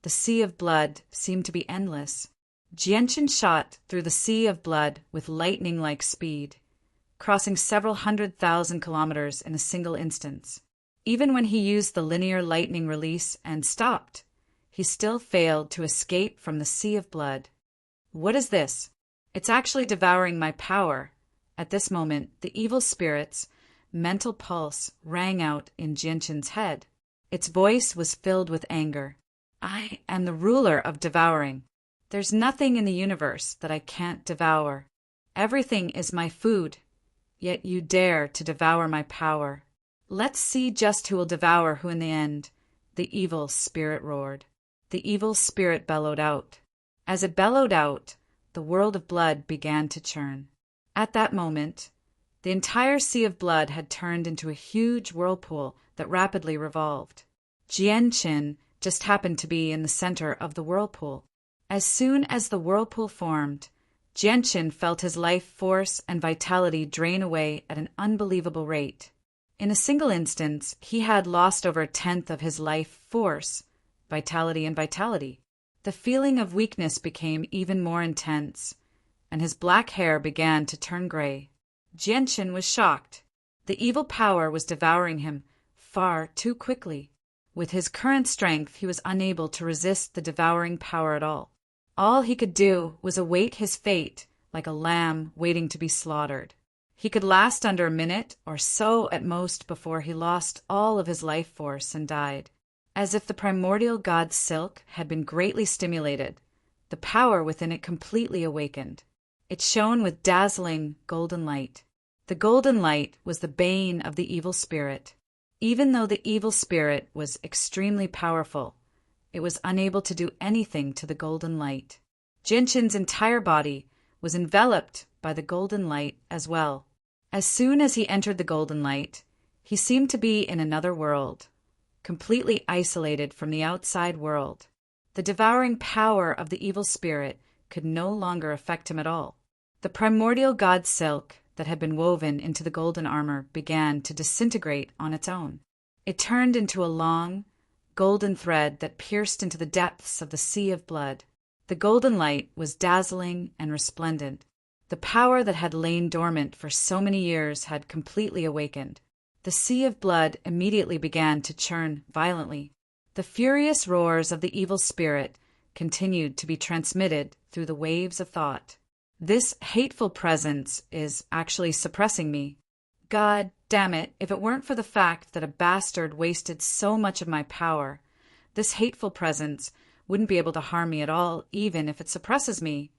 the sea of blood seemed to be endless. Jianchen shot through the sea of blood with lightning-like speed, crossing several 100,000 kilometers in a single instance. Even when he used the linear lightning release and stopped, he still failed to escape from the sea of blood. What is this? It's actually devouring my power. At this moment, the evil spirit's mental pulse rang out in Jianchen's head. Its voice was filled with anger. I am the ruler of devouring. There's nothing in the universe that I can't devour. Everything is my food, yet you dare to devour my power. Let's see just who will devour who in the end, the evil spirit roared. The evil spirit bellowed out. As it bellowed out, the world of blood began to churn. At that moment, the entire sea of blood had turned into a huge whirlpool that rapidly revolved. Jianchen just happened to be in the center of the whirlpool. As soon as the whirlpool formed, Jianchen felt his life force and vitality drain away at an unbelievable rate. In a single instance, he had lost over 1/10 of his life force, vitality. The feeling of weakness became even more intense, and his black hair began to turn gray. Jianchen was shocked. The evil power was devouring him far too quickly. With his current strength, he was unable to resist the devouring power at all. All he could do was await his fate like a lamb waiting to be slaughtered. He could last under a minute or so at most before he lost all of his life force and died. As if the primordial god Silk had been greatly stimulated, the power within it completely awakened. It shone with dazzling golden light. The golden light was the bane of the evil spirit. Even though the evil spirit was extremely powerful, it was unable to do anything to the golden light. Jianchen's entire body was enveloped by the golden light as well. As soon as he entered the golden light, he seemed to be in another world, completely isolated from the outside world. The devouring power of the evil spirit could no longer affect him at all. The primordial god Silk that had been woven into the golden armor began to disintegrate on its own. It turned into a long, golden thread that pierced into the depths of the sea of blood. The golden light was dazzling and resplendent. The power that had lain dormant for so many years had completely awakened. The sea of blood immediately began to churn violently. The furious roars of the evil spirit continued to be transmitted through the waves of thought. This hateful presence is actually suppressing me. God damn it, if it weren't for the fact that a bastard wasted so much of my power, this hateful presence wouldn't be able to harm me at all, even if it suppresses me,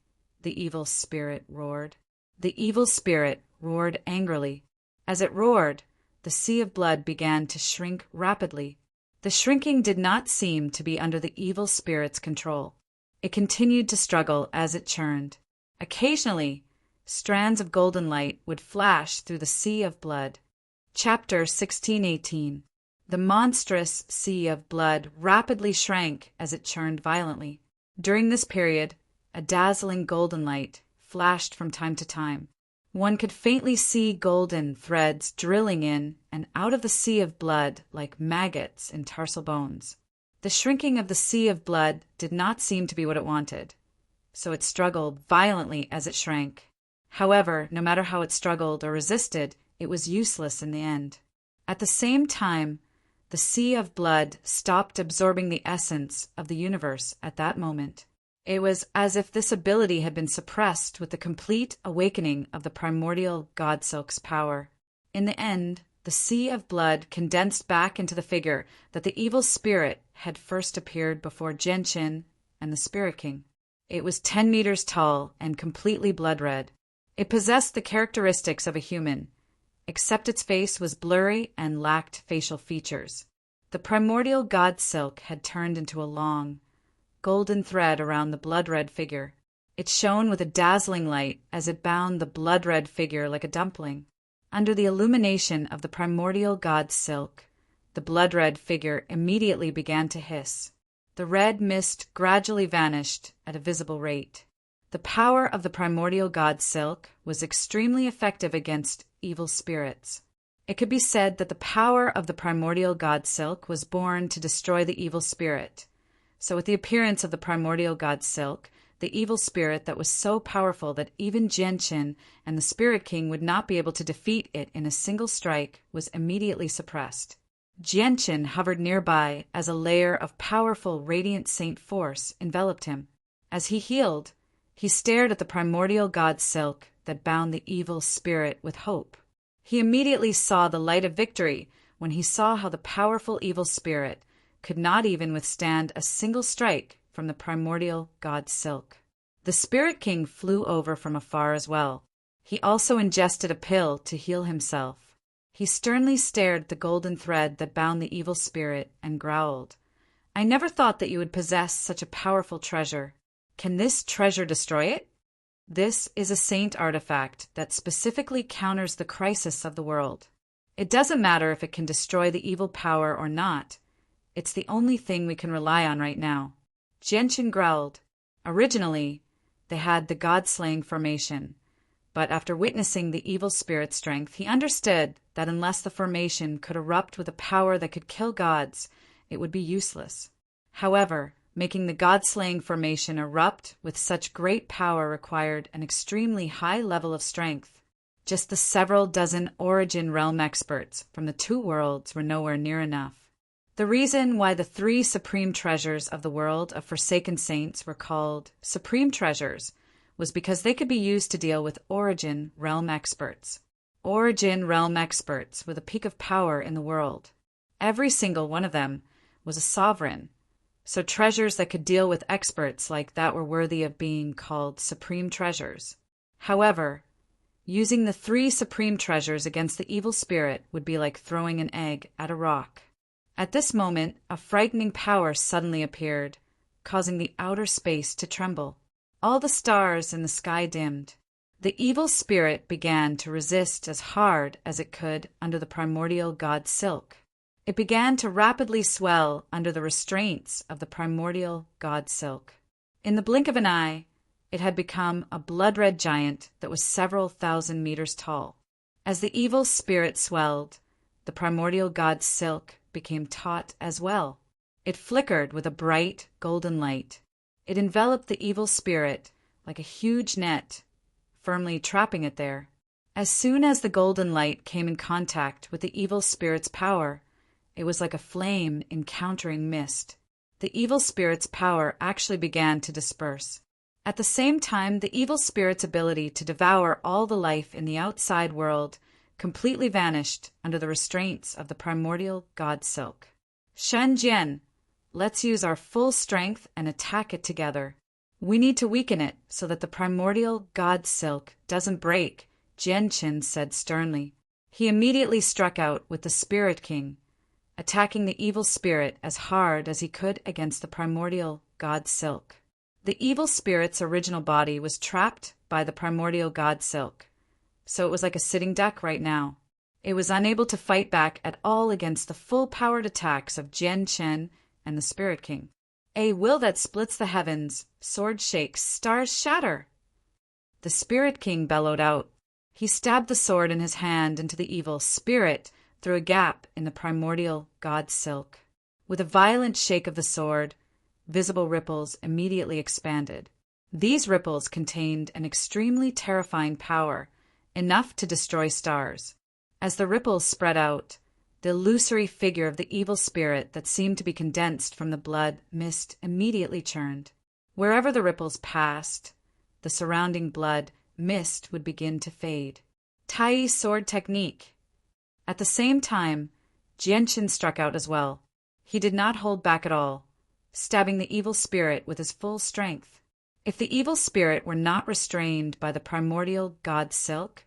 the evil spirit roared. The evil spirit roared angrily. As it roared, the sea of blood began to shrink rapidly. The shrinking did not seem to be under the evil spirit's control. It continued to struggle as it churned. Occasionally, strands of golden light would flash through the sea of blood. Chapter 1618. The monstrous sea of blood rapidly shrank as it churned violently. During this period, a dazzling golden light flashed from time to time. One could faintly see golden threads drilling in and out of the sea of blood like maggots in tarsal bones. The shrinking of the sea of blood did not seem to be what it wanted, so it struggled violently as it shrank. However, no matter how it struggled or resisted, it was useless in the end. At the same time, the sea of blood stopped absorbing the essence of the universe at that moment. It was as if this ability had been suppressed with the complete awakening of the primordial god Silk's power. In the end, the sea of blood condensed back into the figure that the evil spirit had first appeared before Jianchen and the Spirit King. It was 10 meters tall and completely blood-red. It possessed the characteristics of a human, except its face was blurry and lacked facial features. The primordial god Silk had turned into a long, golden thread around the blood-red figure. It shone with a dazzling light as it bound the blood-red figure like a dumpling. Under the illumination of the primordial god Silk, the blood-red figure immediately began to hiss. The red mist gradually vanished at a visible rate. The power of the primordial god Silk was extremely effective against evil spirits. It could be said that the power of the primordial god Silk was born to destroy the evil spirit. So with the appearance of the primordial god Silk, the evil spirit that was so powerful that even Genshin and the Spirit King would not be able to defeat it in a single strike was immediately suppressed. Genshin hovered nearby as a layer of powerful radiant saint force enveloped him. As he healed, he stared at the primordial god Silk that bound the evil spirit with hope. He immediately saw the light of victory when he saw how the powerful evil spirit could not even withstand a single strike from the primordial god Silk. The Spirit King flew over from afar as well. He also ingested a pill to heal himself. He sternly stared at the golden thread that bound the evil spirit and growled, "I never thought that you would possess such a powerful treasure. Can this treasure destroy it?" This is a saint artifact that specifically counters the crisis of the world. It doesn't matter if it can destroy the evil power or not. It's the only thing we can rely on right now. Genshin growled. Originally, they had the god-slaying formation, but after witnessing the evil spirit's strength, he understood that unless the formation could erupt with a power that could kill gods, it would be useless. However, making the god-slaying formation erupt with such great power required an extremely high level of strength. Just the several dozen Origin Realm experts from the two worlds were nowhere near enough. The reason why the three supreme treasures of the world of Forsaken Saints were called Supreme Treasures was because they could be used to deal with Origin Realm experts. Origin Realm experts were the peak of power in the world. Every single one of them was a sovereign, so treasures that could deal with experts like that were worthy of being called Supreme Treasures. However, using the three Supreme Treasures against the evil spirit would be like throwing an egg at a rock. At this moment, a frightening power suddenly appeared, causing the outer space to tremble. All the stars in the sky dimmed. The evil spirit began to resist as hard as it could under the primordial god Silk. It began to rapidly swell under the restraints of the primordial god Silk. In the blink of an eye, it had become a blood-red giant that was several thousand meters tall. As the evil spirit swelled, the primordial god Silk became taut as well. It flickered with a bright golden light. It enveloped the evil spirit like a huge net, firmly trapping it there. As soon as the golden light came in contact with the evil spirit's power, it was like a flame encountering mist. The evil spirit's power actually began to disperse. At the same time, the evil spirit's ability to devour all the life in the outside world completely vanished under the restraints of the primordial god Silk. Shen Jian, let's use our full strength and attack it together. We need to weaken it so that the primordial god Silk doesn't break, Genshin said sternly. He immediately struck out with the Spirit King, attacking the evil spirit as hard as he could against the primordial god Silk. The evil spirit's original body was trapped by the primordial god Silk, so it was like a sitting duck right now. It was unable to fight back at all against the full-powered attacks of Genshin and the Spirit King. A will that splits the heavens, sword shakes, stars shatter. The Spirit King bellowed out. He stabbed the sword in his hand into the evil spirit through a gap in the primordial god Silk. With a violent shake of the sword, visible ripples immediately expanded. These ripples contained an extremely terrifying power, enough to destroy stars. As the ripples spread out, the illusory figure of the evil spirit that seemed to be condensed from the blood mist immediately churned. Wherever the ripples passed, the surrounding blood mist would begin to fade. Tai sword technique. At the same time, Genshin struck out as well. He did not hold back at all, stabbing the evil spirit with his full strength. If the evil spirit were not restrained by the primordial god Silk,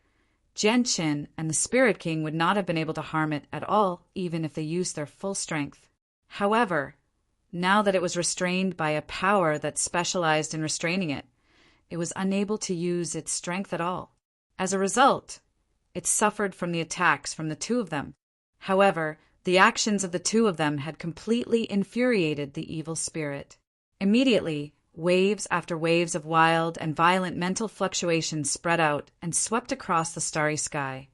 Genshin and the Spirit King would not have been able to harm it at all, even if they used their full strength. However, now that it was restrained by a power that specialized in restraining it, it was unable to use its strength at all. As a result, it suffered from the attacks from the two of them. However, the actions of the two of them had completely infuriated the evil spirit. Immediately, waves after waves of wild and violent mental fluctuations spread out and swept across the starry sky.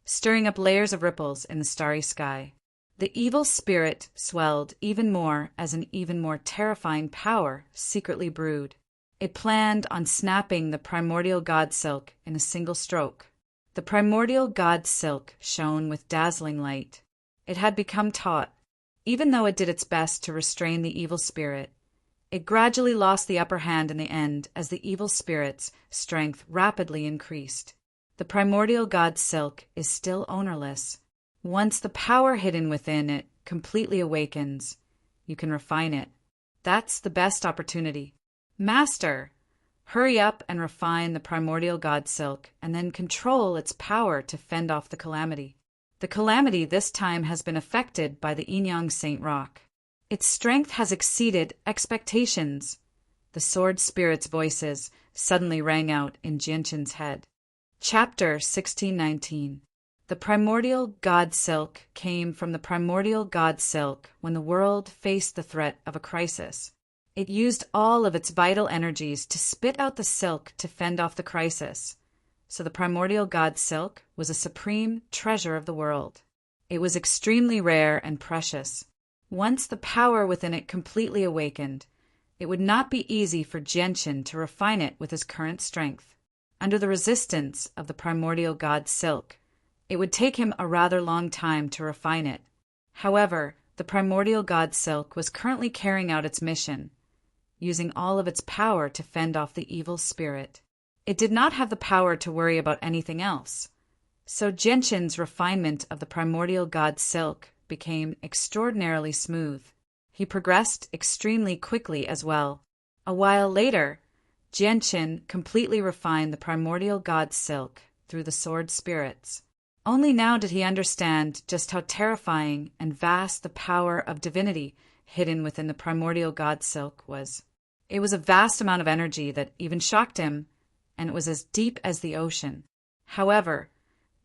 stirring up layers of ripples in the starry sky. The evil spirit swelled even more as an even more terrifying power secretly brewed. It planned on snapping the primordial god silk in a single stroke. The primordial god silk shone with dazzling light. It had become taut. Even though it did its best to restrain the evil spirit, it gradually lost the upper hand in the end as the evil spirit's strength rapidly increased. The primordial god silk is still ownerless. Once the power hidden within it completely awakens, you can refine it. That's the best opportunity. Master, hurry up and refine the primordial god silk and then control its power to fend off the calamity. The calamity this time has been affected by the Inyang Saint Rock. Its strength has exceeded expectations. The sword spirit's voices suddenly rang out in Jianshin's head. Chapter 1619. The primordial god silk came from the primordial god silk when the world faced the threat of a crisis. It used all of its vital energies to spit out the silk to fend off the crisis. So the primordial god silk was a supreme treasure of the world. It was extremely rare and precious. Once the power within it completely awakened, it would not be easy for Jianshin to refine it with his current strength. Under the resistance of the primordial god silk, it would take him a rather long time to refine it. However, the primordial god silk was currently carrying out its mission, using all of its power to fend off the evil spirit. It did not have the power to worry about anything else. So Jianshin's refinement of the primordial god silk became extraordinarily smooth. He progressed extremely quickly as well. A while later, Jianshin completely refined the primordial god silk through the sword spirits. Only now did he understand just how terrifying and vast the power of divinity hidden within the primordial god silk was. It was a vast amount of energy that even shocked him, and it was as deep as the ocean. However,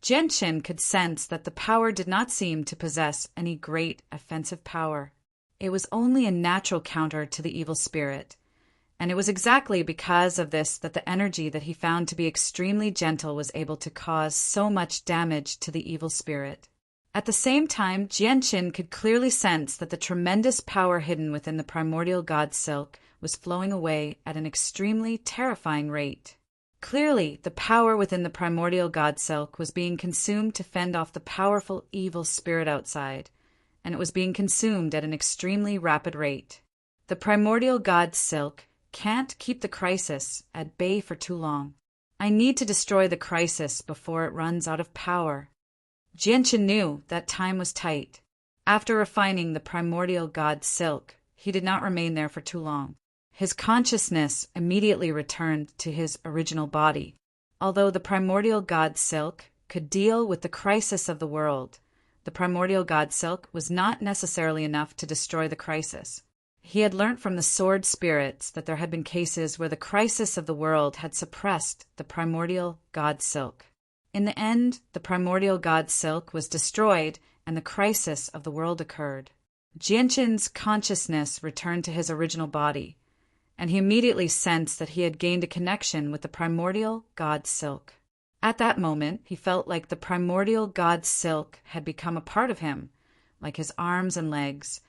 Jianshin could sense that the power did not seem to possess any great offensive power. It was only a natural counter to the evil spirit, and it was exactly because of this that the energy that he found to be extremely gentle was able to cause so much damage to the evil spirit. At the same time, Jianshin could clearly sense that the tremendous power hidden within the primordial god silk was flowing away at an extremely terrifying rate. Clearly, the power within the primordial god silk was being consumed to fend off the powerful evil spirit outside, and it was being consumed at an extremely rapid rate. The primordial god silk can't keep the crisis at bay for too long. I need to destroy the crisis before it runs out of power. Jianshin knew that time was tight. After refining the primordial god silk, he did not remain there for too long. His consciousness immediately returned to his original body. Although the primordial god silk could deal with the crisis of the world, the primordial god silk was not necessarily enough to destroy the crisis. He had learnt from the sword spirits that there had been cases where the crisis of the world had suppressed the primordial god silk. In the end, the primordial god silk was destroyed and the crisis of the world occurred. Jianshin's consciousness returned to his original body, and he immediately sensed that he had gained a connection with the primordial god silk. At that moment, he felt like the primordial god silk had become a part of him, like his arms and legs,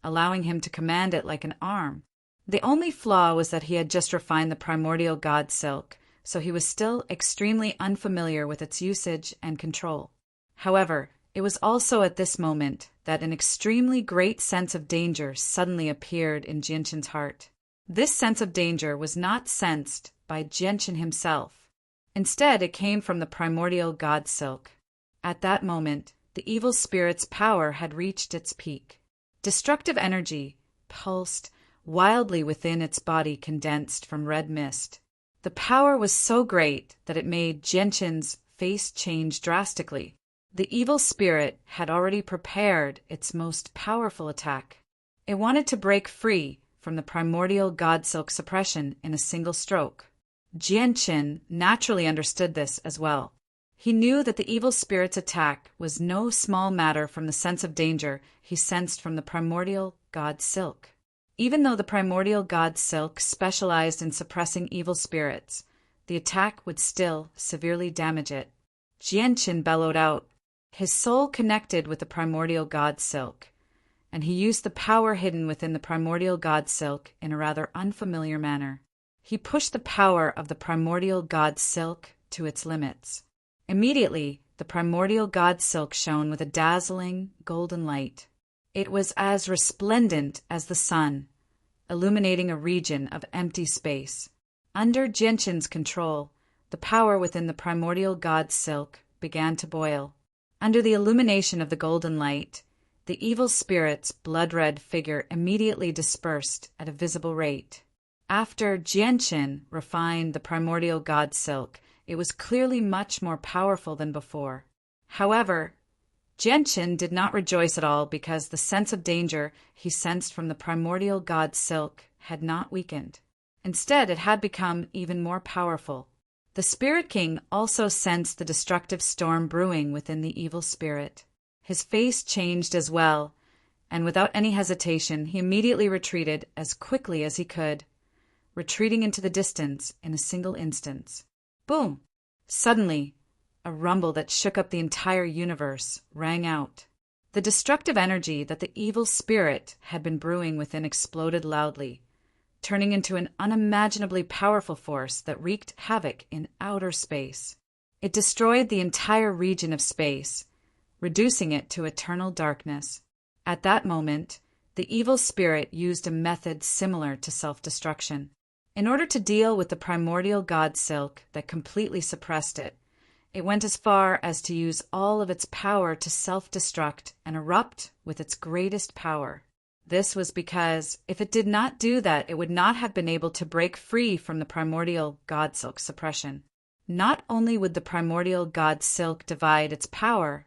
allowing him to command it like an arm. The only flaw was that he had just refined the primordial god silk, so he was still extremely unfamiliar with its usage and control. However, it was also at this moment that an extremely great sense of danger suddenly appeared in Jianshin's heart. This sense of danger was not sensed by Jianshin himself. Instead, it came from the primordial god silk. At that moment, the evil spirit's power had reached its peak. Destructive energy pulsed wildly within its body, condensed from red mist. The power was so great that it made Jianshin's face change drastically. The evil spirit had already prepared its most powerful attack. It wanted to break free from the primordial god silk suppression in a single stroke. Jianshin naturally understood this as well. He knew that the evil spirit's attack was no small matter from the sense of danger he sensed from the primordial god silk. Even though the primordial god silk specialized in suppressing evil spirits, the attack would still severely damage it. Jianshin bellowed out, His soul connected with the primordial god Silk, and he used the power hidden within the primordial god Silk in a rather unfamiliar manner. He pushed the power of the primordial god Silk to its limits. Immediately, the primordial god Silk shone with a dazzling, golden light. It was as resplendent as the sun, illuminating a region of empty space. Under Genshin's control, the power within the primordial god Silk began to boil. Under the illumination of the golden light, the evil spirit's blood-red figure immediately dispersed at a visible rate. After Genshin refined the primordial god Silk, it was clearly much more powerful than before. However, Genshin did not rejoice at all because the sense of danger he sensed from the primordial god Silk had not weakened. Instead, it had become even more powerful. The Spirit King also sensed the destructive storm brewing within the evil spirit. His face changed as well, and without any hesitation, he immediately retreated as quickly as he could, retreating into the distance in a single instant. Boom! Suddenly, a rumble that shook up the entire universe rang out. The destructive energy that the evil spirit had been brewing within exploded loudly, turning into an unimaginably powerful force that wreaked havoc in outer space. It destroyed the entire region of space, reducing it to eternal darkness. At that moment, the evil spirit used a method similar to self-destruction. In order to deal with the primordial god Silk that completely suppressed it, it went as far as to use all of its power to self-destruct and erupt with its greatest power. This was because if it did not do that, it would not have been able to break free from the primordial god Silk suppression. Not only would the primordial god Silk divide its power,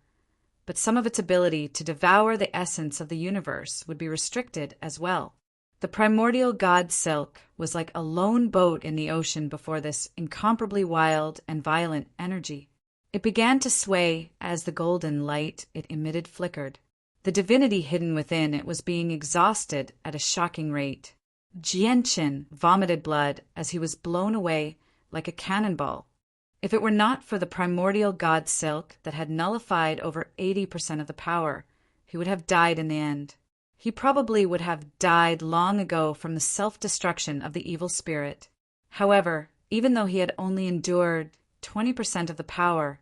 but some of its ability to devour the essence of the universe would be restricted as well. The primordial god Silk was like a lone boat in the ocean before this incomparably wild and violent energy. It began to sway as the golden light it emitted flickered. The divinity hidden within it was being exhausted at a shocking rate. Genshin vomited blood as he was blown away like a cannonball. If it were not for the primordial god Silk that had nullified over 80% of the power, he would have died in the end. He probably would have died long ago from the self-destruction of the evil spirit. However, even though he had only endured 20% of the power,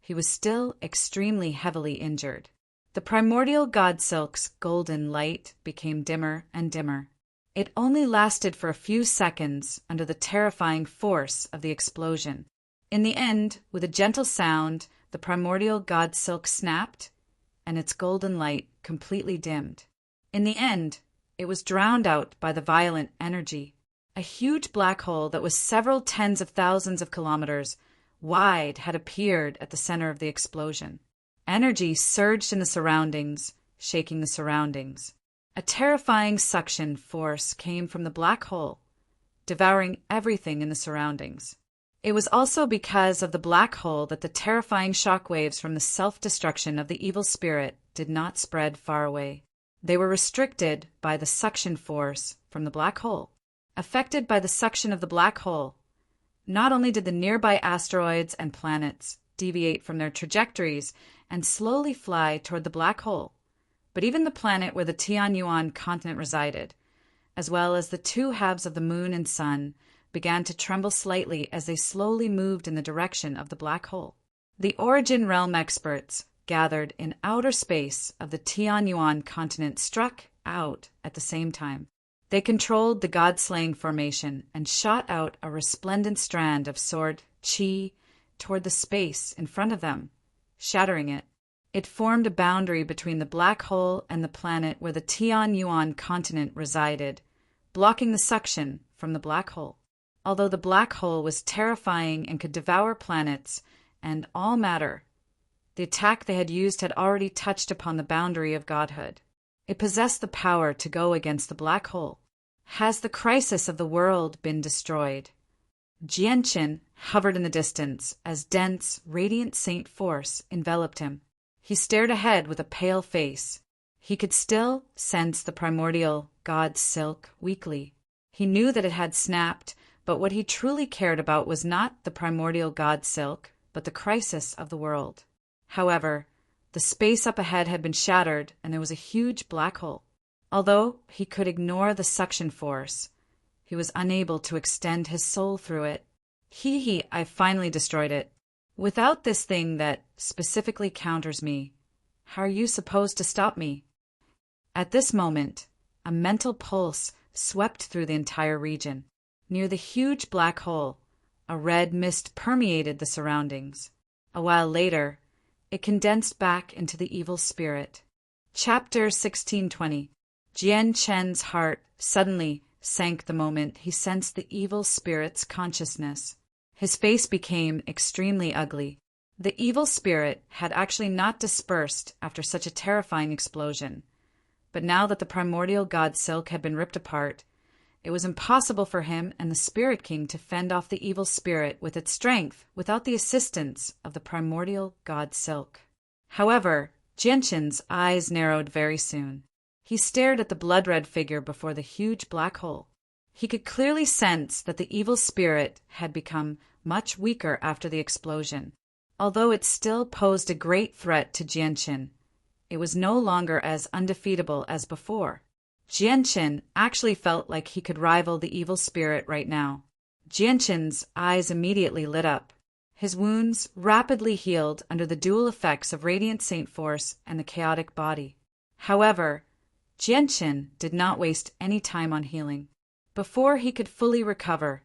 he was still extremely heavily injured. The primordial god Silk's golden light became dimmer and dimmer. It only lasted for a few seconds under the terrifying force of the explosion. In the end, with a gentle sound, the primordial god Silk snapped, and its golden light completely dimmed. In the end, it was drowned out by the violent energy. A huge black hole that was several tens of thousands of kilometers wide had appeared at the center of the explosion. Energy surged in the surroundings, shaking the surroundings. A terrifying suction force came from the black hole, devouring everything in the surroundings. It was also because of the black hole that the terrifying shockwaves from the self-destruction of the evil spirit did not spread far away. They were restricted by the suction force from the black hole. Affected by the suction of the black hole, not only did the nearby asteroids and planets deviate from their trajectories and slowly fly toward the black hole, but even the planet where the Tianyuan continent resided, as well as the two halves of the moon and sun, began to tremble slightly as they slowly moved in the direction of the black hole. The Origin Realm experts gathered in outer space of the Tianyuan continent struck out at the same time. They controlled the god-slaying formation and shot out a resplendent strand of sword chi toward the space in front of them, shattering it. It formed a boundary between the black hole and the planet where the Tianyuan continent resided, blocking the suction from the black hole. Although the black hole was terrifying and could devour planets and all matter, the attack they had used had already touched upon the boundary of godhood. It possessed the power to go against the black hole. Has the crisis of the world been destroyed? Genshin hovered in the distance as dense, radiant saint force enveloped him. He stared ahead with a pale face. He could still sense the primordial god Silk weakly. He knew that it had snapped, but what he truly cared about was not the primordial god Silk, but the crisis of the world. However, The space up ahead had been shattered, and there was a huge black hole. Although he could ignore the suction force, he was unable to extend his soul through it. I finally destroyed it. Without this thing that specifically counters me, how are you supposed to stop me? At this moment, a mental pulse swept through the entire region. Near the huge black hole, a red mist permeated the surroundings. A while later, it condensed back into the evil spirit. Chapter 1620. Jian Chen's heart suddenly sank the moment he sensed the evil spirit's consciousness. His face became extremely ugly. The evil spirit had actually not dispersed after such a terrifying explosion. But now that the primordial god Silk had been ripped apart, it was impossible for him and the Spirit King to fend off the evil spirit with its strength without the assistance of the primordial god Silk. However, Jianshin's eyes narrowed very soon. He stared at the blood-red figure before the huge black hole. He could clearly sense that the evil spirit had become much weaker after the explosion. Although it still posed a great threat to Jianshin, it was no longer as undefeatable as before. Jianshin actually felt like he could rival the evil spirit right now. Jianshin's eyes immediately lit up. His wounds rapidly healed under the dual effects of Radiant Saint Force and the chaotic body. However, Jianshin did not waste any time on healing. Before he could fully recover,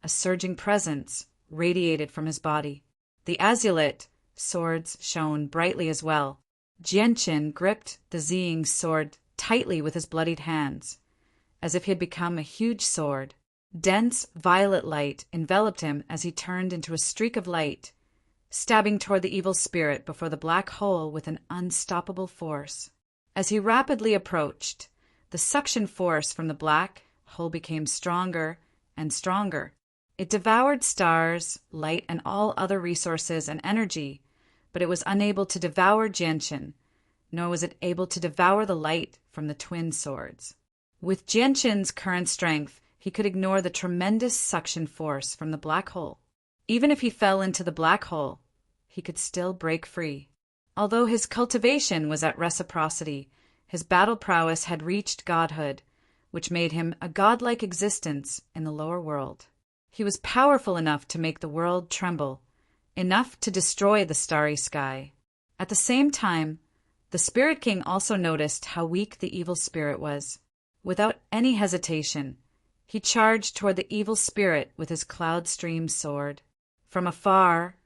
a surging presence radiated from his body. The azulite swords shone brightly as well. Jianshin gripped the Ziying sword tightly with his bloodied hands, as if he had become a huge sword. Dense violet light enveloped him as he turned into a streak of light, stabbing toward the evil spirit before the black hole with an unstoppable force. As he rapidly approached, the suction force from the black hole became stronger and stronger. It devoured stars, light, and all other resources and energy, but it was unable to devour Jianshin, nor was it able to devour the light from the twin swords. With Jianshin's current strength, he could ignore the tremendous suction force from the black hole. Even if he fell into the black hole, he could still break free. Although his cultivation was at reciprocity, his battle prowess had reached godhood, which made him a godlike existence in the lower world. He was powerful enough to make the world tremble, enough to destroy the starry sky. At the same time, the Spirit King also noticed how weak the evil spirit was. Without any hesitation, he charged toward the evil spirit with his cloud stream sword. From afar,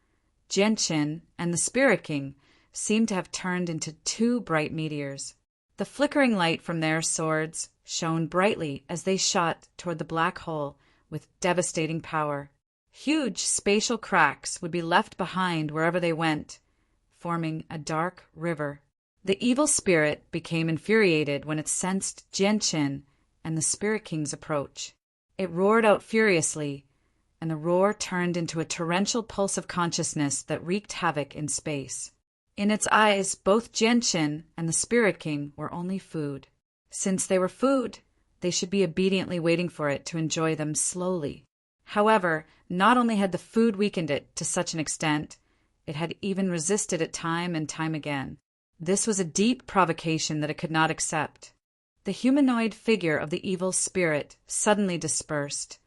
Jianshin and the Spirit King seemed to have turned into two bright meteors. The flickering light from their swords shone brightly as they shot toward the black hole with devastating power. Huge spatial cracks would be left behind wherever they went, forming a dark river. The evil spirit became infuriated when it sensed Jianshin and the Spirit King's approach. It roared out furiously, and the roar turned into a torrential pulse of consciousness that wreaked havoc in space. In its eyes, both Jianshin and the Spirit King were only food. Since they were food, they should be obediently waiting for it to enjoy them slowly. However, not only had the food weakened it to such an extent, it had even resisted it time and time again. This was a deep provocation that it could not accept. The humanoid figure of the evil spirit suddenly dispersed,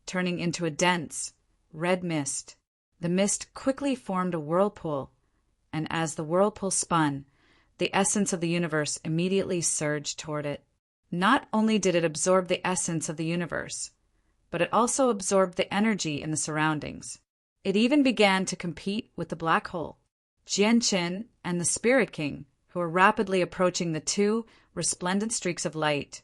turning into a dense, red mist. The mist quickly formed a whirlpool, and as the whirlpool spun, the essence of the universe immediately surged toward it. Not only did it absorb the essence of the universe, but it also absorbed the energy in the surroundings. It even began to compete with the black hole. Jianshin and the Spirit King, who were rapidly approaching the two resplendent streaks of light,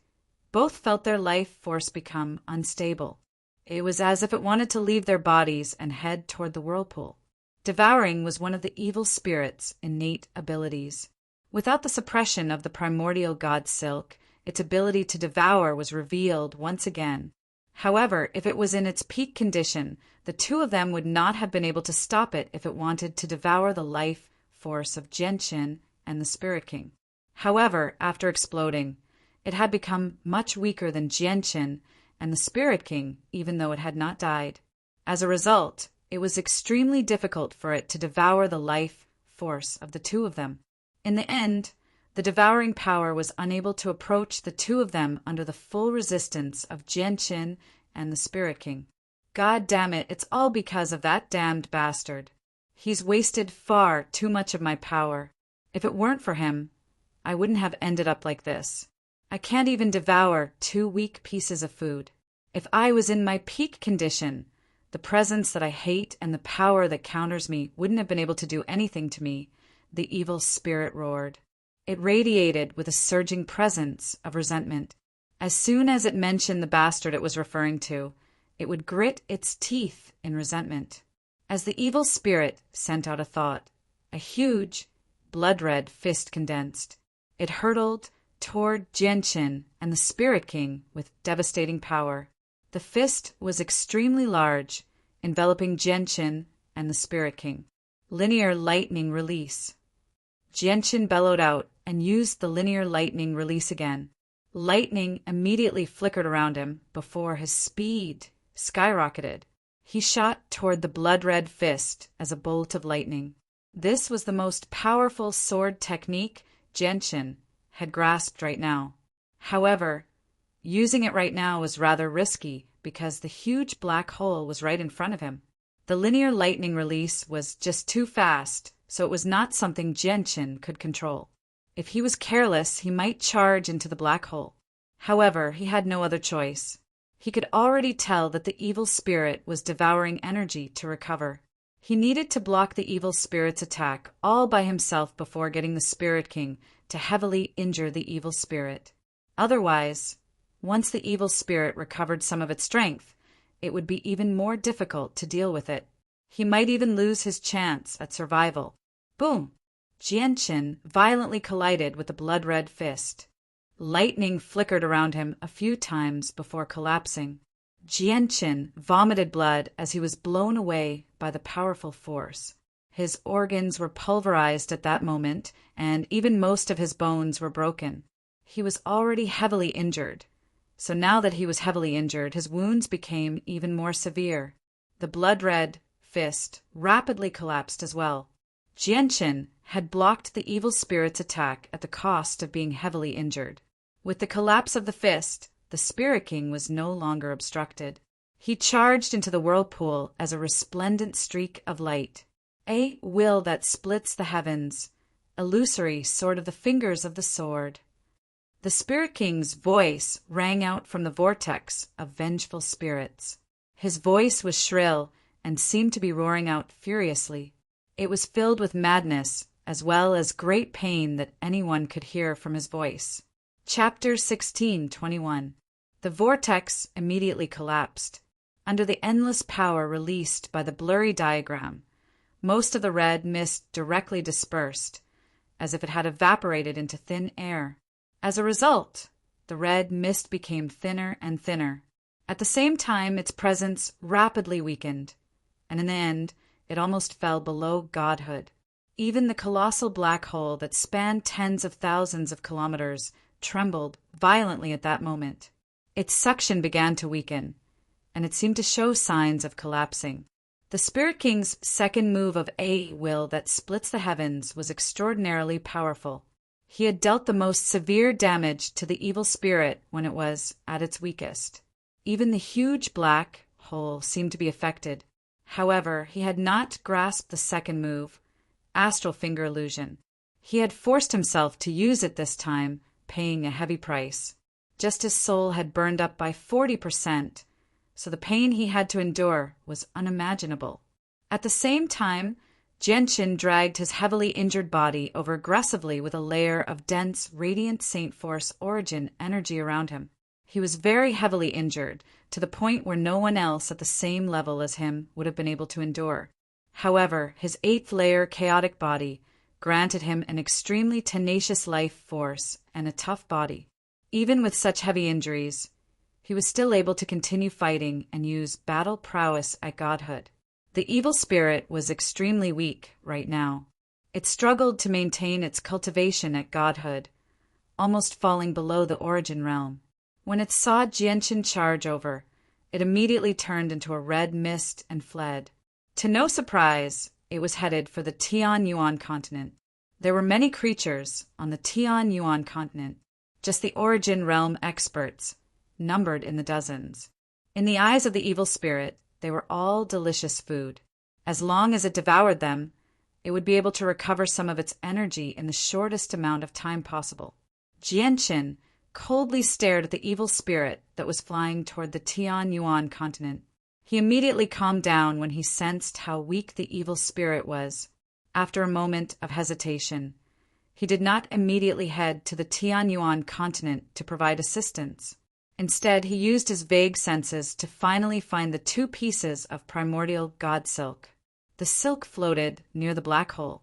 both felt their life force become unstable. It was as if it wanted to leave their bodies and head toward the whirlpool. Devouring was one of the evil spirit's innate abilities. Without the suppression of the primordial god Silk, its ability to devour was revealed once again. However, if it was in its peak condition, the two of them would not have been able to stop it if it wanted to devour the life force of Jianshin and the Spirit King. However, after exploding, it had become much weaker than Jianshin and the Spirit King, even though it had not died. As a result, it was extremely difficult for it to devour the life force of the two of them. In the end, the devouring power was unable to approach the two of them under the full resistance of Jianqin and the Spirit King. God damn it, it's all because of that damned bastard. He's wasted far too much of my power. If it weren't for him, I wouldn't have ended up like this. I can't even devour 2 weak pieces of food. If I was in my peak condition, the presence that I hate and the power that counters me wouldn't have been able to do anything to me, the evil spirit roared. It radiated with a surging presence of resentment. As soon as it mentioned the bastard it was referring to, it would grit its teeth in resentment. As the evil spirit sent out a thought, a huge, blood-red fist condensed. It hurtled toward Jianqin and the Spirit King with devastating power. The fist was extremely large, enveloping Jianqin and the Spirit King. Linear lightning release. Jianqin bellowed out and used the linear lightning release again. Lightning immediately flickered around him before his speed skyrocketed. He shot toward the blood-red fist as a bolt of lightning. This was the most powerful sword technique Jianqin had grasped right now. However, using it right now was rather risky because the huge black hole was right in front of him. The linear lightning release was just too fast, so it was not something Jianqin could control. If he was careless, he might charge into the black hole. However, he had no other choice. He could already tell that the evil spirit was devouring energy to recover. He needed to block the evil spirit's attack all by himself before getting the Spirit King to heavily injure the evil spirit. Otherwise, once the evil spirit recovered some of its strength, it would be even more difficult to deal with it. He might even lose his chance at survival. Boom! Jianqin violently collided with the blood-red fist. Lightning flickered around him a few times before collapsing. Jianqin vomited blood as he was blown away by the powerful force. His organs were pulverized at that moment, and even most of his bones were broken. He was already heavily injured, so now that he was heavily injured, his wounds became even more severe. The blood-red fist rapidly collapsed as well. Jianqin had blocked the evil spirit's attack at the cost of being heavily injured. With the collapse of the fist, the Spirit King was no longer obstructed. He charged into the whirlpool as a resplendent streak of light. A will that splits the heavens, illusory sort of the fingers of the sword. The Spirit King's voice rang out from the vortex of vengeful spirits. His voice was shrill and seemed to be roaring out furiously. It was filled with madness as well as great pain that anyone could hear from his voice. Chapter 16:21. The vortex immediately collapsed. Under the endless power released by the blurry diagram, most of the red mist directly dispersed, as if it had evaporated into thin air. As a result, the red mist became thinner and thinner. At the same time, its presence rapidly weakened, and in the end, it almost fell below godhood. Even the colossal black hole that spanned tens of thousands of kilometers trembled violently at that moment. Its suction began to weaken, and it seemed to show signs of collapsing. The Spirit King's second move of a will that splits the heavens was extraordinarily powerful. He had dealt the most severe damage to the evil spirit when it was at its weakest. Even the huge black hole seemed to be affected. However, he had not grasped the second move, astral finger illusion. He had forced himself to use it this time, paying a heavy price. Just his soul had burned up by 40%, so the pain he had to endure was unimaginable. At the same time, Jianqin dragged his heavily injured body over aggressively with a layer of dense, radiant Saint Force origin energy around him. He was very heavily injured, to the point where no one else at the same level as him would have been able to endure. However, his 8th-layer chaotic body granted him an extremely tenacious life force and a tough body. Even with such heavy injuries, he was still able to continue fighting and use battle prowess at godhood. The evil spirit was extremely weak right now. It struggled to maintain its cultivation at godhood, almost falling below the origin realm. When it saw Jianqin charge over, it immediately turned into a red mist and fled. To no surprise, it was headed for the Tianyuan continent. There were many creatures on the Tian-Yuan continent, just the origin realm experts, numbered in the dozens. In the eyes of the evil spirit, they were all delicious food. As long as it devoured them, it would be able to recover some of its energy in the shortest amount of time possible. Jianqin coldly stared at the evil spirit that was flying toward the Tian-Yuan continent. He immediately calmed down when he sensed how weak the evil spirit was. After a moment of hesitation, he did not immediately head to the Tian-Yuan continent to provide assistance. Instead, he used his vague senses to finally find the 2 pieces of primordial god silk. The silk floated near the black hole.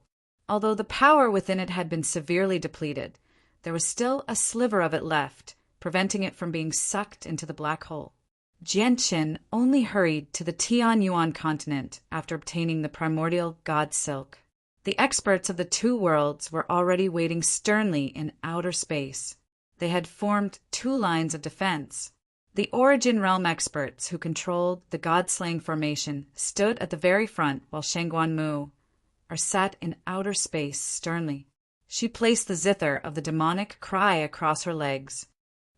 Although the power within it had been severely depleted, there was still a sliver of it left, preventing it from being sucked into the black hole. Jianqin only hurried to the Tian-Yuan continent after obtaining the primordial god silk. The experts of the 2 worlds were already waiting sternly in outer space. They had formed 2 lines of defense. The origin realm experts who controlled the god-slaying formation stood at the very front while Shangguan sat in outer space sternly. She placed the zither of the demonic cry across her legs.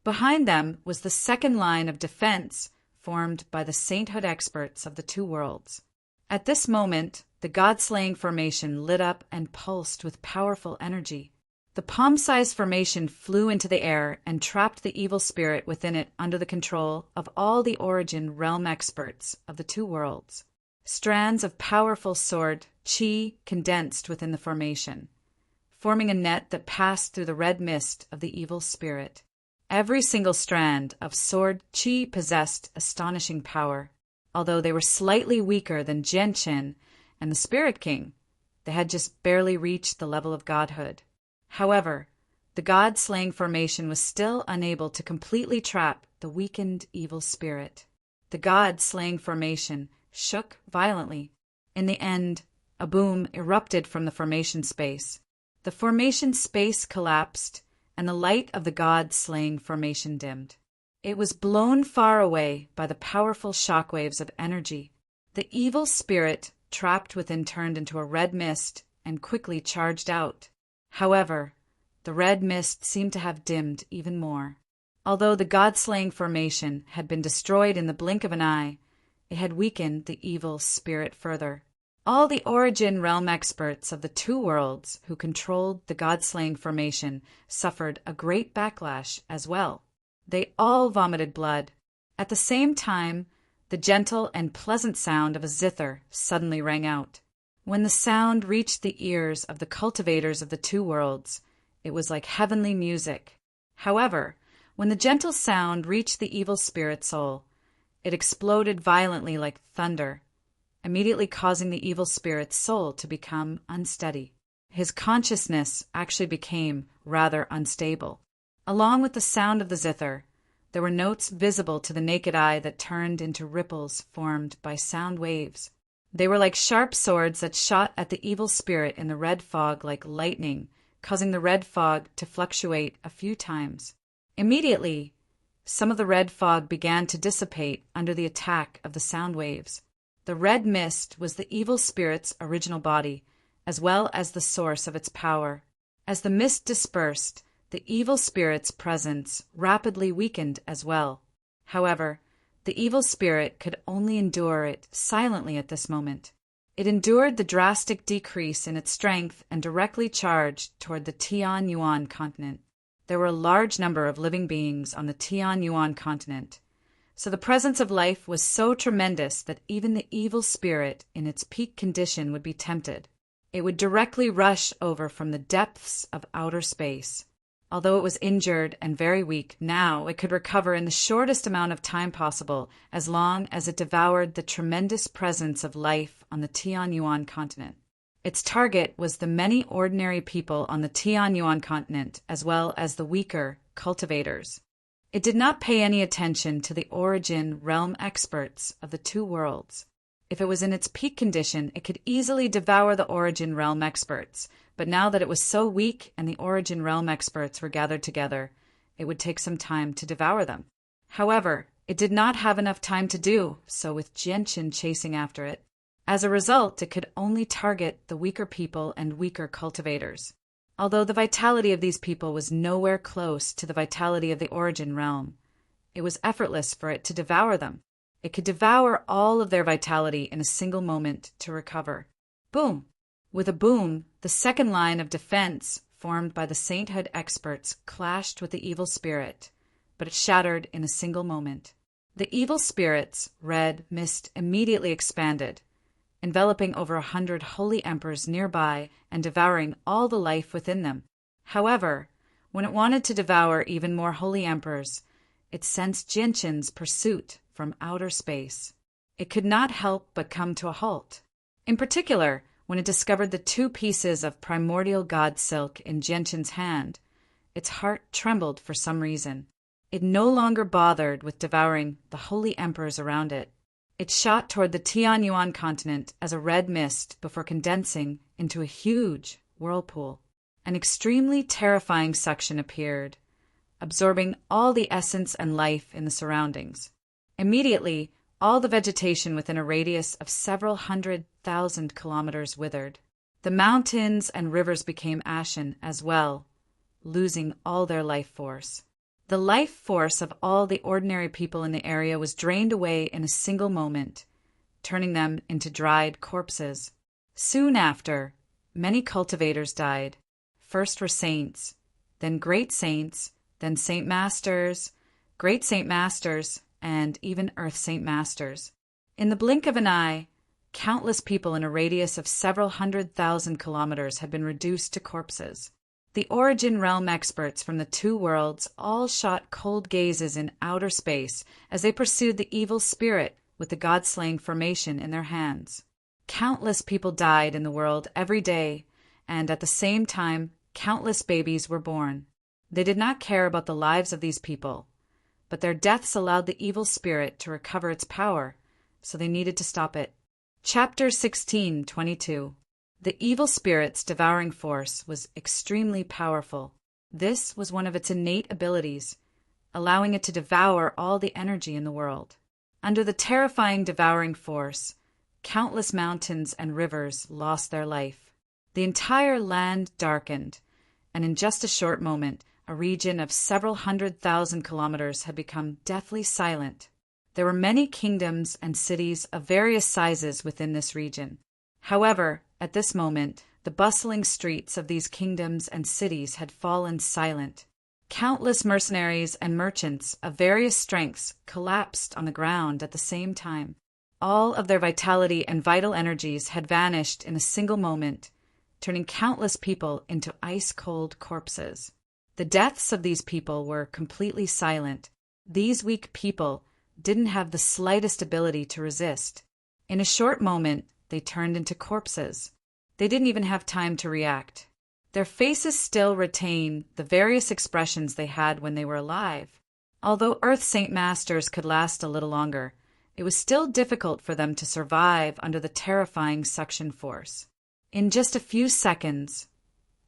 Behind them was the second line of defense formed by the sainthood experts of the 2 worlds. At this moment, the god-slaying formation lit up and pulsed with powerful energy. The palm-sized formation flew into the air and trapped the evil spirit within it under the control of all the origin realm experts of the 2 worlds. Strands of powerful sword qi condensed within the formation, forming a net that passed through the red mist of the evil spirit. Every single strand of sword qi possessed astonishing power. Although they were slightly weaker than Jianqin and the Spirit King, they had just barely reached the level of godhood. However, the god-slaying formation was still unable to completely trap the weakened evil spirit. The god-slaying formation shook violently. In the end, a boom erupted from the formation space. The formation space collapsed, and the light of the god-slaying formation dimmed. It was blown far away by the powerful shockwaves of energy. The evil spirit trapped within turned into a red mist and quickly charged out. However, the red mist seemed to have dimmed even more. Although the god-slaying formation had been destroyed in the blink of an eye, it had weakened the evil spirit further. All the origin realm experts of the 2 worlds who controlled the god-slaying formation suffered a great backlash as well. They all vomited blood. At the same time, the gentle and pleasant sound of a zither suddenly rang out. When the sound reached the ears of the cultivators of the 2 worlds, it was like heavenly music. However, when the gentle sound reached the evil spirit soul, it exploded violently like thunder, immediately causing the evil spirit's soul to become unsteady. His consciousness actually became rather unstable. Along with the sound of the zither, there were notes visible to the naked eye that turned into ripples formed by sound waves. They were like sharp swords that shot at the evil spirit in the red fog like lightning, causing the red fog to fluctuate a few times. Immediately, some of the red fog began to dissipate under the attack of the sound waves. The red mist was the evil spirit's original body, as well as the source of its power. As the mist dispersed, the evil spirit's presence rapidly weakened as well. However, the evil spirit could only endure it silently at this moment. It endured the drastic decrease in its strength and directly charged toward the Tian-Yuan continent. There were a large number of living beings on the Tian-Yuan continent, so the presence of life was so tremendous that even the evil spirit in its peak condition would be tempted. It would directly rush over from the depths of outer space. Although it was injured and very weak, now it could recover in the shortest amount of time possible as long as it devoured the tremendous presence of life on the Tian-Yuan continent. Its target was the many ordinary people on the Tian-Yuan continent as well as the weaker cultivators. It did not pay any attention to the origin realm experts of the 2 worlds. If it was in its peak condition, it could easily devour the origin realm experts, but now that it was so weak and the origin realm experts were gathered together, it would take some time to devour them. However, it did not have enough time to do so with Jianqin chasing after it. As a result, it could only target the weaker people and weaker cultivators. Although the vitality of these people was nowhere close to the vitality of the origin realm, it was effortless for it to devour them. It could devour all of their vitality in a single moment to recover. Boom! With a boom, the second line of defense formed by the sainthood experts clashed with the evil spirit, but it shattered in a single moment. The evil spirit's red mist immediately expanded, enveloping over 100 holy emperors nearby and devouring all the life within them. However, when it wanted to devour even more holy emperors, it sensed Genshin's pursuit from outer space. It could not help but come to a halt. In particular, when it discovered the 2 pieces of primordial god silk in Genshin's hand, its heart trembled for some reason. It no longer bothered with devouring the holy emperors around it. It shot toward the Tianyuan continent as a red mist before condensing into a huge whirlpool. An extremely terrifying suction appeared, absorbing all the essence and life in the surroundings. Immediately, all the vegetation within a radius of several 100,000 kilometers withered. The mountains and rivers became ashen as well, losing all their life force. The life force of all the ordinary people in the area was drained away in a single moment, turning them into dried corpses. Soon after, many cultivators died. First were saints, then great saints, then saint masters, great saint masters, and even earth saint masters. In the blink of an eye, countless people in a radius of several 100,000 kilometers had been reduced to corpses. The origin realm experts from the 2 worlds all shot cold gazes in outer space as they pursued the evil spirit with the god-slaying formation in their hands. Countless people died in the world every day, and at the same time, countless babies were born. They did not care about the lives of these people, but their deaths allowed the evil spirit to recover its power, so they needed to stop it. Chapter 16:22. The evil spirit's devouring force was extremely powerful. This was one of its innate abilities, allowing it to devour all the energy in the world. Under the terrifying devouring force, countless mountains and rivers lost their life. The entire land darkened, and in just a short moment, a region of several 100,000 kilometers had become deathly silent. There were many kingdoms and cities of various sizes within this region. However, at this moment, the bustling streets of these kingdoms and cities had fallen silent. Countless mercenaries and merchants of various strengths collapsed on the ground at the same time. All of their vitality and vital energies had vanished in a single moment, turning countless people into ice-cold corpses. The deaths of these people were completely silent. These weak people didn't have the slightest ability to resist. In a short moment, they turned into corpses. They didn't even have time to react. Their faces still retain the various expressions they had when they were alive. Although Earth Saint Masters could last a little longer, it was still difficult for them to survive under the terrifying suction force. In just a few seconds,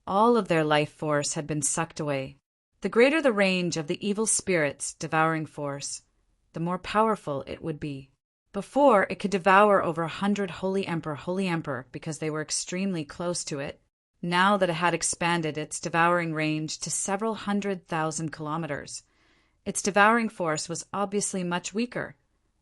all of their life force had been sucked away. The greater the range of the evil spirit's devouring force, the more powerful it would be. Before, it could devour over 100 holy emperor, because they were extremely close to it. Now that it had expanded its devouring range to several 100,000 kilometers, its devouring force was obviously much weaker,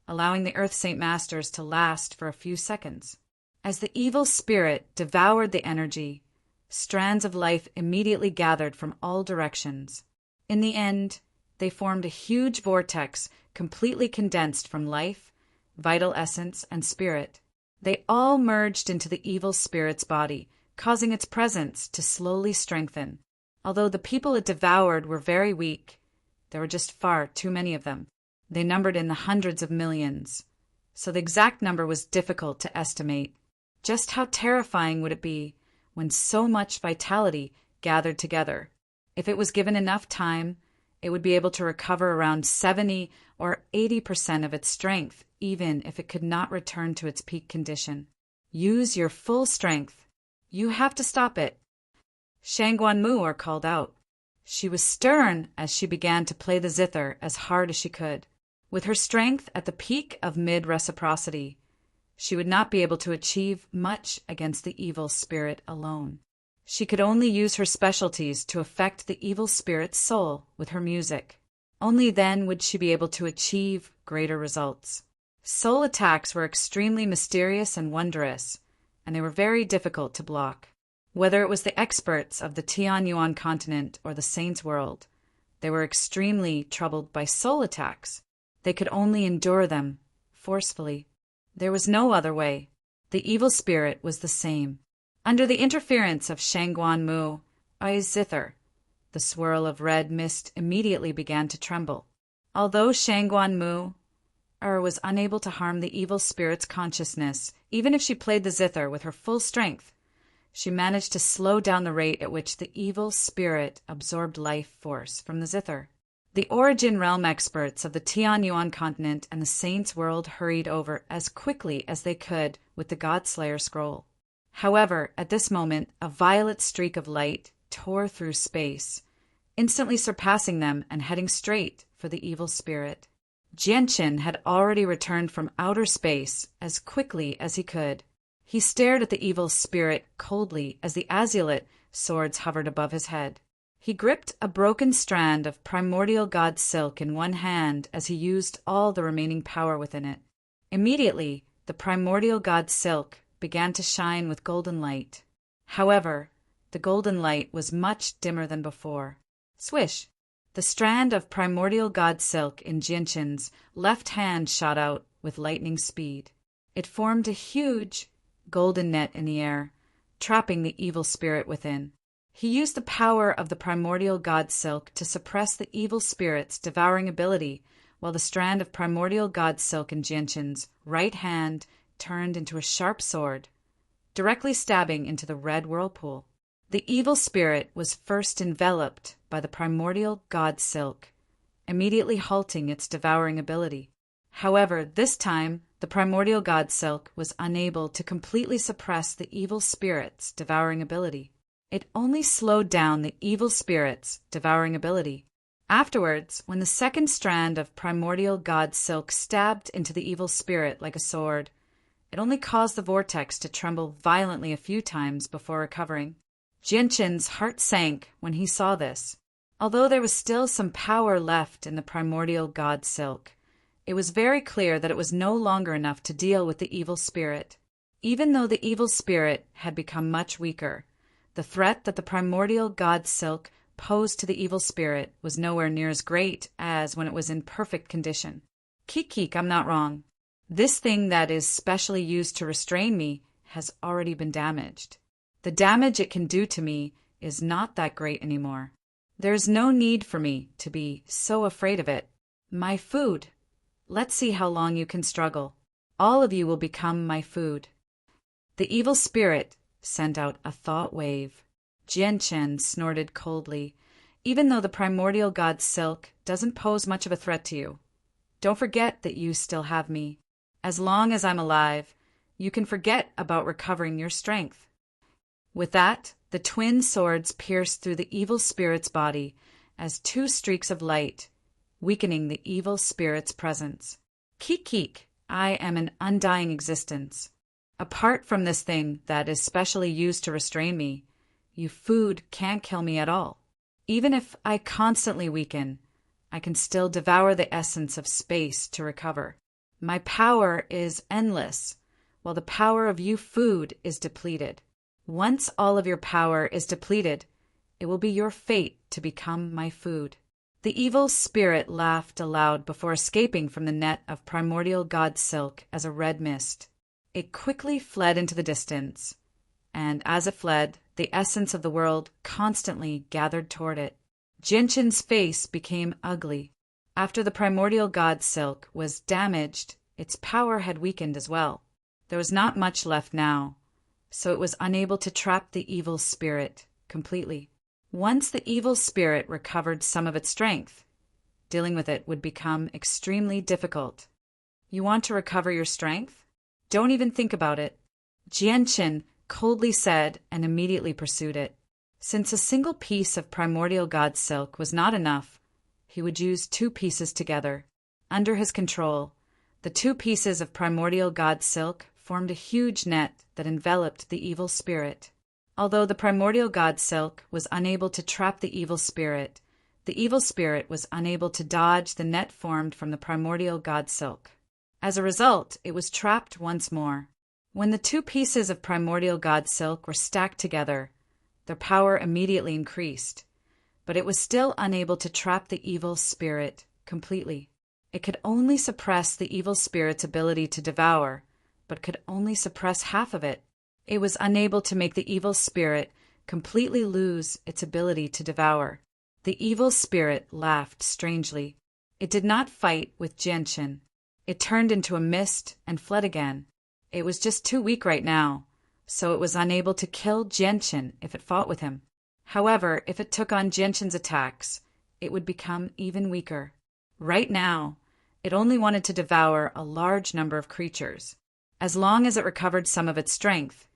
allowing the Earth Saint Masters to last for a few seconds. As the evil spirit devoured the energy, strands of life immediately gathered from all directions. In the end, they formed a huge vortex completely condensed from life, vital essence, and spirit. They all merged into the evil spirit's body, causing its presence to slowly strengthen. Although the people it devoured were very weak, there were just far too many of them. They numbered in the hundreds of millions, so the exact number was difficult to estimate. Just how terrifying would it be when so much vitality gathered together? If it was given enough time, it would be able to recover around 70 or 80% of its strength, even if it could not return to its peak condition. Use your full strength. You have to stop it. Shangguan Mu'er called out. She was stern as she began to play the zither as hard as she could. With her strength at the peak of mid-reciprocity, she would not be able to achieve much against the evil spirit alone. She could only use her specialties to affect the evil spirit's soul with her music. Only then would she be able to achieve greater results. Soul attacks were extremely mysterious and wondrous, and they were very difficult to block. Whether it was the experts of the Tianyuan continent or the Saints' world, they were extremely troubled by soul attacks. They could only endure them forcefully. There was no other way. The evil spirit was the same. Under the interference of Shangguan Mu, zither, the swirl of red mist immediately began to tremble. Although Shangguan Mu was unable to harm the evil spirit's consciousness, even if she played the zither with her full strength, she managed to slow down the rate at which the evil spirit absorbed life force from the zither. The Origin Realm experts of the Tianyuan continent and the Saints' world hurried over as quickly as they could with the Godslayer scroll. However, at this moment, a violet streak of light tore through space, instantly surpassing them and heading straight for the evil spirit. Jianqin had already returned from outer space as quickly as he could. He stared at the evil spirit coldly as the azulate swords hovered above his head. He gripped a broken strand of primordial god silk in one hand as he used all the remaining power within it. Immediately, the primordial god silk began to shine with golden light. However, the golden light was much dimmer than before. Swish! The strand of primordial god silk in Jianqin's left hand shot out with lightning speed. It formed a huge golden net in the air, trapping the evil spirit within. He used the power of the primordial god silk to suppress the evil spirit's devouring ability, while the strand of primordial god silk in Jianqin's right hand turned into a sharp sword, directly stabbing into the red whirlpool. The evil spirit was first enveloped by the primordial god silk, immediately halting its devouring ability. However, this time, the primordial god silk was unable to completely suppress the evil spirit's devouring ability. It only slowed down the evil spirit's devouring ability. Afterwards, when the second strand of primordial god silk stabbed into the evil spirit like a sword, it only caused the vortex to tremble violently a few times before recovering. Jianqin's heart sank when he saw this. Although there was still some power left in the primordial god silk, it was very clear that it was no longer enough to deal with the evil spirit. Even though the evil spirit had become much weaker, the threat that the primordial god silk posed to the evil spirit was nowhere near as great as when it was in perfect condition. Keek, I'm not wrong. This thing that is specially used to restrain me has already been damaged. The damage it can do to me is not that great anymore. There's no need for me to be so afraid of it. My food. Let's see how long you can struggle. All of you will become my food. The evil spirit sent out a thought wave. Jianqin snorted coldly. Even though the primordial god silk doesn't pose much of a threat to you, don't forget that you still have me. As long as I'm alive, you can forget about recovering your strength. With that, the twin swords pierced through the evil spirit's body as two streaks of light, weakening the evil spirit's presence. Keek, I am an undying existence. Apart from this thing that is specially used to restrain me, you food can't kill me at all. Even if I constantly weaken, I can still devour the essence of space to recover. My power is endless, while the power of you food is depleted. Once all of your power is depleted, it will be your fate to become my food. The evil spirit laughed aloud before escaping from the net of primordial god silk as a red mist. It quickly fled into the distance, and as it fled, the essence of the world constantly gathered toward it. Jianqin's face became ugly. After the primordial god silk was damaged, its power had weakened as well. There was not much left now, so it was unable to trap the evil spirit completely. Once the evil spirit recovered some of its strength, dealing with it would become extremely difficult. You want to recover your strength? Don't even think about it. Jianqin coldly said and immediately pursued it. Since a single piece of primordial god silk was not enough, he would use two pieces together. Under his control, the two pieces of primordial god silk formed a huge net that enveloped the evil spirit. Although the primordial god Silk was unable to trap the evil spirit was unable to dodge the net formed from the primordial god Silk. As a result, it was trapped once more. When the two pieces of primordial god Silk were stacked together, their power immediately increased, but it was still unable to trap the evil spirit completely. It could only suppress the evil spirit's ability to devour, but could only suppress half of it. It was unable to make the evil spirit completely lose its ability to devour. The evil spirit laughed strangely. It did not fight with Jianqin. It turned into a mist and fled again. It was just too weak right now, so it was unable to kill Jianqin if it fought with him. However, if it took on Jianqin's attacks, it would become even weaker. Right now, it only wanted to devour a large number of creatures. As long as it recovered some of its strength,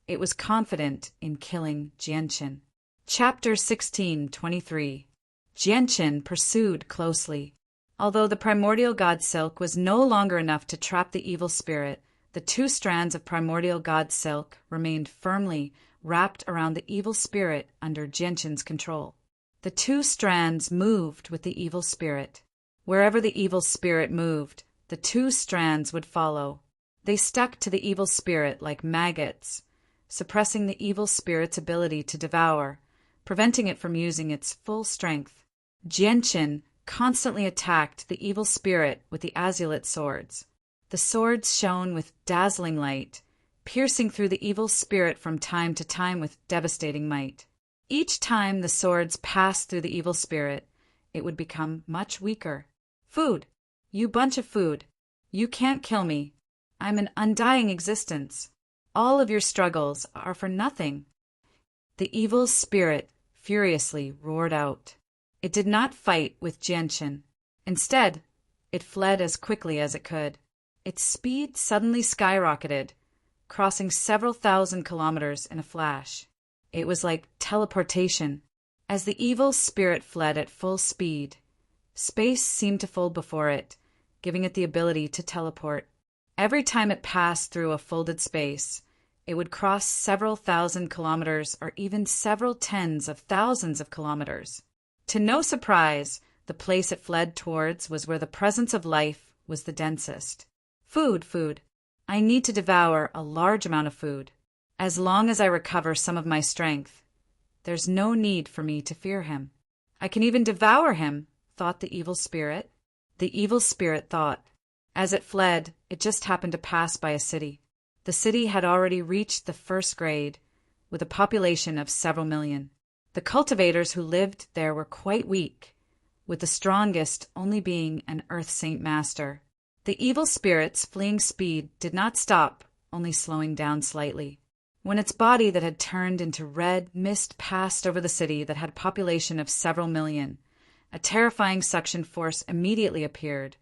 it was confident in killing Jianqin. Chapter 16:23. Jianqin pursued closely. Although the primordial god Silk was no longer enough to trap the evil spirit, the two strands of primordial god Silk remained firmly wrapped around the evil spirit under Jianqin's control. The two strands moved with the evil spirit. Wherever the evil spirit moved, the two strands would follow. They stuck to the evil spirit like maggots, suppressing the evil spirit's ability to devour, preventing it from using its full strength. Jianqin constantly attacked the evil spirit with the azulite swords. The swords shone with dazzling light, piercing through the evil spirit from time to time with devastating might. Each time the swords passed through the evil spirit, it would become much weaker. Food! You bunch of food! You can't kill me. I'm an undying existence. All of your struggles are for nothing. The evil spirit furiously roared out. It did not fight with Jianqin. Instead, it fled as quickly as it could. Its speed suddenly skyrocketed, crossing several thousand kilometers in a flash. It was like teleportation. As the evil spirit fled at full speed, space seemed to fold before it, giving it the ability to teleport. Every time it passed through a folded space, it would cross several thousand kilometers or even several tens of thousands of kilometers. To no surprise, the place it fled towards was where the presence of life was the densest. Food, food. I need to devour a large amount of food. As long as I recover some of my strength, there's no need for me to fear him. I can even devour him, thought the evil spirit. The evil spirit thought. As it fled, it just happened to pass by a city. The city had already reached the first grade, with a population of several million. The cultivators who lived there were quite weak, with the strongest only being an Earth Saint Master. The evil spirit's fleeing speed did not stop, only slowing down slightly. When its body that had turned into red mist passed over the city that had a population of several million, a terrifying suction force immediately appeared,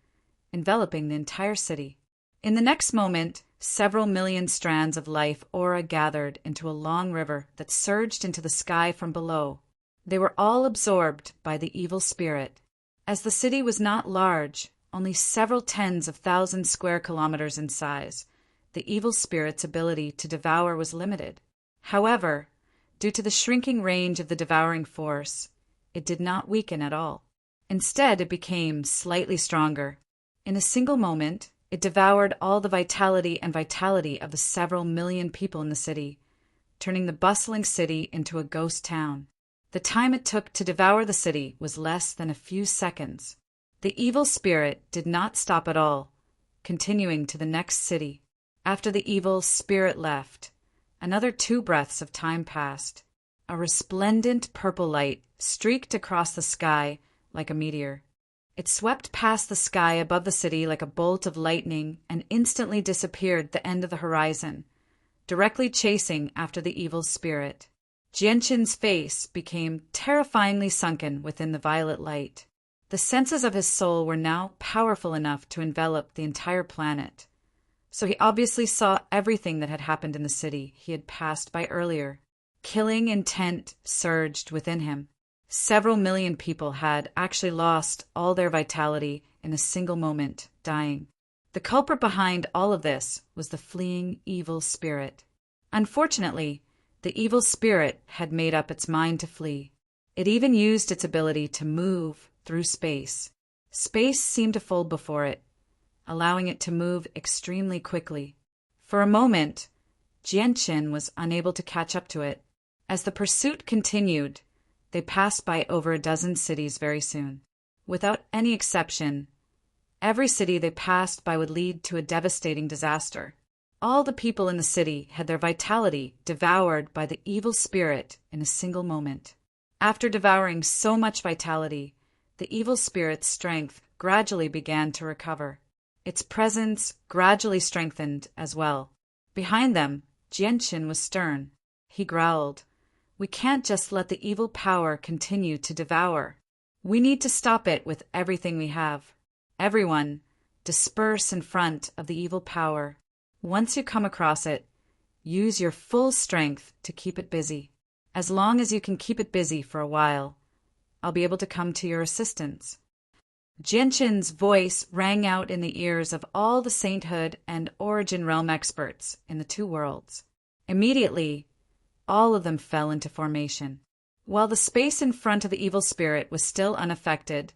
enveloping the entire city. In the next moment, several million strands of life aura gathered into a long river that surged into the sky from below. They were all absorbed by the evil spirit. As the city was not large, only several tens of thousands square kilometers in size, the evil spirit's ability to devour was limited. However, due to the shrinking range of the devouring force, it did not weaken at all. Instead, it became slightly stronger. In a single moment, it devoured all the vitality of the several million people in the city, turning the bustling city into a ghost town. The time it took to devour the city was less than a few seconds. The evil spirit did not stop at all, continuing to the next city. After the evil spirit left, another 2 breaths of time passed. A resplendent purple light streaked across the sky like a meteor. It swept past the sky above the city like a bolt of lightning and instantly disappeared at the end of the horizon, directly chasing after the evil spirit. Jianqin's face became terrifyingly sunken within the violet light. The senses of his soul were now powerful enough to envelop the entire planet. So he obviously saw everything that had happened in the city he had passed by earlier. Killing intent surged within him. Several million people had actually lost all their vitality in a single moment, dying. The culprit behind all of this was the fleeing evil spirit. Unfortunately, the The evil spirit had made up its mind to flee. It even used its ability to move through space. Space seemed to fold before it, allowing it to move extremely quickly. For a moment, Jianqin was unable to catch up to it. As the pursuit continued, they passed by over a dozen cities very soon. Without any exception, every city they passed by would lead to a devastating disaster. All the people in the city had their vitality devoured by the evil spirit in a single moment. After devouring so much vitality, the evil spirit's strength gradually began to recover. Its presence gradually strengthened as well. Behind them, Jianqin was stern. He growled, "We can't just let the evil power continue to devour. We need to stop it with everything we have. Everyone, disperse in front of the evil power. Once you come across it, use your full strength to keep it busy. As long as you can keep it busy for a while, I'll be able to come to your assistance." Jianqin's voice rang out in the ears of all the sainthood and origin realm experts in the two worlds. Immediately, all of them fell into formation. While the space in front of the evil spirit was still unaffected,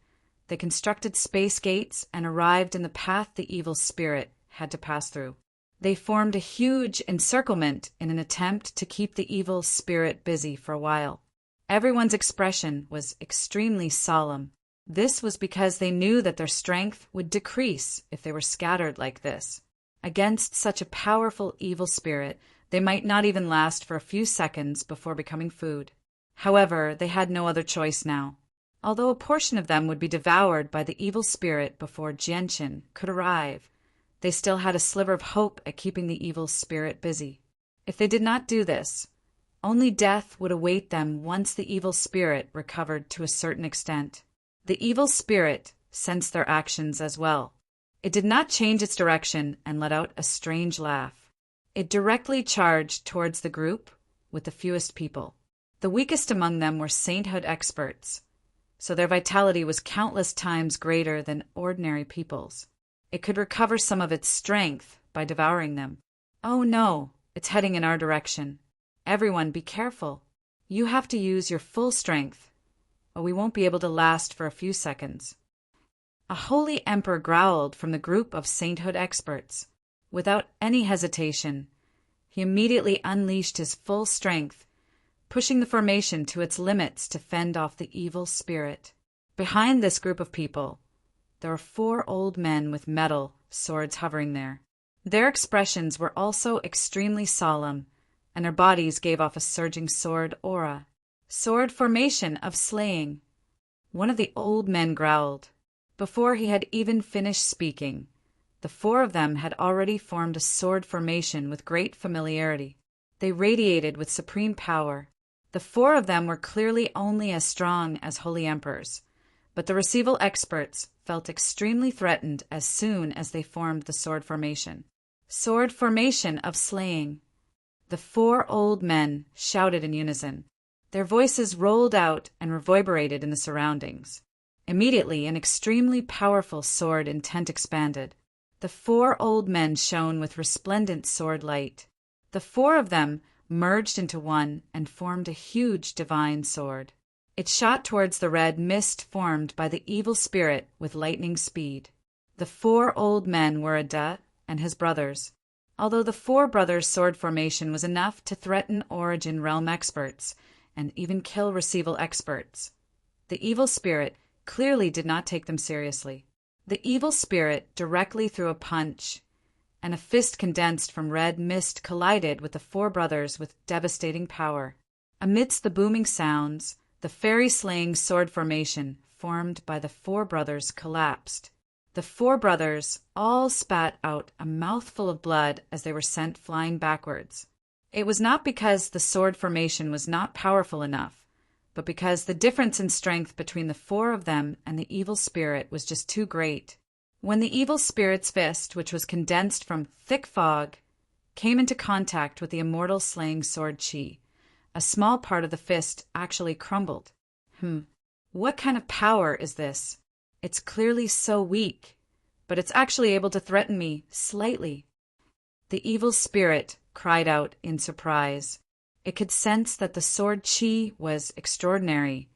they constructed space gates and arrived in the path the evil spirit had to pass through. They formed a huge encirclement in an attempt to keep the evil spirit busy for a while. Everyone's expression was extremely solemn. This was because they knew that their strength would decrease if they were scattered like this. Against such a powerful evil spirit, they might not even last for a few seconds before becoming food. However, they had no other choice now. Although a portion of them would be devoured by the evil spirit before Jianqin could arrive, they still had a sliver of hope at keeping the evil spirit busy. If they did not do this, only death would await them once the evil spirit recovered to a certain extent. The evil spirit sensed their actions as well. It did not change its direction and let out a strange laugh. It directly charged towards the group with the fewest people. The weakest among them were sainthood experts, so their vitality was countless times greater than ordinary people's. It could recover some of its strength by devouring them. "Oh no, it's heading in our direction. Everyone be careful. You have to use your full strength, or we won't be able to last for a few seconds." A holy emperor growled from the group of sainthood experts. Without any hesitation, he immediately unleashed his full strength, pushing the formation to its limits to fend off the evil spirit. Behind this group of people, there were 4 old men with metal swords hovering there. Their expressions were also extremely solemn, and their bodies gave off a surging sword aura. "Sword formation of slaying." One of the old men growled. Before he had even finished speaking, the 4 of them had already formed a sword formation with great familiarity. They radiated with supreme power. The 4 of them were clearly only as strong as holy emperors, but the receival experts felt extremely threatened as soon as they formed the sword formation. "Sword formation of slaying." The 4 old men shouted in unison. Their voices rolled out and reverberated in the surroundings. Immediately, an extremely powerful sword intent expanded. The 4 old men shone with resplendent sword light. The 4 of them merged into one and formed a huge divine sword. It shot towards the red mist formed by the evil spirit with lightning speed. The 4 old men were Ada and his brothers. Although the 4 brothers' sword formation was enough to threaten origin realm experts and even kill receival experts, the evil spirit clearly did not take them seriously. The evil spirit directly threw a punch, and a fist condensed from red mist collided with the 4 brothers with devastating power. Amidst the booming sounds, the fairy-slaying sword formation formed by the 4 brothers collapsed. The 4 brothers all spat out a mouthful of blood as they were sent flying backwards. It was not because the sword formation was not powerful enough, but because the difference in strength between the 4 of them and the evil spirit was just too great. When the evil spirit's fist, which was condensed from thick fog, came into contact with the immortal slaying sword chi, a small part of the fist actually crumbled. What kind of power is this? It's clearly so weak, but it's actually able to threaten me slightly. The evil spirit cried out in surprise. It could sense that the sword chi was extraordinary,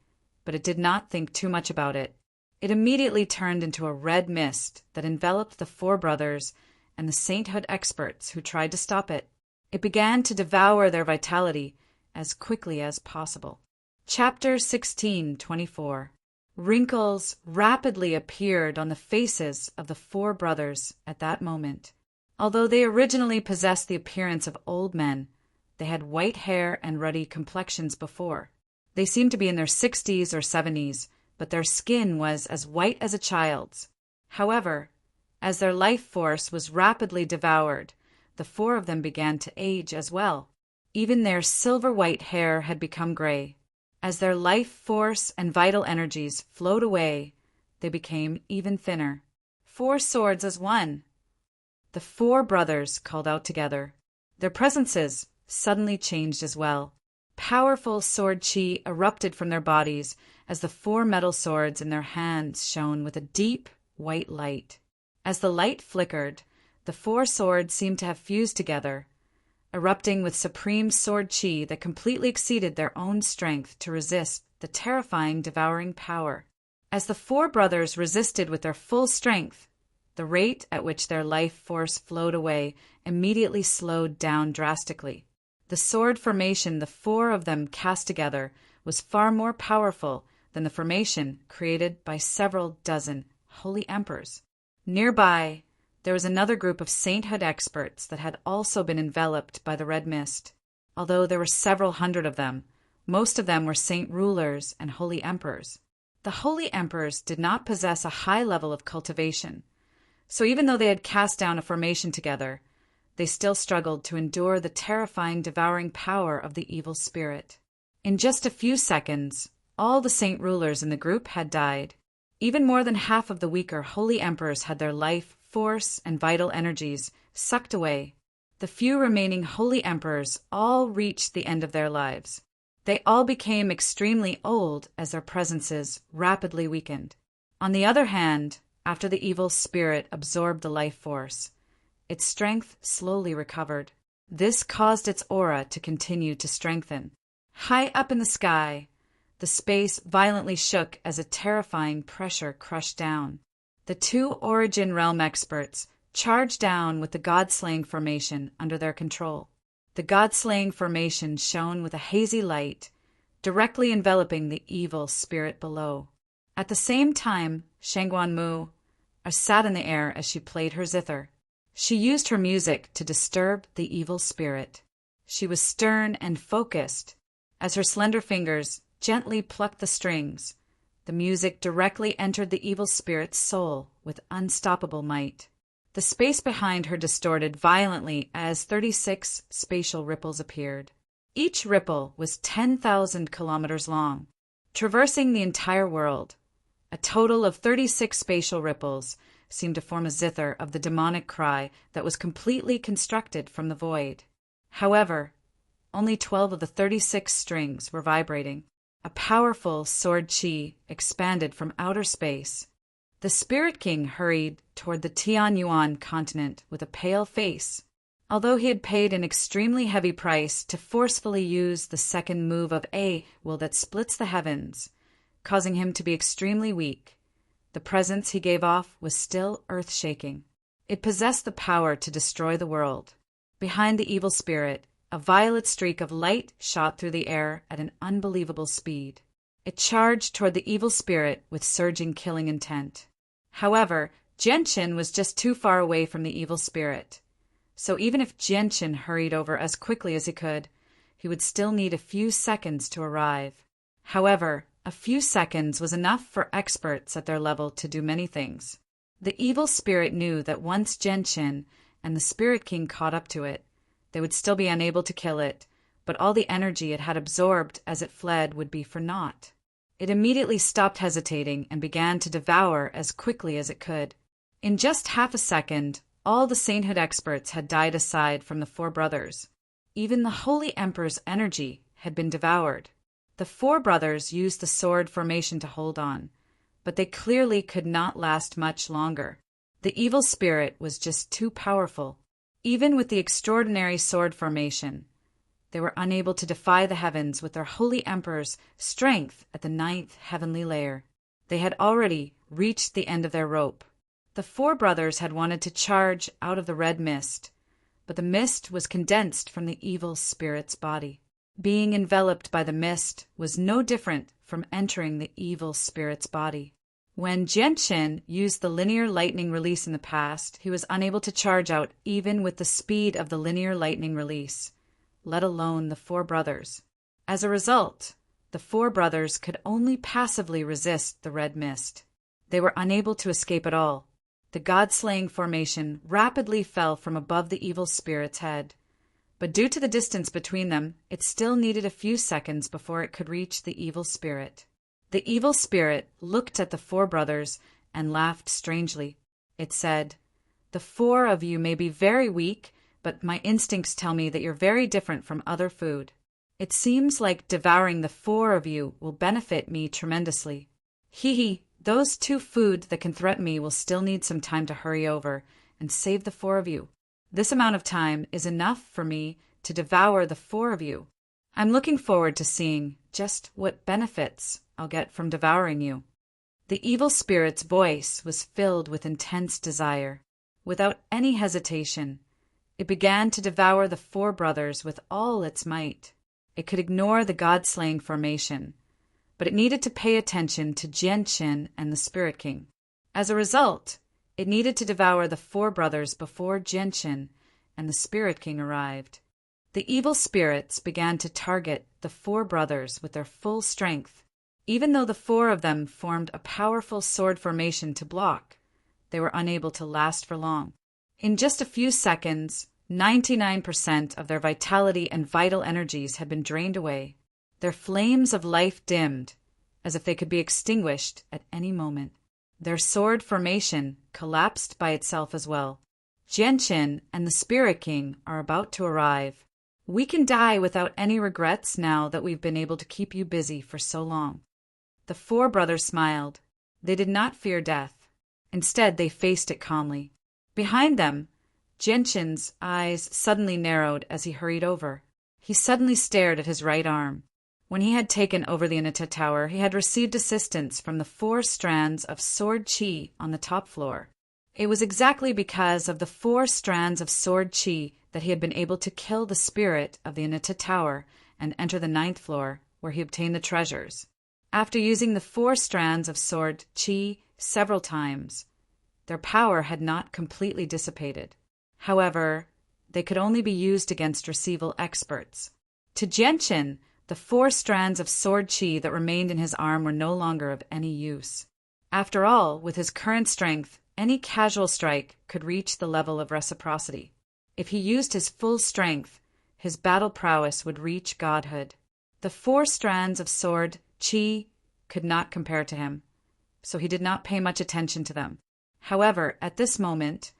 but it did not think too much about it. It immediately turned into a red mist that enveloped the four brothers and the sainthood experts who tried to stop it. It began to devour their vitality as quickly as possible. Chapter 16:24. Wrinkles rapidly appeared on the faces of the four brothers at that moment. Although they originally possessed the appearance of old men, they had white hair and ruddy complexions before. They seemed to be in their 60s or 70s, but their skin was as white as a child's. However, as their life force was rapidly devoured, the four of them began to age as well. Even their silver-white hair had become gray. As their life force and vital energies flowed away, they became even thinner. 4 swords as one. The four brothers called out together. Their presences suddenly changed as well. Powerful sword chi erupted from their bodies as the 4 metal swords in their hands shone with a deep white light. As the light flickered, the 4 swords seemed to have fused together, erupting with supreme sword chi that completely exceeded their own strength to resist the terrifying devouring power. As the 4 brothers resisted with their full strength, the rate at which their life force flowed away immediately slowed down drastically. The sword formation the 4 of them cast together was far more powerful than the formation created by several dozen holy emperors. Nearby, there was another group of sainthood experts that had also been enveloped by the red mist. Although there were several hundred of them, most of them were saint rulers and holy emperors. The holy emperors did not possess a high level of cultivation, so even though they had cast down a formation together, they still struggled to endure the terrifying devouring power of the evil spirit. In just a few seconds, all the saint rulers in the group had died. Even more than half of the weaker holy emperors had their life, force, and vital energies sucked away. The few remaining holy emperors all reached the end of their lives. They all became extremely old as their presences rapidly weakened. On the other hand, after the evil spirit absorbed the life force, its strength slowly recovered. This caused its aura to continue to strengthen. High up in the sky, the space violently shook as a terrifying pressure crushed down. The 2 Origin Realm experts charged down with the God-slaying formation under their control. The God-slaying formation shone with a hazy light, directly enveloping the evil spirit below. At the same time, Shangguan Mu sat in the air as she played her zither. She used her music to disturb the evil spirit. She was stern and focused. As her slender fingers gently plucked the strings, the music directly entered the evil spirit's soul with unstoppable might. The space behind her distorted violently as 36 spatial ripples appeared. Each ripple was 10,000 kilometers long, traversing the entire world. A total of 36 spatial ripples seemed to form a zither of the demonic cry that was completely constructed from the void. However, only 12 of the 36 strings were vibrating. A powerful sword chi expanded from outer space. The Spirit King hurried toward the Tianyuan continent with a pale face. Although he had paid an extremely heavy price to forcefully use the second move of A will that splits the heavens, causing him to be extremely weak, the presence he gave off was still earth-shaking. It possessed the power to destroy the world. Behind the evil spirit, a violet streak of light shot through the air at an unbelievable speed. It charged toward the evil spirit with surging killing intent. However, Genshin was just too far away from the evil spirit. So even if Genshin hurried over as quickly as he could, he would still need a few seconds to arrive. However, a few seconds was enough for experts at their level to do many things. The evil spirit knew that once Genshin and the Spirit King caught up to it, they would still be unable to kill it, but all the energy it had absorbed as it fled would be for naught. It immediately stopped hesitating and began to devour as quickly as it could. In just half a second, all the sainthood experts had died aside from the 4 brothers. Even the Holy Emperor's energy had been devoured. The 4 brothers used the sword formation to hold on, but they clearly could not last much longer. The evil spirit was just too powerful. Even with the extraordinary sword formation, They were unable to defy the heavens with their holy emperor's strength at the ninth heavenly layer. They had already reached the end of their rope. The four brothers had wanted to charge out of the red mist, but the mist was condensed from the evil spirit's body. Being enveloped by the mist was no different from entering the evil spirit's body. When Genshin used the linear lightning release in the past, he was unable to charge out even with the speed of the linear lightning release, let alone the four brothers. As a result, the four brothers could only passively resist the red mist. They were unable to escape at all. The god-slaying formation rapidly fell from above the evil spirit's head, but due to the distance between them, it still needed a few seconds before it could reach the evil spirit. The evil spirit looked at the four brothers and laughed strangely. It said, "The four of you may be very weak, but my instincts tell me that you're very different from other food. It seems like devouring the four of you will benefit me tremendously. Hee, those two food that can threaten me will still need some time to hurry over and save the four of you. This amount of time is enough for me to devour the four of you. I'm looking forward to seeing just what benefits I'll get from devouring you." The evil spirit's voice was filled with intense desire. Without any hesitation, it began to devour the four brothers with all its might. It could ignore the god-slaying formation, but it needed to pay attention to Genshin and the Spirit King. As a result, it needed to devour the four brothers before Genshin and the Spirit King arrived. The evil spirits began to target the four brothers with their full strength. Even though the four of them formed a powerful sword formation to block, they were unable to last for long. In just a few seconds, 99% of their vitality and vital energies had been drained away. Their flames of life dimmed, as if they could be extinguished at any moment. Their sword formation collapsed by itself as well. Genshin and the Spirit King are about to arrive. We can die without any regrets now that we've been able to keep you busy for so long. The four brothers smiled. They did not fear death. Instead, they faced it calmly. Behind them, Genshin's eyes suddenly narrowed as he hurried over. He suddenly stared at his right arm. When he had taken over the Anita Tower, he had received assistance from the 4 strands of sword chi on the top floor. It was exactly because of the 4 strands of sword chi that he had been able to kill the spirit of the Anita Tower and enter the 9th floor, where he obtained the treasures. After using the 4 strands of sword chi several times, their power had not completely dissipated. However, they could only be used against Receival experts. To Genshin, the 4 strands of sword chi that remained in his arm were no longer of any use. After all, with his current strength, any casual strike could reach the level of reciprocity. If he used his full strength, his battle prowess would reach godhood. The 4 strands of sword chi could not compare to him, so he did not pay much attention to them. However, at this moment,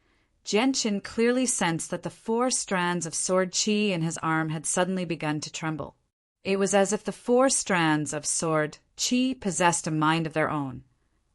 Genshin clearly sensed that the 4 strands of sword chi in his arm had suddenly begun to tremble. It was as if the 4 strands of sword chi possessed a mind of their own,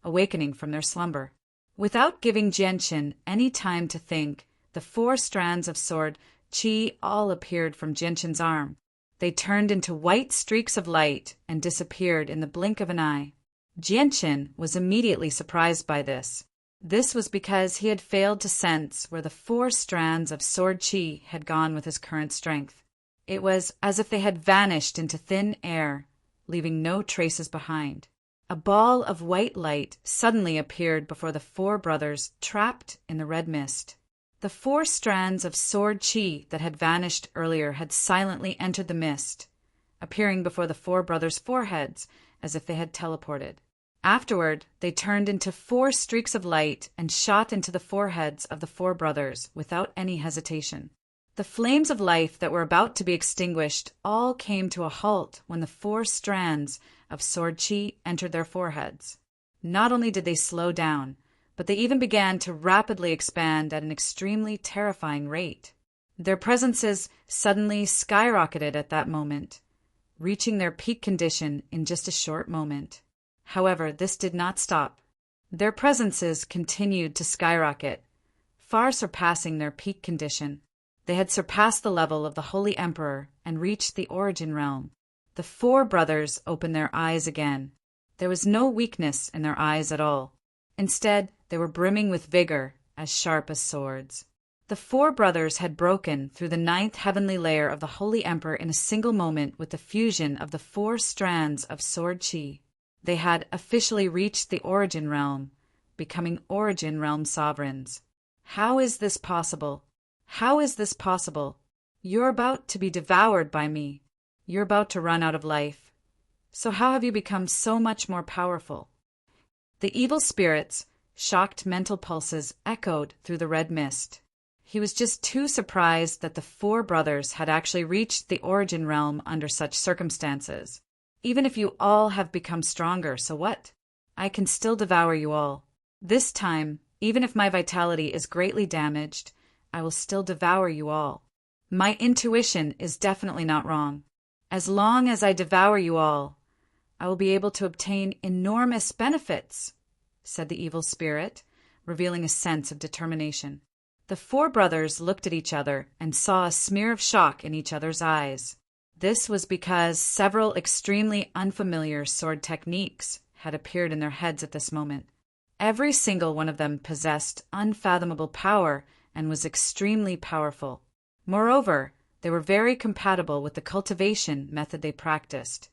awakening from their slumber. Without giving Genshin any time to think, the 4 strands of sword chi all appeared from Genshin's arm. They turned into white streaks of light and disappeared in the blink of an eye. Genshin was immediately surprised by this. This was because he had failed to sense where the 4 strands of sword chi had gone with his current strength. It was as if they had vanished into thin air, leaving no traces behind. A ball of white light suddenly appeared before the 4 brothers trapped in the red mist. The 4 strands of sword chi that had vanished earlier had silently entered the mist, appearing before the 4 brothers' foreheads as if they had teleported. Afterward, they turned into 4 streaks of light and shot into the foreheads of the 4 brothers without any hesitation. The flames of life that were about to be extinguished all came to a halt when the 4 strands of sword chi entered their foreheads. Not only did they slow down, but they even began to rapidly expand at an extremely terrifying rate. Their presences suddenly skyrocketed at that moment, reaching their peak condition in just a short moment. However, this did not stop. Their presences continued to skyrocket, far surpassing their peak condition. They had surpassed the level of the Holy Emperor and reached the Origin Realm. The four brothers opened their eyes again. There was no weakness in their eyes at all. Instead, they were brimming with vigor, as sharp as swords. The four brothers had broken through the 9th heavenly layer of the Holy Emperor in a single moment with the fusion of the 4 strands of sword chi. They had officially reached the Origin Realm, becoming Origin Realm sovereigns. How is this possible? How is this possible? You're about to be devoured by me. You're about to run out of life. So how have you become so much more powerful? The evil spirit's shocked mental pulses echoed through the red mist. He was just too surprised that the four brothers had actually reached the Origin Realm under such circumstances. Even if you all have become stronger, so what? I can still devour you all. This time, even if my vitality is greatly damaged, I will still devour you all. My intuition is definitely not wrong. As long as I devour you all, I will be able to obtain enormous benefits, said the evil spirit, revealing a sense of determination. The four brothers looked at each other and saw a smear of shock in each other's eyes. This was because several extremely unfamiliar sword techniques had appeared in their heads at this moment. Every single one of them possessed unfathomable power and was extremely powerful. Moreover, they were very compatible with the cultivation method they practiced.